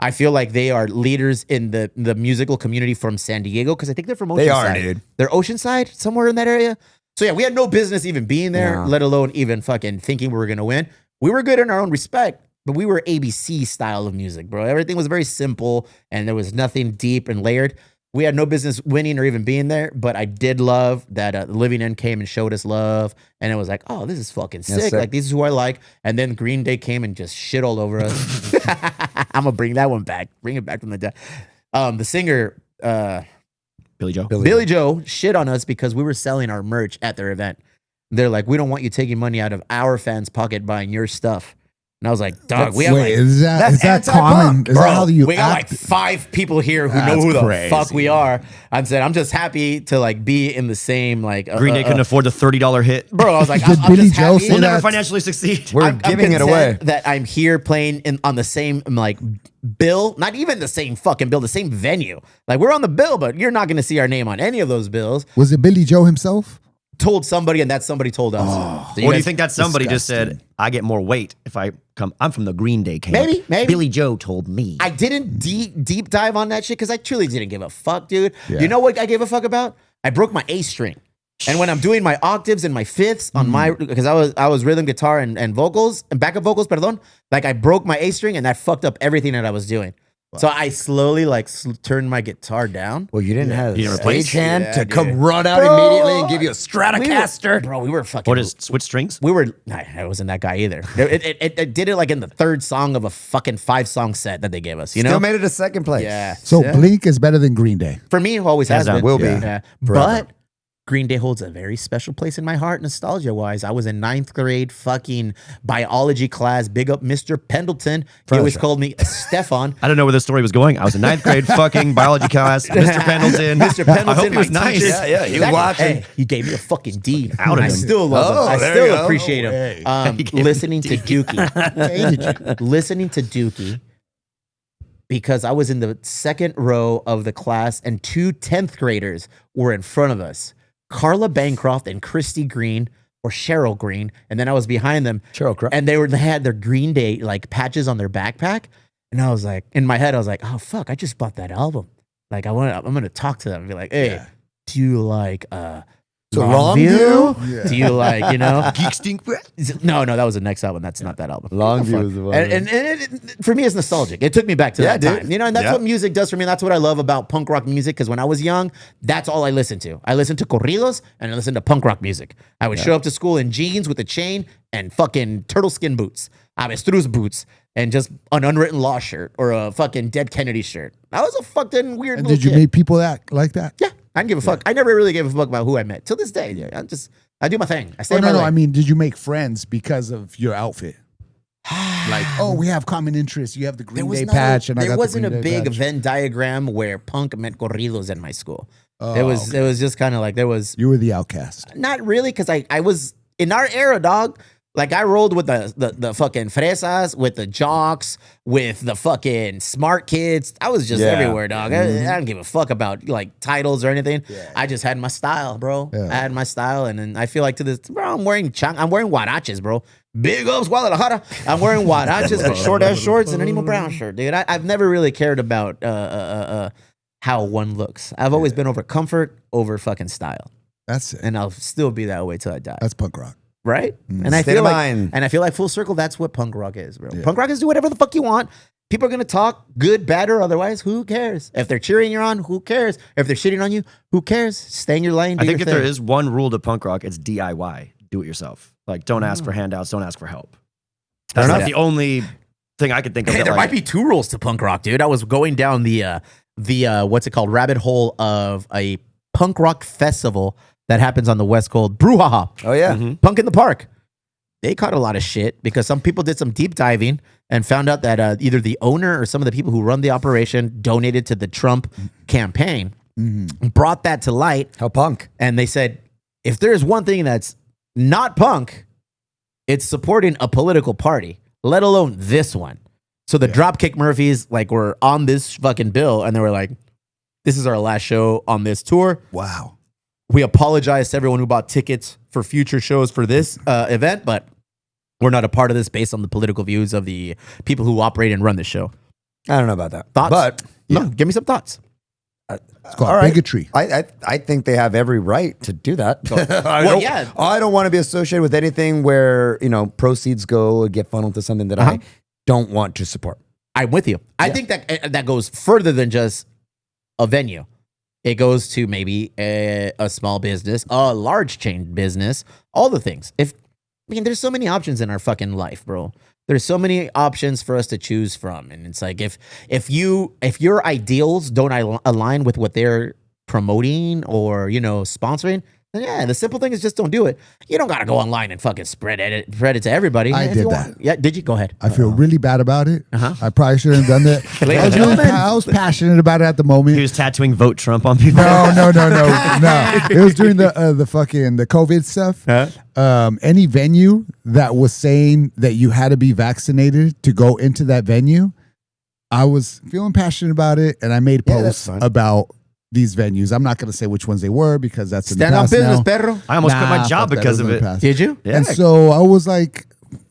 S2: I feel like they are leaders in the musical community from San Diego because I think they're from Oceanside.
S1: They are, dude.
S2: They're Oceanside, somewhere in that area. So yeah, we had no business even being there,
S1: Yeah.
S2: let alone even fucking thinking we were gonna win. We were good in our own respect, but we were ABC style of music, bro. Everything was very simple and there was nothing deep and layered. We had no business winning or even being there, but I did love that Living End came and showed us love, and it was like, oh, this is fucking sick.
S1: sick.
S2: Like, this is who I like. And then Green Day came and just shit all over us. I'm gonna bring that one back. Bring it back from the dead. The singer,
S4: Billy Joe.
S2: Billy Joe, shit on us because we were selling our merch at their event. They're like, we don't want you taking money out of our fans' pocket buying your stuff. And I was like, dog, we have
S3: Wait,
S2: like,
S3: is that
S1: that's
S3: common?
S1: anti-punk,
S3: Is that how you
S2: we got like
S3: act?
S2: 5 people here who know
S3: That's
S2: who the
S3: crazy.
S2: fuck we are. I said, I'm just happy to like be in the same like
S4: Green Day couldn't afford the $30 hit.
S2: bro. I was like,
S3: Did
S2: I'm
S3: Billy
S2: just
S3: Joe
S2: happy.
S3: say
S4: We'll never
S3: that-
S4: financially succeed.
S1: We're
S2: I'm
S1: giving it
S2: content
S1: away.
S2: that I'm here playing on the same like bill, not even the same fucking bill, the same venue. Like we're on the bill, but you're not going to see our name on any of those bills.
S3: Was it Billy Joe himself?
S2: Told somebody, and that somebody told us. So you
S4: Or do you
S2: guys-
S4: think that somebody just said, I get more weight if I come? I'm from the Green Day camp.
S2: Maybe.
S4: Billy Joe told me.
S2: I didn't deep dive on that shit because I truly didn't give a fuck, dude.
S3: Yeah.
S2: You know what I gave a fuck about? I broke my A string. And when I'm doing my octaves and my fifths on my, because I was rhythm guitar and vocals and backup vocals, perdón, like I broke my A string and that fucked up everything that I was doing. So I slowly like turned my guitar down.
S1: Well, you didn't have
S4: You
S1: a
S4: didn't replace-
S1: stagehand
S2: Yeah,
S1: to
S2: dude.
S1: come run out
S2: Bro,
S1: immediately and give you a
S2: We
S1: Stratocaster.
S2: we were fucking.
S4: Or just switch strings?
S2: We were. Nah, I wasn't that guy either. It did it like in the 3rd song of a fucking 5-song set that they gave us. You know.
S1: Still made it a second place.
S2: Yeah.
S3: So
S2: Yeah.
S3: Blink is better than Green Day.
S2: For me, it always has
S4: Hands
S2: been.
S4: down.
S1: Will be.
S2: Yeah.
S1: Forever.
S2: But Green Day holds a very special place in my heart, nostalgia-wise. I was in 9th grade fucking biology class. Big up Mr. Pendleton. He always called me Stefan.
S4: I don't know where this story was going. I was in 9th grade fucking biology class. Mr. Pendleton.
S2: Mr. Pendleton,
S4: I hope he was
S2: my
S4: nice.
S2: teacher.
S1: Yeah, he was
S2: That-
S1: watching.
S2: Hey, he gave me a fucking D.
S4: Outed
S2: I
S4: him.
S2: still love him.
S1: Oh,
S2: I
S1: there you
S2: still
S1: go.
S2: appreciate
S3: No
S2: him.
S3: way.
S2: Listening to Dookie. Listening to Dookie. Because I was in the 2nd row of the class and 2 10th graders were in front of us. Carla Bancroft and Christy Green or Cheryl Green. And then I was behind them.
S1: Cheryl Crow.
S2: And they had their Green Day like patches on their backpack. And I was like, in my head, I was like, oh fuck, I just bought that album. Like I'm gonna talk to them and be like, hey, do you like
S1: So Longview?
S3: Yeah.
S2: Do you like, you know?
S4: Geek stink breath.
S2: No, that was the next album. That's not that album.
S1: Longview is the one.
S2: And for me, it's nostalgic. It took me back to that
S1: dude.
S2: time. You know, and that's what music does for me. That's what I love about punk rock music. Because when I was young, that's all I listened to. I listened to corridos and I listened to punk rock music. I would show up to school in jeans with a chain and fucking turtle skin boots, avestruz boots, and just an unwritten law shirt or a fucking Dead Kennedy shirt. I was a fucking weird
S3: And
S2: little
S3: did you
S2: kid.
S3: meet people that like that?
S2: Yeah, I didn't give a fuck. I never really gave a fuck about who I met. Till this day, yeah, I do my thing. I stay
S3: Oh,
S2: in my
S3: no,
S2: lane.
S3: I mean, did you make friends because of your outfit? Like, oh, we have common interests. You have the Green Day patch, and I got
S2: there
S3: the
S2: wasn't a
S3: Green Day
S2: big
S3: patch.
S2: Venn diagram where punk meant corridos in my school.
S3: Oh,
S2: it was just kind of like there was
S3: You were the outcast.
S2: not really because I was in our era, dog. Like I rolled with the fucking fresas, with the jocks, with the fucking smart kids. I was just
S1: Yeah.
S2: everywhere, dog. I don't give a fuck about like titles or anything. I just had my style, bro.
S3: Yeah.
S2: I had my style, and then I feel like to this, bro. I'm wearing huaraches, bro. Big ups, Guadalajara. I'm wearing huaraches with short ass shorts and an Emo Brown shirt, dude. I've never really cared about how one looks. I've always been over comfort over fucking style,
S3: That's it.
S2: and I'll still be that way till I die.
S3: That's punk rock.
S2: Right? And I
S1: State
S2: feel
S1: of
S2: like,
S1: mind.
S2: and I feel like full circle, that's what punk rock is, bro. Punk rock is do whatever the fuck you want. People are gonna talk good, bad, or otherwise. Who cares? If they're cheering you on, who cares? If they're shitting on you, who cares? Stay in your lane. Do
S4: I think
S2: your
S4: if there
S2: thing.
S4: is one rule to punk rock, it's DIY. Do it yourself. Like, don't ask for handouts. Don't ask for help. That's
S2: enough.
S4: not the only thing I could think of.
S2: Hey,
S4: that,
S2: there
S4: like,
S2: might be two rules to punk rock, dude. I was going down the what's it called, rabbit hole of a punk rock festival that happens on the West Coast, Brouhaha.
S1: Oh yeah.
S2: Punk in the Park. They caught a lot of shit because some people did some deep diving and found out that either the owner or some of the people who run the operation donated to the Trump campaign, brought that to light,
S1: How punk.
S2: and they said, if there's one thing that's not punk, it's supporting a political party, let alone this one. So the Dropkick Murphys like were on this fucking bill, and they were like, this is our last show on this tour.
S3: Wow.
S2: We apologize to everyone who bought tickets for future shows for this event, but we're not a part of this based on the political views of the people who operate and run the show.
S1: I don't know about that.
S2: Thoughts?
S1: But
S2: No, give me some thoughts.
S3: It's called
S1: all right.
S3: bigotry.
S1: I think they have every right to do that.
S2: Well, yeah.
S1: I don't want to be associated with anything where, proceeds go and get funneled to something that
S2: Uh-huh.
S1: I don't want to support.
S2: I'm with you. I think that goes further than just a venue. It goes to maybe a small business, a large chain business, all the things. There's so many options in our fucking life, bro. There's so many options for us to choose from, and it's like if your ideals don't align with what they're promoting or sponsoring, then yeah, the simple thing is just don't do it. You don't gotta go online and fucking spread it to everybody.
S3: I
S2: If
S3: did
S2: you
S3: that.
S2: want. Yeah, did you? Go ahead.
S3: I feel really bad about it.
S2: Uh-huh.
S3: I probably shouldn't have done that.
S2: Ladies and gentlemen.
S3: I was passionate about it at the moment.
S4: he was tattooing "Vote Trump" on people.
S3: No. It was during the COVID stuff. Any venue that was saying that you had to be vaccinated to go into that venue, I was feeling passionate about it, and I made
S1: Yeah, that's
S3: posts
S1: fine.
S3: about these venues. I'm not going to say which ones they were because that's in
S2: Stand
S3: the
S2: on
S3: past
S2: business,
S3: now.
S2: perro.
S4: I almost quit
S3: Nah,
S4: my job
S3: fuck that,
S4: because
S3: was
S4: of
S3: in the
S4: it.
S3: past.
S2: Did you?
S4: Yeah.
S3: And so I was like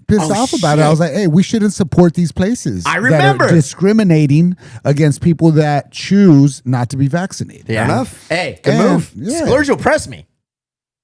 S3: pissed
S2: Oh,
S3: off about it. I was like, hey, we shouldn't support these places.
S2: I
S3: that are
S2: remember.
S3: discriminating against people that choose not to be vaccinated.
S2: Yeah.
S1: Enough.
S2: Hey,
S1: Good
S3: And-
S1: move.
S3: Yeah.
S2: Splurge pressed me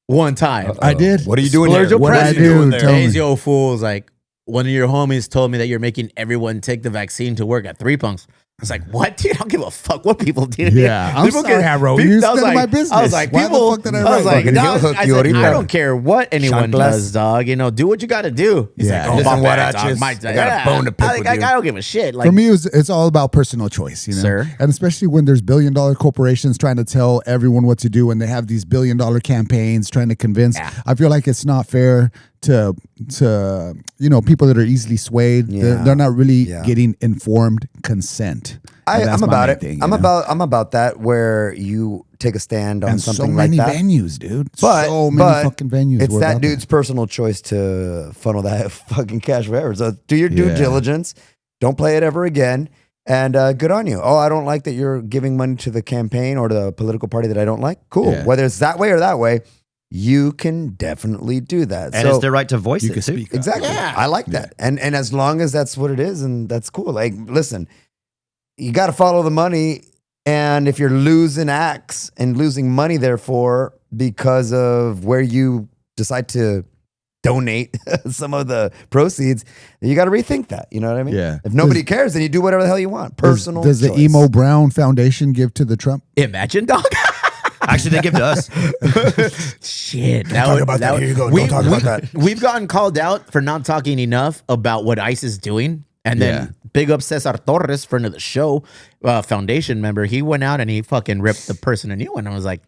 S2: one time.
S3: I did.
S1: What are you doing
S2: Splurge
S1: here?
S2: will
S1: What
S2: press
S1: are you
S2: you.
S1: doing
S3: Tell
S1: there?
S3: me.
S2: Hey, yo, fools! Like one of your homies told me that you're making everyone take the vaccine to work at 3 Punks. I was like, what, dude? I don't give a fuck what people do.
S3: Yeah, I'm
S2: People
S3: sorry I wrote
S2: people-
S3: you. It's
S2: I was
S3: none of
S2: like,
S3: my business.
S2: I was like,
S3: Why the
S2: people.
S3: fuck did I
S2: I
S3: write
S2: was like,
S1: Fucking
S2: dog,
S1: he'll hook
S2: I
S1: you
S2: said,
S1: ahorita.
S2: I don't care what anyone
S1: Chanclas.
S2: does, dog. Do what you got to do. He's
S3: Yeah.
S2: like,
S1: Listen,
S2: my
S1: what
S2: bad,
S1: I
S2: dog.
S1: just-
S2: My-
S1: I got a bone to pick with
S2: I
S1: you.
S2: don't give a shit. Like,
S3: For me, it's all about personal choice,
S2: Sir.
S3: And especially when there's billion-dollar corporations trying to tell everyone what to do, and they have these billion-dollar campaigns trying to convince.
S2: Yeah.
S3: I feel like it's not fair to people that are easily swayed.
S1: Yeah.
S3: They're not really
S1: Yeah.
S3: getting informed consent. And that's
S1: I'm
S3: my
S1: about
S3: main
S1: it.
S3: thing,
S1: I'm
S3: you know?
S1: about that where you take a stand on
S3: and
S1: something
S3: so
S1: like
S3: many
S1: that.
S3: venues, dude.
S1: But
S3: so many fucking venues.
S1: It's
S3: were
S1: that
S3: about
S1: dude's personal choice to funnel that fucking cash wherever. So do your due
S3: Yeah.
S1: diligence. Don't play it ever again. And good on you. Oh, I don't like that you're giving money to the campaign or the political party that I don't like. Cool.
S3: Yeah.
S1: Whether it's that way or that way, you can definitely do that.
S4: And
S1: so,
S4: it's their right to voice
S3: You
S4: it
S3: can
S4: too.
S3: speak up.
S1: exactly.
S2: Yeah.
S1: I like that. And as long as that's what it is, and that's cool. Like, listen, you got to follow the money. And if you're losing acts and losing money, therefore, because of where you decide to donate some of the proceeds, you got to rethink that. You know what I mean?
S3: Yeah.
S1: If nobody cares, then you do whatever the hell you want. Personal.
S3: Does the
S1: choice.
S3: Emo Brown Foundation give to the Trump?
S2: Imagine, dog.
S4: Actually, they give to us.
S2: Shit.
S1: talk about that. Here you go. Don't talk about that.
S2: We've gotten called out for not talking enough about what ICE is doing. And then big up Cesar Torres, friend of the show, foundation member. He went out and he fucking ripped the person a new one. I was like,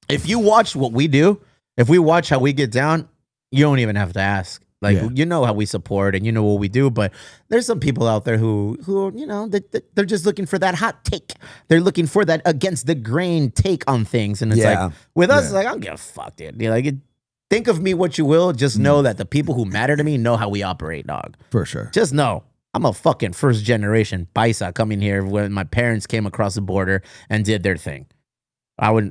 S2: if you watch what we do, if we watch how we get down, you don't even have to ask. Like, you know how we support and you know what we do, but there's some people out there who you know, they're just looking for that hot take. They're looking for that against the grain take on things. And it's like, with us, it's like, I don't give a fuck, dude. You're like, think of me what you will. Just know that the people who matter to me know how we operate, dog.
S3: For sure.
S2: Just know. I'm a fucking first generation paisa coming here when my parents came across the border and did their thing. I would,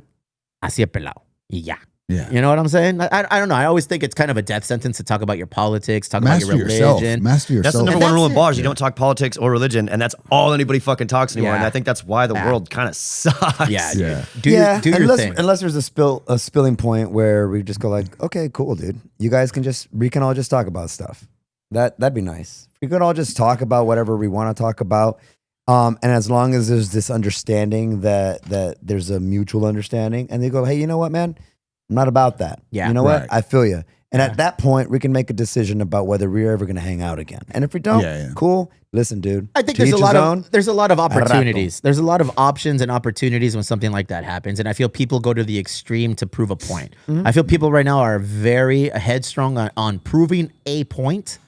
S2: así pelado. Yeah.
S3: Yeah.
S2: You know what I'm saying? I don't know. I always think it's kind of a death sentence to talk about your politics, talk about your
S3: yourself.
S2: religion.
S3: Master yourself.
S4: That's the number
S2: And
S4: one rule
S2: that's
S4: in bars.
S2: it.
S4: You don't talk politics or religion, and that's all anybody fucking talks anymore.
S2: Yeah.
S4: And I think that's why the world kind of sucks.
S2: Yeah.
S3: Yeah.
S2: Do your
S1: unless,
S2: thing.
S1: unless there's a spilling point where we just go like, okay, cool, dude. You guys we can all just talk about stuff. That'd be nice. We could all just talk about whatever we want to talk about. And as long as there's this understanding that there's a mutual understanding, and they go, hey, you know what, man? I'm not about that.
S2: Yeah.
S1: You know
S3: Right.
S1: what? I feel you. And at that point, we can make a decision about whether we're ever going to hang out again. And if we don't, cool. Listen, dude.
S2: I think
S1: to
S2: there's a
S1: each
S2: lot
S1: his
S2: of
S1: own.
S2: there's a lot of
S1: rato.
S2: opportunities. There's a lot of options and opportunities when something like that happens, and I feel people go to the extreme to prove a point. I feel people right now are very headstrong on proving a point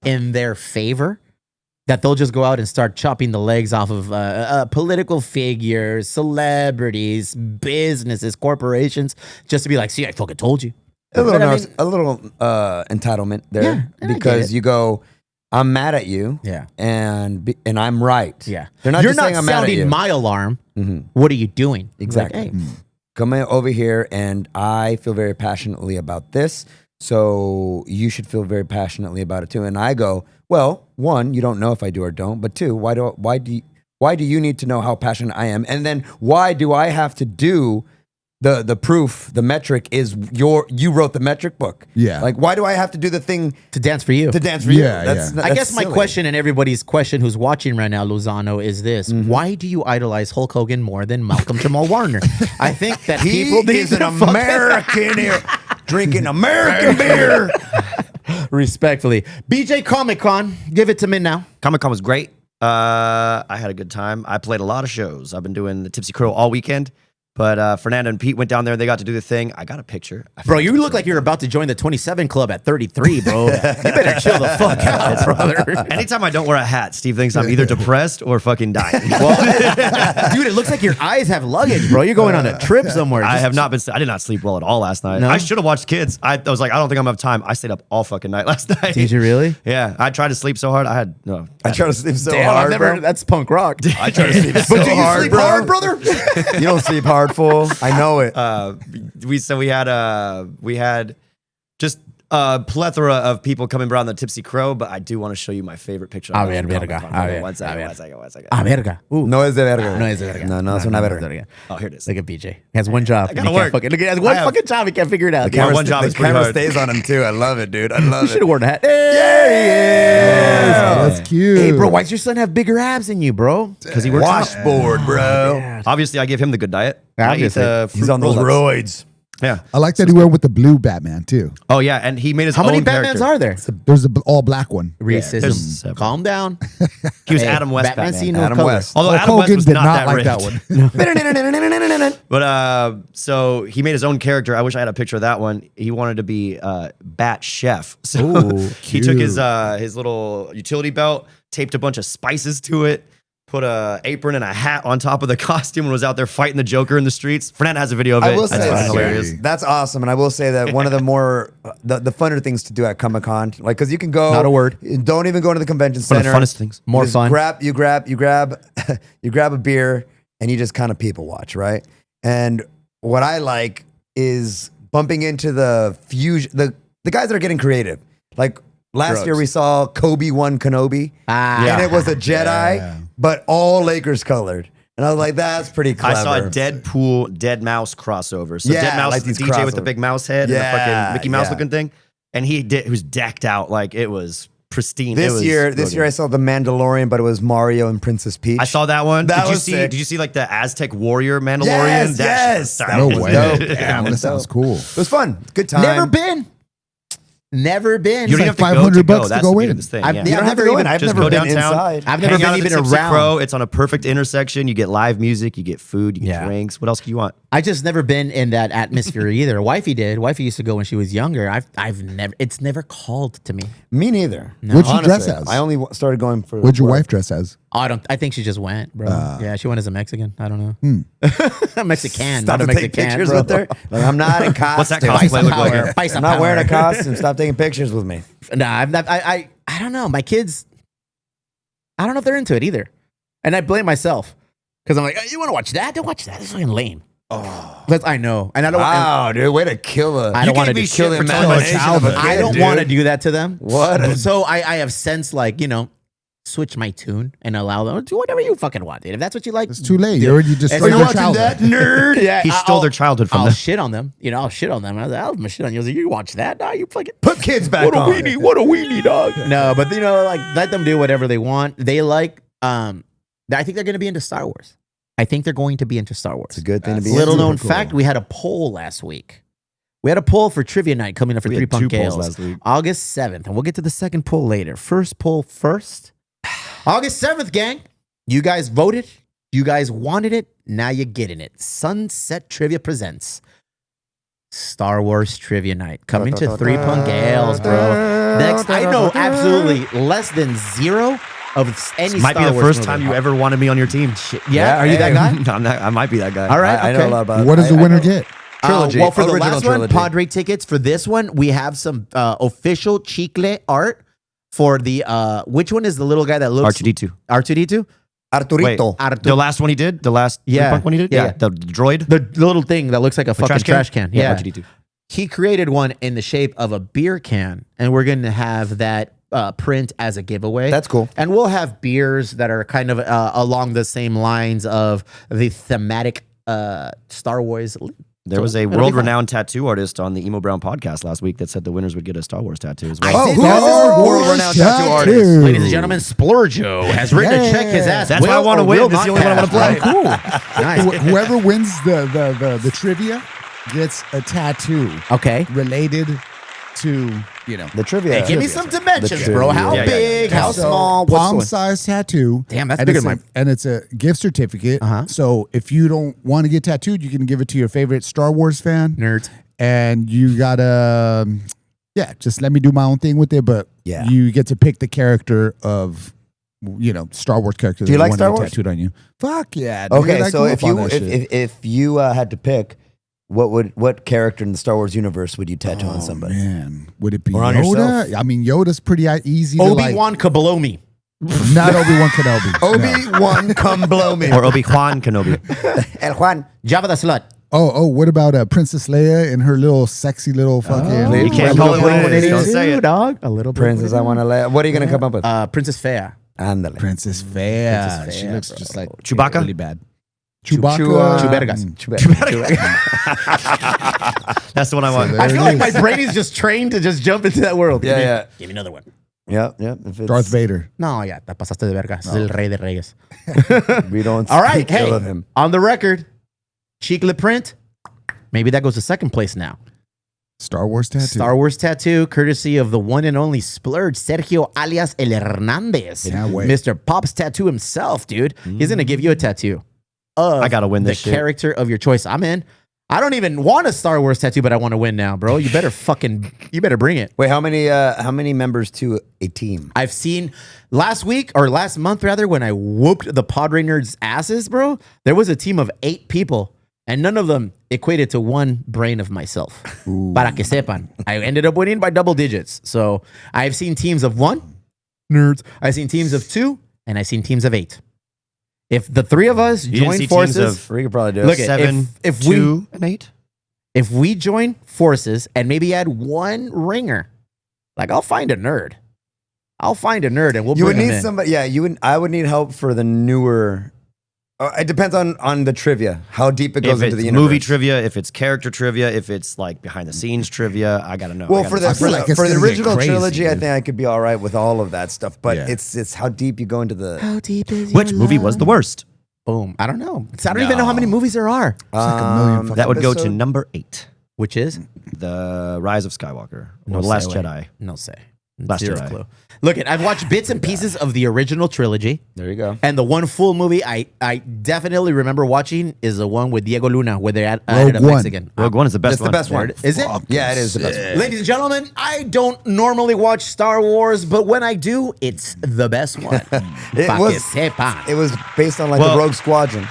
S2: in their favor. That they'll just go out and start chopping the legs off of political figures, celebrities, businesses, corporations, just to be like, see, I fucking told you.
S1: A little,
S2: But I mean-
S1: a little entitlement there,
S2: Yeah, and I get
S1: because
S2: it.
S1: you go, I'm mad at you,
S2: Yeah.
S1: and I'm right.
S2: Yeah.
S1: They're not
S2: You're
S1: just
S2: not
S1: saying I'm mad at
S2: sounding
S1: you.
S2: my alarm.
S1: Mhm.
S2: What are you doing?
S1: Exactly.
S2: Like, hey,
S1: Come over here, and I feel very passionately about this, so you should feel very passionately about it too. And I go, well, one, you don't know if I do or don't, but two, why do you need to know how passionate I am? And then why do I have to do the proof? The metric is you wrote the metric book.
S3: Yeah.
S1: Like, why do I have to do the thing
S2: to dance for you.
S1: to dance for you?
S3: Yeah, yeah.
S1: That's
S2: I guess my
S1: silly.
S2: question and everybody's question who's watching right now, Lozano, is this: why do you idolize Hulk Hogan more than Malcolm Jamal Warner? I think that
S1: He
S2: people need
S1: is
S2: to
S1: an
S2: fucking-
S1: American here, drinking American beer.
S2: Respectfully, BJ Comic Con, give it to me now.
S4: Comic Con was great. I had a good time. I played a lot of shows. I've been doing the Tipsy Crow all weekend. But Fernando and Pete went down there. They got to do the thing. I got a picture.
S2: Bro, you look like you're about to join the 27 Club at 33, bro. You better chill the fuck out, brother.
S4: Anytime I don't wear a hat, Steve thinks I'm either depressed or fucking dying.
S2: Dude, it looks like your eyes have luggage, bro. You're going on a trip somewhere.
S4: I have not been. I did not sleep well at all last night.
S2: No?
S4: I should have watched Kids. I was like, I don't think I'm gonna have time. I stayed up all fucking night last night.
S2: Did you really?
S4: Yeah, I tried to sleep so hard. I had no.
S1: I try to sleep so
S2: Damn, I've
S1: hard,
S2: never.
S1: bro.
S2: That's punk rock.
S1: I try to sleep so
S2: But do you
S1: hard,
S2: sleep
S1: bro.
S2: hard, brother?
S1: You don't sleep hard, fool. I know it.
S4: We had just a plethora of people coming around the Tipsy Crow, but I do want to show you my favorite picture.
S2: A
S4: of
S2: ver,
S4: from
S2: verga.
S4: Comic-Con.
S2: A
S4: Hold on,
S2: ver,
S4: one second,
S2: a ver.
S4: one second, one second.
S2: Ah, verga.
S1: No es de verga.
S2: No es de verga.
S1: No es una
S2: no es
S1: verga.
S2: de verga.
S4: Oh, here it is.
S2: Look at BJ. He has one job.
S4: I gotta
S2: He can't
S4: work.
S2: fucking- Look, he has one
S4: I have-
S2: fucking job. He can't figure it out.
S4: camera- one job
S1: the
S4: is pretty
S1: camera
S4: hard.
S1: stays on him too. I love it, dude. I love
S2: You should
S1: it.
S2: have worn a hat.
S3: Oh, that's cute.
S2: Hey, bro, why does your son have bigger abs than you, bro?
S4: Because he works out.
S1: Washboard, bro.
S4: Obviously, I give him the good diet. I eat
S2: Obviously.
S4: the
S1: He's
S4: fruit
S1: on those
S4: roll-ups.
S1: roids.
S4: Yeah.
S3: I like that he went with the blue Batman too.
S4: Oh yeah, and he made his
S2: How
S4: own
S2: many Batmans
S4: character.
S2: are there?
S3: There's the all black one.
S4: there's
S2: Racism.
S4: seven.
S2: Calm down.
S4: He was
S2: Hey,
S4: Adam West
S2: Batman
S4: Batman.
S2: see no
S1: Adam
S2: color.
S1: West.
S4: Although
S3: Hulk
S4: Adam West
S3: Hogan
S4: was
S3: did
S4: not,
S3: not
S4: that
S3: like
S4: ripped.
S3: that one.
S4: But so he made his own character. I wish I had a picture of that one. He wanted to be Bat Chef. So
S2: Ooh,
S4: he took his
S3: cute.
S4: little utility belt, taped a bunch of spices to it, put a apron and a hat on top of the costume, and was out there fighting the Joker in the streets. Fernand has a video of it.
S1: I will
S4: That's
S1: say
S4: fucking
S1: that.
S4: hilarious.
S1: That's awesome, and I will say that one of the more the funner things to do at Comic Con, like because you can go.
S2: Not a word.
S1: Don't even go to the convention
S4: One of
S1: center.
S4: the funnest things.
S2: More
S1: Just
S2: fun.
S1: You grab a beer, and you just kind of people watch, right? And what I like is bumping into the fusion, the guys that are getting creative. Like last year, we saw Kobe 1 Kenobi,
S2: Ah.
S1: and it was a Jedi,
S3: Yeah.
S1: but all Lakers colored. And I was like, that's pretty clever.
S4: I saw a Deadpool Dead Mouse crossover. So
S1: Yeah,
S4: Dead Mouse
S1: like
S4: is the
S1: these
S4: DJ with the
S1: crossover.
S4: big mouse head and the
S1: Yeah,
S4: fucking Mickey Mouse
S1: yeah.
S4: looking thing. And he was decked out like it was pristine.
S1: This year I saw The Mandalorian, but it was Mario and Princess Peach.
S4: I saw that one.
S1: That
S4: did you
S1: was
S4: see?
S1: sick.
S4: Did you see like the Aztec warrior Mandalorian?
S1: Yes,
S4: That shit was
S1: yes.
S4: sick.
S1: That
S3: No
S1: was
S3: way.
S1: dope.
S3: Damn,
S1: It
S3: that
S1: was
S3: sounds
S1: dope.
S3: cool.
S1: It was fun. Good time.
S2: Never been. Never been.
S4: You don't
S3: like
S4: even have to go
S3: $500
S4: to go.
S3: to
S4: That's
S3: go
S4: the beauty
S3: in.
S4: of this thing.
S2: I've-
S4: yeah.
S2: yeah,
S1: You don't have to
S2: never
S1: go in.
S2: even-
S1: I've
S4: Just
S1: never
S4: go
S1: been
S4: downtown.
S1: inside.
S2: I've never
S4: Hang
S2: been
S4: out at
S2: even
S4: the Tipsy
S2: around.
S4: Crow. It's on a perfect intersection. You get live music. You get food. You get
S2: Yeah.
S4: drinks. What else do you want?
S2: I just never been in that atmosphere either. Wifey did. Wifey used to go when she was younger. I've never. It's never called to me.
S1: Me neither.
S3: What'd you dress
S1: Honestly,
S3: as?
S1: I only started going for.
S3: What'd your
S1: work.
S3: wife dress as?
S2: I don't. I think she just went, bro. Yeah, she went as a Mexican. I don't know. Mexican,
S1: Stop
S2: not a
S1: to take
S2: Mexican.
S1: pictures
S2: bro.
S1: with her. Like, I'm not in costume.
S4: What's that
S2: Paisa
S4: cosplay look
S2: power.
S4: like?
S2: Paisa
S1: I'm not wearing a
S2: power.
S1: costume. Stop taking pictures with me.
S2: Nah, I don't know. My kids, I don't know if they're into it either, and I blame myself because I'm like, oh, you want to watch that? Don't watch that. It's fucking lame. Oh, I know, and I don't.
S1: Wow, dude, way to kill a.
S2: I don't want to
S1: be
S2: do
S1: kill the
S4: shit for telling my
S1: imagination
S3: child
S1: of a
S3: that.
S1: kid,
S2: I don't
S1: dude.
S2: want to do that to them.
S1: What?
S2: So I have since like switch my tune and allow them to do whatever you fucking want, dude. If that's what you like,
S3: It's too late.
S2: do
S3: You
S2: it.
S3: already just
S2: Are
S3: stole
S2: you
S3: your
S2: watching
S3: childhood.
S1: nerd?
S2: Yeah,
S4: He stole their childhood from
S2: I'll
S4: them.
S2: shit on them. I'll shit on them. I was like, I'm gonna shit on you. I was like, you watch that? Nah, you fucking
S1: Put kids back
S2: what a
S1: on.
S2: weenie, what a weenie, dog. No, but like let them do whatever they want. They like I think they're gonna be into Star Wars. I think they're going to be into Star Wars.
S1: It's a good thing to be.
S2: Little
S1: into.
S2: known
S3: cool.
S2: fact, we had a poll last week. We had a poll for trivia night coming up for
S4: We
S2: Three
S4: had
S2: Punk
S4: two polls
S2: Gales.
S4: last week.
S2: August 7th. And we'll get to the second poll later. First poll first. August 7th, gang. You guys voted. You guys wanted it. Now you're getting it. Sunset Trivia presents Star Wars Trivia Night. Coming to Three Punk Gales, bro. Next, I know absolutely less than zero of any
S4: Might
S2: Star
S4: be the
S2: Wars
S4: first
S2: movie.
S4: time you ever wanted me on your team.
S2: Yeah, are you that guy?
S4: I'm not, I might be that guy.
S2: All right,
S1: I know
S2: okay.
S1: a lot about.
S3: What does the
S1: I
S3: winner
S1: know-
S3: get?
S1: Trilogy.
S2: Well, for the
S1: Original
S2: last one,
S1: trilogy.
S2: Padre tickets. For this one, we have some official Chicle art for the which one is the little guy that looks
S4: R2D2.
S2: R2D2?
S1: Arturito.
S4: The last one he did? The last
S2: Yeah.
S4: Punk one he did?
S2: Yeah.
S4: The droid?
S2: The little thing that looks like a fucking trash can. Yeah.
S4: R2D2.
S2: He created one in the shape of a beer can, and we're going to have that print as a giveaway.
S1: That's cool.
S2: And we'll have beers that are kind of along the same lines of the thematic Star Wars.
S4: There was a
S2: It'll be
S4: world-renowned tattoo artist on the Emo Brown podcast last week that said the winners would get a Star Wars tattoo as well.
S2: I did
S1: who
S2: that.
S1: is this world-renowned tattoo artist?
S2: Ladies and gentlemen, Splurjo has written a check his ass.
S4: That's why I
S2: will
S4: wanna
S2: or
S4: win.
S2: will
S4: This is the
S2: not
S4: only one I wanna
S2: cash.
S4: play.
S2: Cool. Nice.
S3: Whoever wins the trivia gets a tattoo
S2: Okay.
S3: related to
S1: The trivia.
S2: Hey, give me some dimensions, bro.
S1: trivia.
S2: How
S4: Yeah, yeah,
S2: big?
S4: yeah.
S2: How
S3: So,
S2: small? What's
S3: palm
S2: going-
S3: size tattoo.
S2: Damn, that's
S3: and
S2: bigger
S3: it's
S2: than
S3: and it's a gift certificate.
S2: Uh-huh.
S3: So if you don't want to get tattooed, you can give it to your favorite Star Wars fan.
S2: Nerds.
S3: And you gotta, just let me do my own thing with it. But
S1: Yeah.
S3: you get to pick the character of, Star Wars character.
S1: Do you
S3: that
S1: like
S3: wanna
S1: Star
S3: get
S1: Wars?
S3: Tattooed on you? Fuck yeah. Dude.
S1: Okay,
S3: I
S1: so
S3: grew
S1: if
S3: up on
S1: you
S3: that shit.
S1: if you had to pick, what character in the Star Wars universe would you tattoo on somebody?
S3: Man, would it be
S1: Or on
S3: Yoda?
S1: yourself?
S3: I mean, Yoda's pretty easy. to like.
S2: Obi-Wan Kabalomi.
S3: Not Obi-Wan Kenobi. No.
S1: Obi-Wan, come blow me.
S4: Or Obi-Wan Kenobi.
S1: El Juan.
S2: Jabba the Slut.
S3: Oh, what about Princess Leia and her little sexy little fucking?
S1: You
S4: can't
S1: Red
S4: call
S1: little
S4: it what it
S1: princess.
S4: is. Don't say it.
S2: dog. A little
S1: Princess, I want to let. What are you going to come up with?
S2: Princess Fea.
S1: Ándale.
S3: Princess Leia.
S2: Princess
S3: She
S2: Leia,
S3: looks
S2: bro.
S3: just like
S4: Chewbacca?
S3: really bad. Chewbacca.
S2: Chewbergas.
S4: That's the one I want.
S3: there
S2: I feel
S3: it
S2: like my
S3: is.
S2: brain is just trained to just jump into that world.
S1: Yeah, yeah.
S2: Give me another one.
S1: Yep. If it's,
S3: Darth Vader.
S2: No, ya, te pasaste de verga. Es el rey de reyes.
S1: We don't.
S2: All right,
S1: speak ill
S2: hey,
S1: of him.
S2: on the record, Chicle print. Maybe that goes to second place now.
S3: Star Wars tattoo.
S2: Star Wars tattoo, courtesy of the one and only Splurge, Sergio alias El Hernandez.
S3: Yeah, wait.
S2: Mr. Pop's tattoo himself, dude. He's going to give you a tattoo of
S4: I gotta win this
S2: the
S4: shit.
S2: character of your choice. I'm in. I don't even want a Star Wars tattoo, but I want to win now, bro. You better bring it.
S1: Wait, how many members to a team?
S2: I've seen last month rather, when I whooped the Padre nerds' asses, bro, there was a team of 8 people, and none of them equated to one brain of myself. Para que sepan. I ended up winning by double digits. So I've seen teams of 1, nerds. I've seen teams of 2, and I've seen teams of 8. If the 3 of us
S4: You didn't
S2: join
S4: see
S2: forces,
S4: teams
S1: We could probably do it.
S2: Look at-
S4: 7,
S2: if
S4: 2, and 8.
S2: if we join forces and maybe add 1 ringer, like I'll find a nerd. And we'll
S1: You would
S2: bring him
S1: need
S2: in.
S1: somebody. Yeah, you would. I would need help for the newer It depends on the trivia, how deep it goes
S4: If
S1: into
S4: it's
S1: the universe.
S4: movie trivia, if it's character trivia, if it's like behind the scenes trivia, I gotta know.
S1: Well,
S4: I
S1: for
S4: gotta
S1: the
S3: I feel like it's
S1: for the
S3: gonna get
S1: original
S3: crazy,
S1: trilogy, I
S3: dude.
S1: think I could be all right with all of that stuff. But
S3: Yeah.
S1: it's how deep you go into the.
S2: How deep is
S4: Which movie was the worst?
S2: Boom. I don't know. I don't even know how many movies there are.
S3: It's like a million fucking
S4: That would go to
S1: episode?
S4: number 8,
S2: Which is
S4: The Rise of Skywalker,
S2: No
S4: or The Last
S2: say, wait.
S4: Jedi.
S2: No say.
S4: Last
S2: Zero
S4: Jedi.
S2: clue. Look, I've watched bits and pieces of the original trilogy.
S1: There you go.
S2: And the one full movie I definitely remember watching is the one with Diego Luna where they added a
S3: Rogue One.
S2: Mexican.
S4: Rogue One is the best
S1: That's
S4: one.
S1: the best one.
S2: Is it?
S1: Yeah, it is the best one.
S2: Ladies and gentlemen, I don't normally watch Star Wars, but when I do, it's the best one.
S1: It
S2: Pa
S1: was-
S2: que sepa.
S1: It was based on like
S4: Well-
S1: the Rogue Squadron.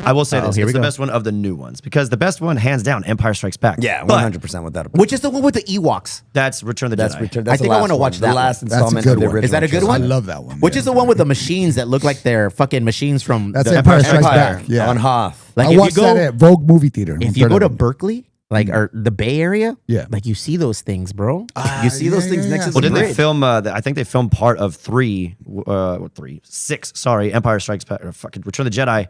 S4: I will say
S2: Oh,
S4: this:
S2: here we
S4: it's the
S2: go.
S4: best one of the new ones because the best one, hands down, Empire Strikes Back.
S1: Yeah,
S4: But
S1: 100% without a.
S2: Which is the one with the Ewoks.
S4: That's Return of the
S1: That's
S4: Jedi.
S1: Return.
S2: I
S1: That's
S2: think
S1: the
S2: I
S1: last
S2: wanna
S1: one,
S2: watch
S1: the
S2: that
S1: last
S3: one. That's a
S1: installment
S3: good
S1: of the
S3: one.
S1: original.
S2: Is that a good
S1: trilogy.
S3: I
S2: one?
S3: love that one.
S2: Which
S3: yeah.
S2: is the one with the machines that look like they're fucking machines from
S3: That's
S2: the
S3: Empire Strikes
S1: Empire
S3: Back. Yeah.
S1: on Hoth.
S2: Like
S3: I
S2: if you
S3: watched
S2: go,
S3: that at Vogue Movie Theater.
S2: if
S3: on
S2: you go
S3: Third
S2: to
S3: Avenue.
S2: Berkeley, like or the Bay Area,
S3: Yeah.
S2: like you see those things, bro. You see those
S3: yeah,
S2: things
S3: yeah,
S2: next
S3: yeah.
S2: to
S4: Well,
S2: the
S4: didn't they
S2: bridge.
S4: film? I think they filmed part of 6. Sorry, Empire Strikes Back. Or fucking Return of the Jedi.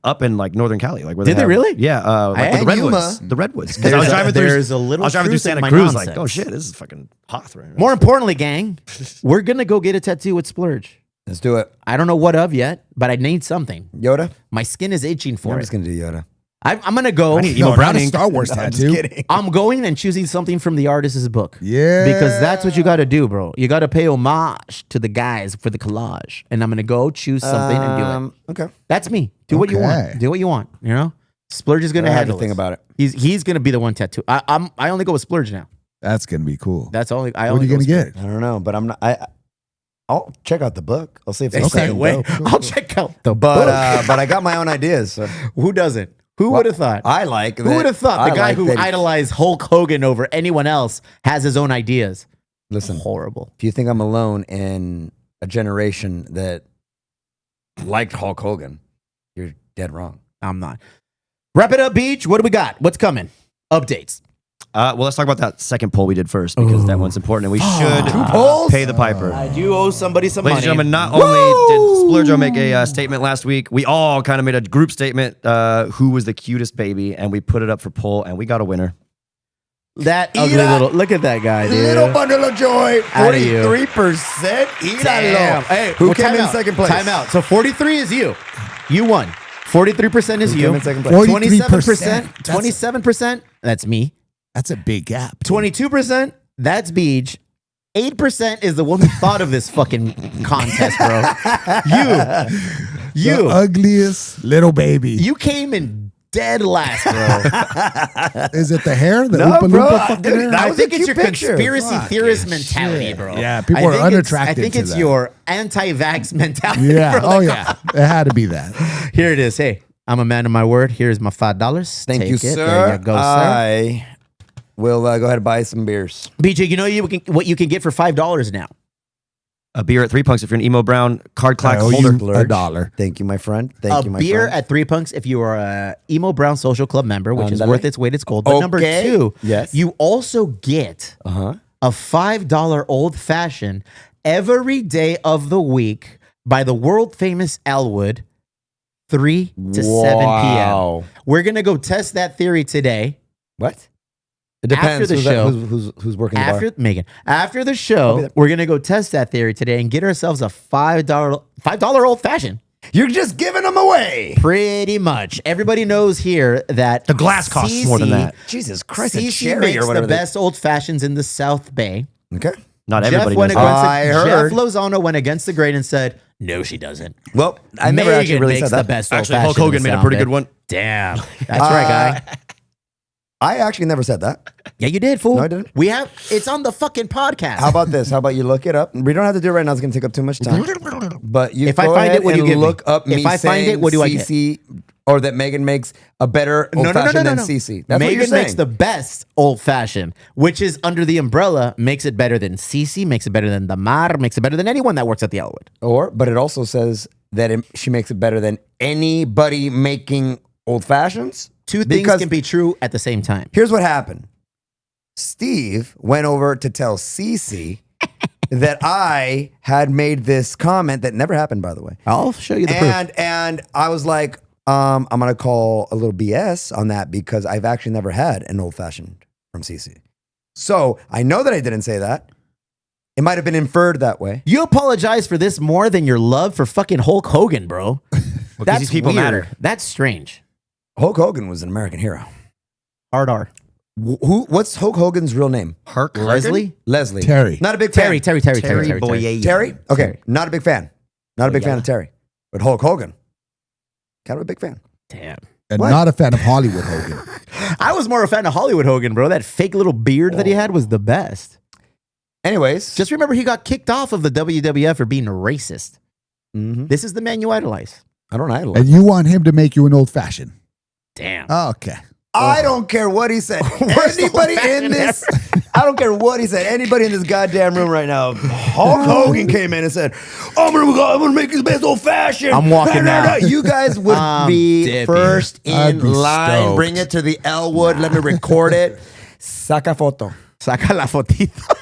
S4: Up in like Northern Cali, like where
S2: Did they really?
S4: Yeah, like with the
S2: And
S4: redwoods. The redwoods. 'Cause I was driving through.
S2: there's a little
S4: I was driving through
S2: truth in
S4: Santa
S2: my
S4: Cruz, like,
S2: nonsense.
S4: oh shit, this is fucking Hoth right now.
S2: More importantly, gang, we're gonna go get a tattoo with Splurge.
S1: Let's do it.
S2: I don't know what of yet, but I need something.
S1: Yoda.
S2: My skin is itching for
S1: I'm
S2: it.
S1: just gonna do Yoda.
S2: I'm gonna go.
S4: I need
S3: No,
S4: Emo
S3: not
S4: Brown
S3: a
S4: ink.
S3: Star Wars
S1: I'm just
S3: tattoo.
S1: kidding.
S2: I'm going and choosing something from the artist's book.
S3: Yeah.
S2: Because that's what you got to do, bro. You got to pay homage to the guys for the collage. And I'm going to go choose something and do it.
S1: Okay.
S2: That's me. Do what you want.
S3: Okay.
S2: Do what you want. You know? Splurge is going to
S1: I had
S2: handle
S1: to think
S2: it.
S1: about it.
S2: He's going to be the one tattoo. I only go with Splurge now.
S3: That's gonna be cool.
S2: That's only.
S3: What are you gonna get?
S1: I don't know, but I'm not. I'll check out the book. I'll see if there's
S2: Okay,
S1: something
S2: wait.
S1: dope.
S2: I'll check out the
S1: But
S2: book.
S1: but I got my own ideas. So.
S2: Who doesn't? Who would have thought?
S1: I like.
S2: Who would have thought the guy who
S1: that,
S2: idolized Hulk Hogan over anyone else has his own ideas?
S1: Listen,
S2: Horrible.
S1: if you think I'm alone in a generation that liked Hulk Hogan, you're dead wrong.
S2: I'm not. Wrap it up, Beach. What do we got? What's coming? Updates.
S4: Well, let's talk about that second poll we did first because that one's important and we should
S1: polls?
S4: pay the piper.
S2: I do owe somebody some
S4: Ladies and
S2: money.
S4: gentlemen, not only did Splurjo make a statement last week, we all kind of made a group statement who was the cutest baby, and we put it up for poll, and we got a winner.
S2: That ugly
S1: Ira.
S2: little. Look at that guy, dude.
S1: Little bundle of joy,
S2: Outta you.
S1: 43%.
S2: Damn. Hey,
S1: Who
S2: well,
S1: came
S2: time
S1: in
S2: out.
S1: second place?
S2: Time out. So 43 is you. You won. 43% is
S1: Who
S2: you.
S1: came in second place?
S2: 27%.
S3: 43%.
S2: 27%. That's me.
S3: That's a big gap.
S2: 22%. That's Beej. 8% is the one who thought of this fucking contest, bro. You.
S3: The ugliest little baby.
S2: You came in dead last, bro.
S3: Is it the hair? The
S1: No,
S3: Oompa
S1: bro,
S3: Loompa fucking
S1: dude,
S3: hair?
S1: that
S2: I
S1: was
S2: think
S1: a
S2: it's
S1: cute
S2: your
S1: picture.
S2: conspiracy
S3: Fucking
S2: theorist
S3: shit.
S2: mentality, bro.
S3: Yeah, people
S2: I
S3: are
S2: think it's-
S3: unattracted
S2: I think
S3: to
S2: it's
S3: that.
S2: your anti-vax mentality.
S3: Yeah.
S2: bro.
S3: Oh
S2: Like,
S3: yeah. It had to be that.
S2: Here it is. Hey, I'm a man of my word. Here's my $5.
S1: Thank
S2: Take
S1: you,
S2: it.
S1: sir.
S2: There you go, sir.
S1: I will go ahead and buy some beers.
S2: BJ, you know what you can get for $5 now?
S4: A beer at 3 Punks if you're an Emo Brown card clack
S3: I owe
S4: holder.
S3: you
S1: Splurge.
S3: $1.
S1: Thank you, my friend. Thank you,
S2: A
S1: my
S2: beer
S1: friend.
S2: at 3 Punks if you are a Emo Brown Social Club member, which is
S1: Ándale.
S2: worth its weight its gold. But number
S1: Okay.
S2: 2,
S1: Yes.
S2: you also get
S1: Uh-huh.
S2: a $5 old fashioned every day of the week by the world famous Elwood, 3 to 7
S1: Wow.
S2: p.m. We're gonna go test that theory today.
S1: What? It depends.
S2: the
S1: who's,
S2: show-
S1: who's working the bar.
S2: After the
S1: I'll be
S2: show,
S1: there.
S2: we're gonna go test that theory today and get ourselves a $5 old fashioned.
S1: You're just giving them away.
S2: Pretty much. Everybody knows here that
S4: The glass costs more than that.
S1: Jesus Christ, a
S2: CC
S1: cherry
S2: makes
S1: or
S2: the
S1: whatever.
S2: best old fashions in the South Bay.
S1: Okay.
S4: Not
S2: Jeff
S4: everybody
S2: went
S4: knows that.
S1: I
S2: against
S1: heard.
S2: Jeff Lozano went against the grain and said, "No, she doesn't."
S1: Well, I never
S2: Megan
S1: actually really
S2: makes
S1: said that.
S2: the best
S4: Actually,
S2: old
S4: Hulk
S2: fashioned in
S4: Hogan
S2: the
S4: made a
S2: South
S4: pretty
S2: Bay.
S4: good one.
S2: Damn, that's right, guy.
S1: I actually never said that.
S2: Yeah, you did, fool.
S1: No, I didn't.
S2: We have it's on the fucking podcast.
S1: How about this? How about you look it up? We don't have to do it right now. It's going to take up too much time. But you
S2: If I
S1: go
S2: find it,
S1: ahead
S2: what do you
S1: and
S2: give me?
S1: look up
S2: If
S1: me
S2: I find
S1: saying
S2: it, what do I get?
S1: CC or that Megan makes a better old fashioned than CC. That's what you're
S2: Megan
S1: saying.
S2: makes the best old fashioned, which is under the umbrella, makes it better than CC, makes it better than the Mar, makes it better than anyone that works at the Elwood.
S1: But it also says that she makes it better than anybody making old fashions.
S2: Two things
S1: Because
S2: can be true at the same time.
S1: here's what happened. Steve went over to tell Cece that I had made this comment that never happened, by the way.
S2: I'll show you the proof.
S1: And I was like, I'm gonna call a little BS on that because I've actually never had an old fashioned from CC. So I know that I didn't say that. It might have been inferred that way.
S2: You apologize for this more than your love for fucking Hulk Hogan, bro. That's
S4: these people
S2: weird.
S4: matter.
S2: That's strange.
S1: Hulk Hogan was an American hero.
S2: Hard R.
S1: What's Hulk Hogan's real name?
S2: Leslie?
S1: Leslie.
S3: Terry.
S1: Not a big fan.
S2: Terry
S4: Boye.
S1: Terry? Okay.
S2: Terry.
S1: Not a big fan. Not a big fan of Terry. But Hulk Hogan, kind of a big fan.
S2: Damn.
S3: And
S1: What?
S3: not a fan of Hollywood Hogan.
S2: I was more a fan of Hollywood Hogan, bro. That fake little beard that he had was the best.
S1: Anyways.
S2: Just remember he got kicked off of the WWF for being racist.
S1: Mhm.
S2: This is the man you idolize.
S1: I don't idolize.
S3: And you want him to make you an old fashioned.
S2: Damn.
S3: Okay.
S1: I don't care what he said.
S2: Worst
S1: Anybody
S2: old-fashioned
S1: in this, I don't care what he said. Anybody in this goddamn room right now, Hulk Hogan came in and said, I'm gonna make this best old fashioned.
S2: I'm walking out.
S1: You guys would be
S2: dipping.
S1: first
S3: I'd
S1: in
S3: be
S1: line.
S3: stoked.
S1: Bring it to the Elwood. Let me record it. Saca foto.
S2: Saca la fotito.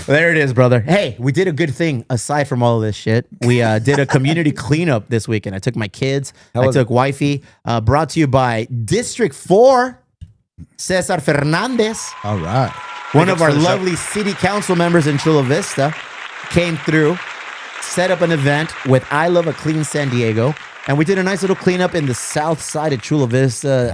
S2: There it is, brother. Hey, we did a good thing aside from all of this shit. We did a community cleanup this weekend. I took my kids. I
S1: was
S2: took wifey. Brought to you by District 4, Cesar Fernandez.
S3: All right.
S2: One of
S4: ups
S2: our
S4: for the show.
S2: lovely city council members in Chula Vista came through, set up an event with I Love a Clean San Diego. And we did a nice little cleanup in the south side of Chula Vista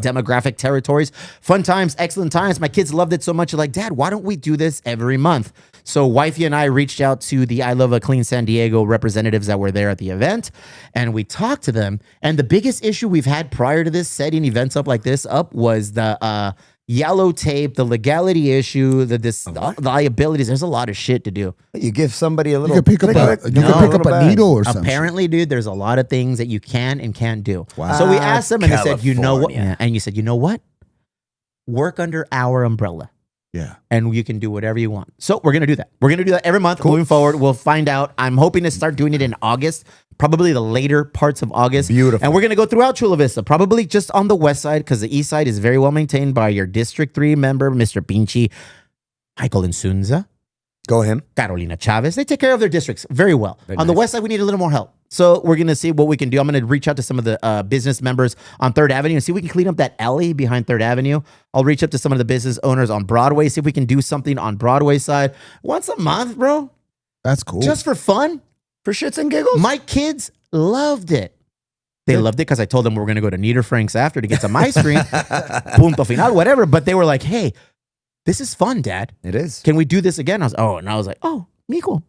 S2: demographic territories. Fun times, excellent times. My kids loved it so much. They're like, Dad, why don't we do this every month? So wifey and I reached out to the I Love a Clean San Diego representatives that were there at the event. And we talked to them. And the biggest issue we've had prior to this, setting events up like this up, was the yellow tape, the legality issue, the liabilities. There's a lot of shit to do.
S1: You give somebody a little.
S3: You could pick up a needle or something.
S2: Apparently, dude, there's a lot of things that you can and can't do.
S3: Wow.
S2: So we asked them and they said, you know what?
S1: California.
S2: And you said, you know what? Work under our umbrella
S3: Yeah.
S2: and you can do whatever you want. So we're going to do that. We're going to do that every month moving forward. We'll find out. I'm hoping to start doing it in August, probably the later parts of August.
S1: Beautiful.
S2: And we're going to go throughout Chula Vista, probably just on the west side because the east side is very well maintained by your District 3 member, Mr. Pinchi, Michael Insunza.
S1: Go him.
S2: Carolina Chavez. They take care of their districts very well.
S1: Very
S2: On the
S1: nice.
S2: west side, we need a little more help. So we're going to see what we can do. I'm going to reach out to some of the business members on 3rd Avenue and see if we can clean up that alley behind 3rd Avenue. I'll reach out to some of the business owners on Broadway, see if we can do something on Broadway side. Once a month, bro.
S3: That's cool.
S2: Just for fun.
S1: For shits and giggles?
S2: My kids loved it. They loved it because I told them we were going to go to Nieder Frank's after to get some ice cream. Punto final, whatever. But they were like, hey, this is fun, Dad.
S1: It is.
S2: Can we do this again? I was like, oh, Miko.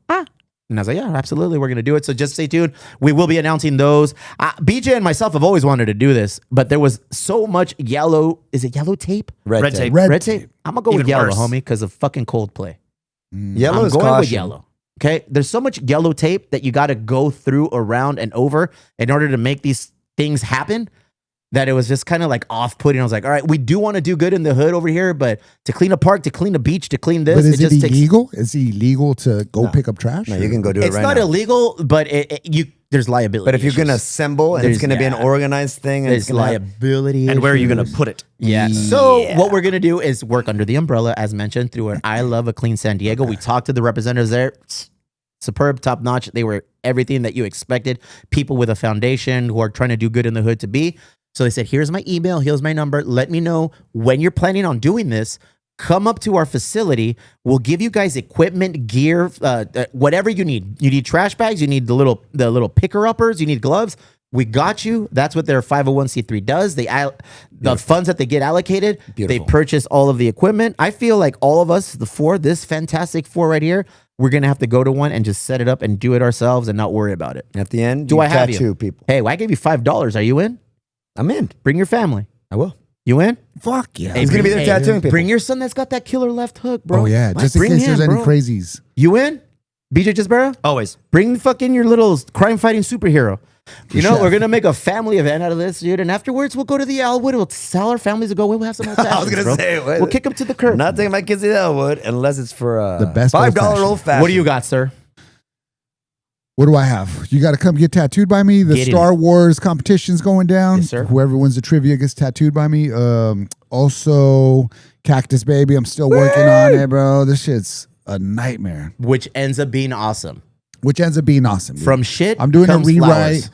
S2: And I was like, yeah, absolutely. We're going to do it. So just stay tuned. We will be announcing those. BJ and myself have always wanted to do this, but there was so much yellow. Is it yellow tape?
S1: Red tape.
S3: Red
S2: tape. I'm going to go with
S4: Even
S2: yellow,
S4: worse.
S2: homie, because of fucking Coldplay.
S1: Yellow
S2: I'm
S1: is
S2: going
S1: caution.
S2: with yellow. Okay. There's so much yellow tape that you got to go through, around, and over in order to make these things happen, that it was just kind of like off-putting. I was like, all right, we do want to do good in the hood over here, but to clean a park, to clean a beach, to clean this,
S3: But is it
S2: just takes.
S3: illegal? Is it illegal to go pick up trash?
S1: No, you can go do it
S2: It's
S1: right
S2: not
S1: now.
S2: illegal, but there's liability.
S1: But if you're
S2: issues.
S1: going to assemble and it's going to be an organized thing, and it's
S2: there's
S1: going to have
S2: liability.
S4: And where are you going
S2: issues.
S4: to put it?
S2: Yeah. So what we're gonna do is work under the umbrella, as mentioned, through an I Love a Clean San Diego. We talked to the representatives there. Superb, top notch. They were everything that you expected. People with a foundation who are trying to do good in the hood to be. So they said, here's my email, here's my number. Let me know when you're planning on doing this. Come up to our facility. We'll give you guys equipment, gear, whatever you need. You need trash bags. You need the little picker uppers. You need gloves. We got you. That's what their 501c3 does. The funds that they get allocated, they purchase all of the equipment. I feel like all of us, this fantastic 4 right here, we're gonna have to go to one and just set it up and do it ourselves and not worry about it.
S1: At the end,
S2: Do I have you?
S1: tattoo people.
S2: Hey, well, I gave you $5. Are you in?
S1: I'm in.
S2: Bring your family.
S1: I will.
S2: You in?
S3: Fuck yeah.
S1: He's going to be there tattooing people.
S2: Bring your son that's got that killer left hook, bro.
S3: Oh yeah, just in
S2: Bring
S3: case
S2: him,
S3: there's any
S2: bro.
S3: crazies.
S2: You in? BJ Gisbera?
S4: Always.
S2: Bring fucking your little crime-fighting superhero. You know,
S3: Chef.
S2: we're gonna make a family event out of this, dude. And afterwards, we'll go to the Elwood. We'll tell our families to go. We'll have some old
S1: I was going to say,
S2: we'll kick them to the curb.
S1: I'm not taking my kids to the Elwood unless it's for
S3: The best
S1: $5
S3: old-fashioned.
S1: old fashioned.
S2: What do you got, sir?
S3: What do I have? You got to come get tattooed by me. The
S2: Get in.
S3: Star Wars competition's going down.
S2: Yes, sir.
S3: Whoever wins the trivia gets tattooed by me. Also, Cactus Baby. I'm still working on it, bro. This shit's a nightmare,
S2: which ends up being awesome.
S3: which ends up being awesome. dude.
S2: From shit,
S3: I'm doing a
S2: comes
S3: rewrite.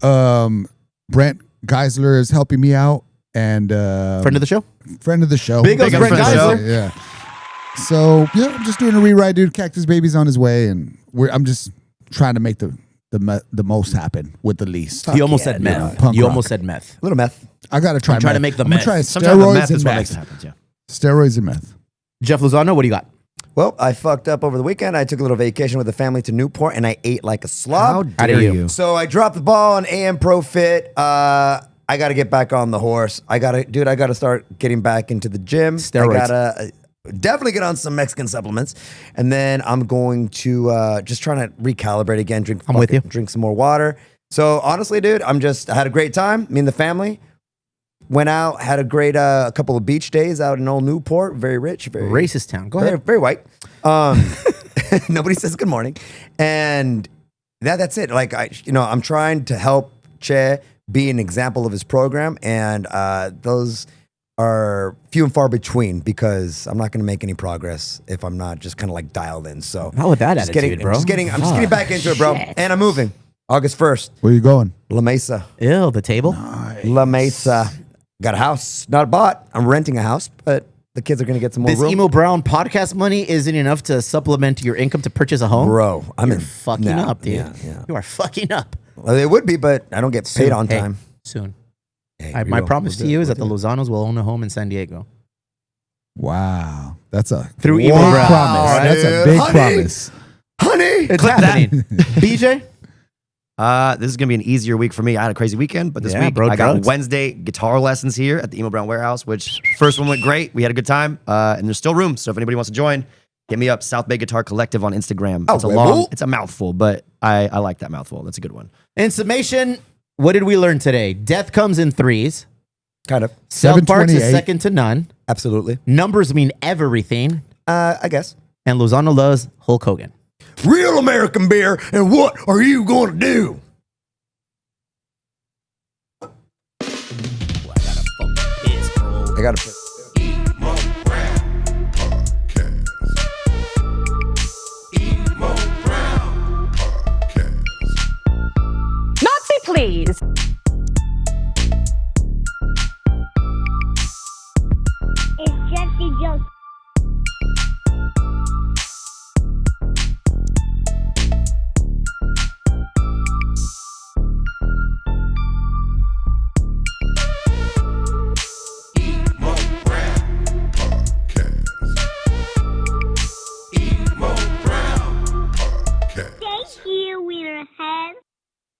S2: flowers.
S3: Brent Geisler is helping me out, and
S2: Friend of the show.
S3: friend of the show.
S2: Big up
S4: Big up
S2: Brent
S4: friend of the
S2: Geisler.
S3: Yeah. So yeah, I'm just doing a rewrite, dude. Cactus Baby's on his way, and I'm just trying to make the most happen with the least.
S2: You almost
S1: yeah,
S2: said meth.
S3: punk
S2: You
S3: rock.
S2: almost said meth.
S1: A little meth.
S3: I gotta try.
S2: I'm trying to
S3: meth.
S2: make the
S3: I'm gonna
S2: meth.
S3: try
S4: Sometimes the
S3: steroids
S4: meth
S3: and
S4: is what makes
S3: meth.
S4: it happen. Yeah.
S3: Steroids and meth.
S2: Jeff Lozano, what do you got?
S1: Well, I fucked up over the weekend. I took a little vacation with the family to Newport, and I ate like a slob.
S4: How dare
S2: you?
S4: you?
S1: So I dropped the ball on AM Pro Fit. I got to get back on the horse. I got to start getting back into the gym.
S2: Steroids.
S1: I got to definitely get on some Mexican supplements. And then I'm going to just trying to recalibrate again,
S2: I'm with you.
S1: drink some more water. So honestly, dude, I had a great time. Me and the family went out, had a great a couple of beach days out in Old Newport. Very rich, very
S2: Racist town. Go
S1: very,
S2: ahead.
S1: very white. Nobody says good morning, and that's it. Like I'm trying to help Che be an example of his program, and those are few and far between because I'm not going to make any progress if I'm not just kind of like dialed in. So
S2: Not with that
S1: just
S2: attitude, bro.
S1: I'm just getting back into it, bro.
S2: Shit.
S1: And I'm moving August 1st,
S3: Where you going?
S1: La Mesa.
S2: Ew, the table.
S1: La Mesa. Got a house, not bought. I'm renting a house, but the kids are going to get some more
S2: This
S1: room.
S2: Emo Brown podcast money isn't enough to supplement your income to purchase a home.
S1: Bro, I'm
S2: You're
S1: in
S2: fucking
S1: nah,
S2: up, dude.
S1: Yeah.
S2: You are fucking up.
S1: Well, it would be, but I don't get paid
S2: Soon.
S1: on
S2: Hey,
S1: time.
S2: soon.
S1: Hey,
S2: My
S1: we will.
S2: promise
S1: We'll
S2: to you
S1: do
S2: is
S1: it.
S2: that the Lozanos will own a home in San Diego.
S3: Wow, that's a
S2: Through
S3: big
S2: Emo Brown.
S3: promise. That's a
S1: dude.
S3: big
S1: Honey.
S3: promise.
S1: Honey,
S2: It's
S4: Clip that.
S2: happening. BJ?
S4: This is gonna be an easier week for me. I had a crazy weekend, but this
S2: Yeah,
S4: week
S2: bro,
S4: I got
S2: drugs.
S4: Wednesday guitar lessons here at the Emo Brown warehouse. Which first one went great. We had a good time, and there's still room. So if anybody wants to join, hit me up. South Bay Guitar Collective on Instagram.
S1: Oh,
S4: It's a
S1: well.
S4: it's a mouthful, but I like that mouthful. That's a good one.
S2: In summation, what did we learn today? Death comes in threes.
S1: kind of.
S2: Self parts is
S3: 728.
S2: second to none.
S1: Absolutely.
S2: Numbers mean everything.
S1: I guess.
S2: And Lozano loves Hulk Hogan.
S1: Real American beer, and what are you going to do? I got to.
S6: Nazi, please.
S7: It's just a joke. Thank you, Winner.